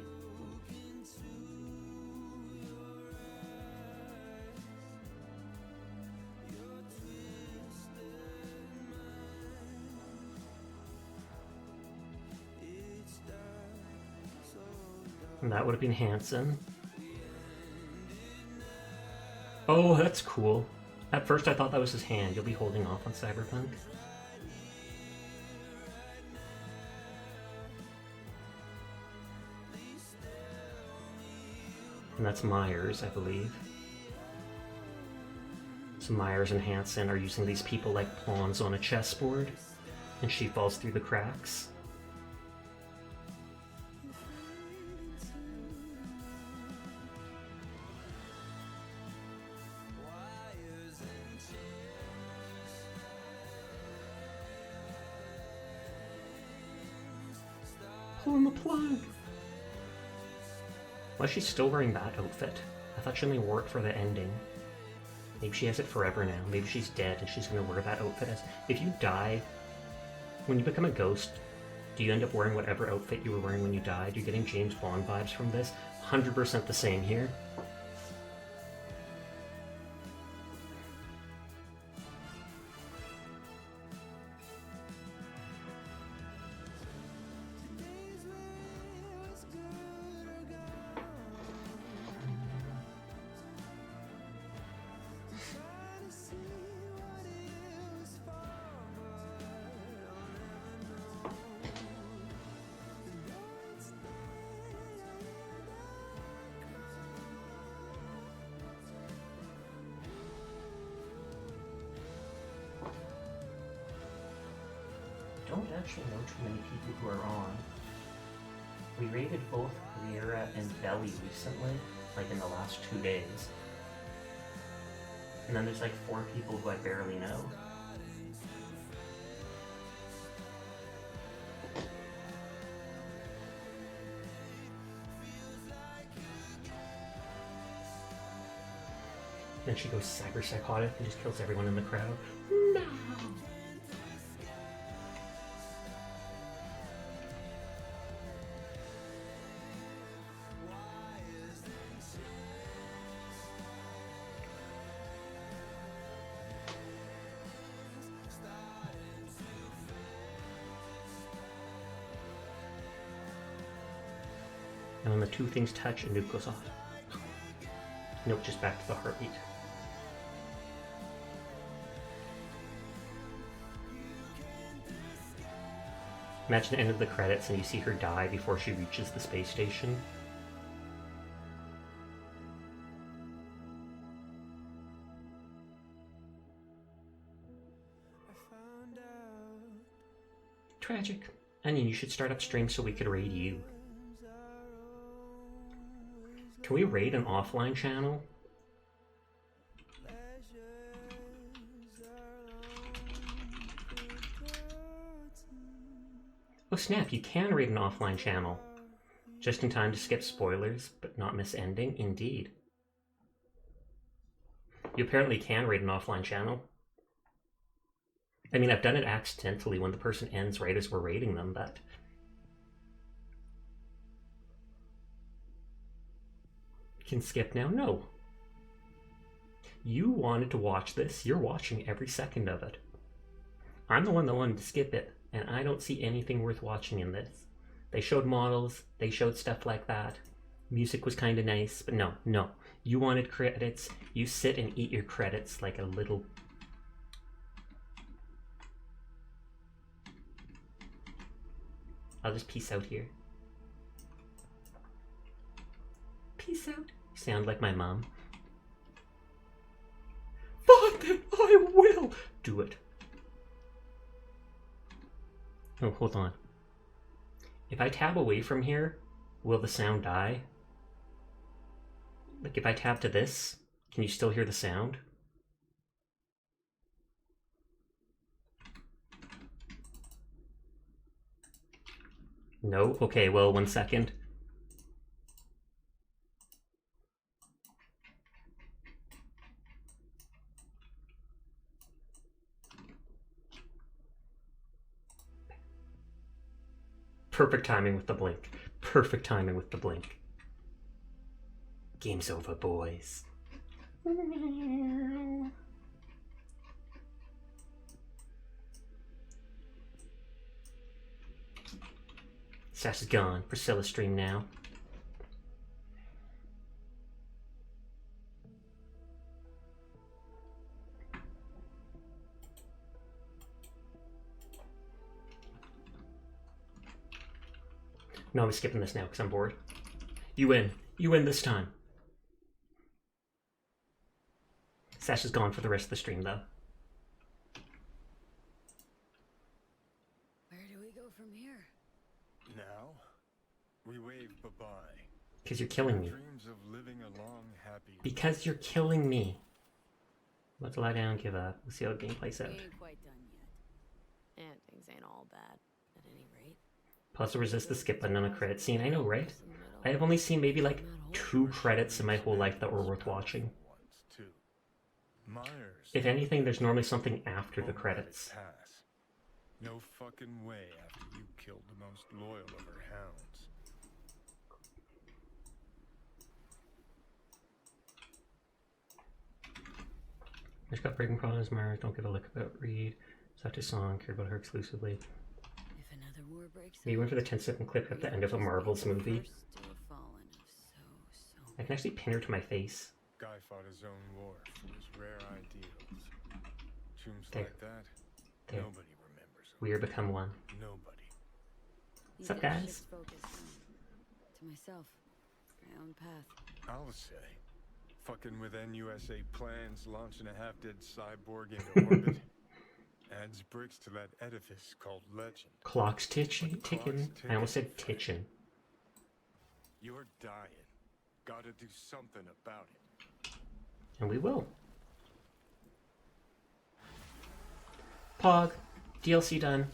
And that would have been Hanson. Oh, that's cool. At first I thought that was his hand. You'll be holding off on Cyberpunk. And that's Myers, I believe. So Myers and Hanson are using these people like pawns on a chessboard, and she falls through the cracks. pulling the plug. Why is she still wearing that outfit? I thought she only wore it for the ending. Maybe she has it forever now. Maybe she's dead and she's gonna wear that outfit as... If you die, when you become a ghost, do you end up wearing whatever outfit you were wearing when you died? You're getting James Bond vibes from this. 100% the same here. Don't actually know too many people who are on. We raided both Riera and Belly recently, like in the last 2 days. And then there's like 4 people who I barely know. Then she goes cyber psychotic and just kills everyone in the crowd. No! And when the 2 things touch, a nuke goes off. Nope, just back to the heartbeat. Imagine the end of the credits and you see her die before she reaches the space station. Tragic. Onion, you should start up stream so we could raid you. Can we raid an offline channel? Oh snap, you can raid an offline channel. Just in time to skip spoilers, but not miss ending? Indeed. You apparently can raid an offline channel. I mean, I've done it accidentally when the person ends right as we're raiding them, but... Can skip now? No. You wanted to watch this. You're watching every second of it. I'm the one that wanted to skip it, and I don't see anything worth watching in this. They showed models, they showed stuff like that. Music was kind of nice, but no, no. You wanted credits. You sit and eat your credits like a little... I'll just peace out here. Peace out. Sound like my mom. Fine then, I will do it. Oh, hold on. If I tab away from here, will the sound die? Like if I tab to this, can you still hear the sound? No? Okay, well, 1 second. Perfect timing with the blink. Perfect timing with the blink. Game's over, boys. Sash is gone. Priscilla stream now. No, I'm skipping this now because I'm bored. You win. You win this time. Sash is gone for the rest of the stream, though. Where do we go from here? Now, we wave bye-bye. Because you're killing me. Dreams of living a long, happy... Because you're killing me. Let's lie down and give up. We'll see how the game plays out. We ain't quite done yet. And things ain't all bad, at any rate. Pause to resist the skip button on a credit scene. I know, right? I have only seen maybe like 2 credits in my whole life that were worth watching. If anything, there's normally something after the credits. No fucking way after you killed the most loyal of her hounds. She's got breaking problems, Mars. Don't give a look about Reed. Such a song, care about her exclusively. If another war breaks You went for the 10-second clip at the end of a Marvel's movie. I can actually pin her to my face. Guy fought his own war for his rare ideals. Tombs There. like that, There. nobody remembers. We are become one. Nobody. What's up, guys? To myself, my own path. I'll say, fucking with NUSA plans, launching a half-dead cyborg into orbit, adds bricks to that edifice called legend. Clock's ticking. I almost said titchin'. You're dying. Gotta do something about it. And we will. Pog. DLC done.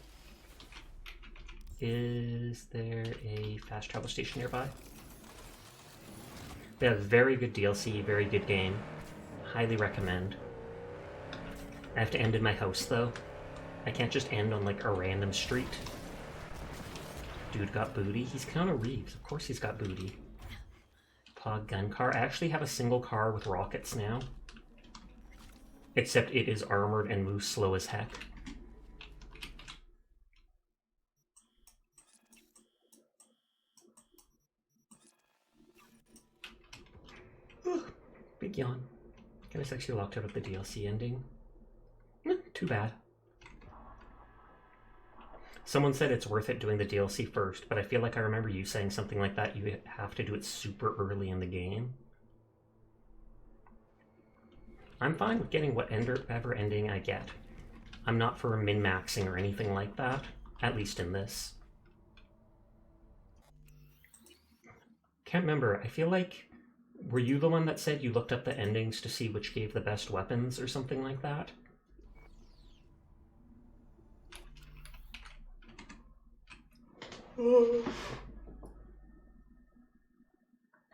Is there a fast travel station nearby? They have very good DLC, very good game. Highly recommend. I have to end in my house though. I can't just end on like a random street. Dude got booty. He's Keanu Reeves. Of course he's got booty. Pog gun car. I actually have a single car with rockets now. Except it is armored and moves slow as heck. Big yawn. I was actually locked out of the DLC ending. Too bad. Someone said it's worth it doing the DLC first, but I feel like I remember you saying something like that. You have to do it super early in the game. I'm fine with getting whatever ending I get. I'm not for min-maxing or anything like that, at least in this. Can't remember. I feel like, were you the one that said you looked up the endings to see which gave the best weapons or something like that?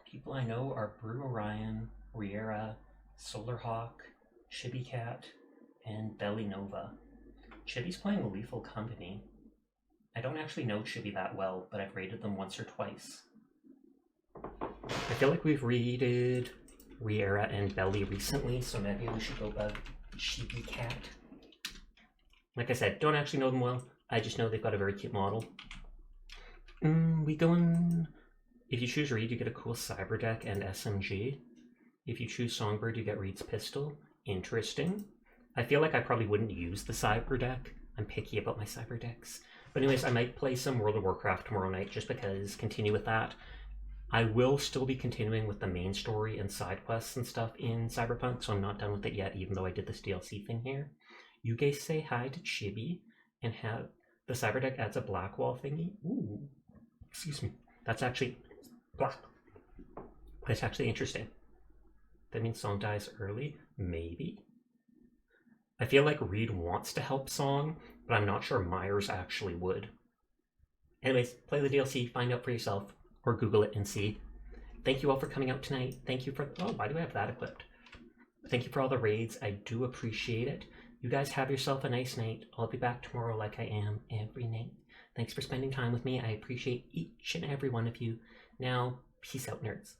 People I know are Brew Orion, Riera, Solarhawk, Chibi Cat, and Belly Nova. Chibi's playing Lethal Company. I don't actually know Chibi that well, but I've raided them once or twice. I feel like we've raided Riera and Belly recently, so maybe we should go about Chibi Cat. Like I said, don't actually know them well. I just know they've got a very cute model. We going... If you choose Reed, you get a cool cyber deck and SMG. If you choose Songbird, you get Reed's pistol. Interesting. I feel like I probably wouldn't use the cyber deck. I'm picky about my cyber decks. But anyways, I might play some World of Warcraft tomorrow night just because, continue with that. I will still be continuing with the main story and side quests and stuff in Cyberpunk, so I'm not done with it yet, even though I did this DLC thing here. You guys say hi to Chibi and have the cyber deck adds a black wall thingy. Ooh. Excuse me. That's actually black. That's actually interesting. That means Song dies early? Maybe. I feel like Reed wants to help Song, but I'm not sure Myers actually would. Anyways, play the DLC, find out for yourself, or Google it and see. Thank you all for coming out tonight. Thank you for... Oh, why do I have that equipped? Thank you for all the raids. I do appreciate it. You guys have yourself a nice night. I'll be back tomorrow like I am every night. Thanks for spending time with me. I appreciate each and every one of you. Now, peace out, nerds.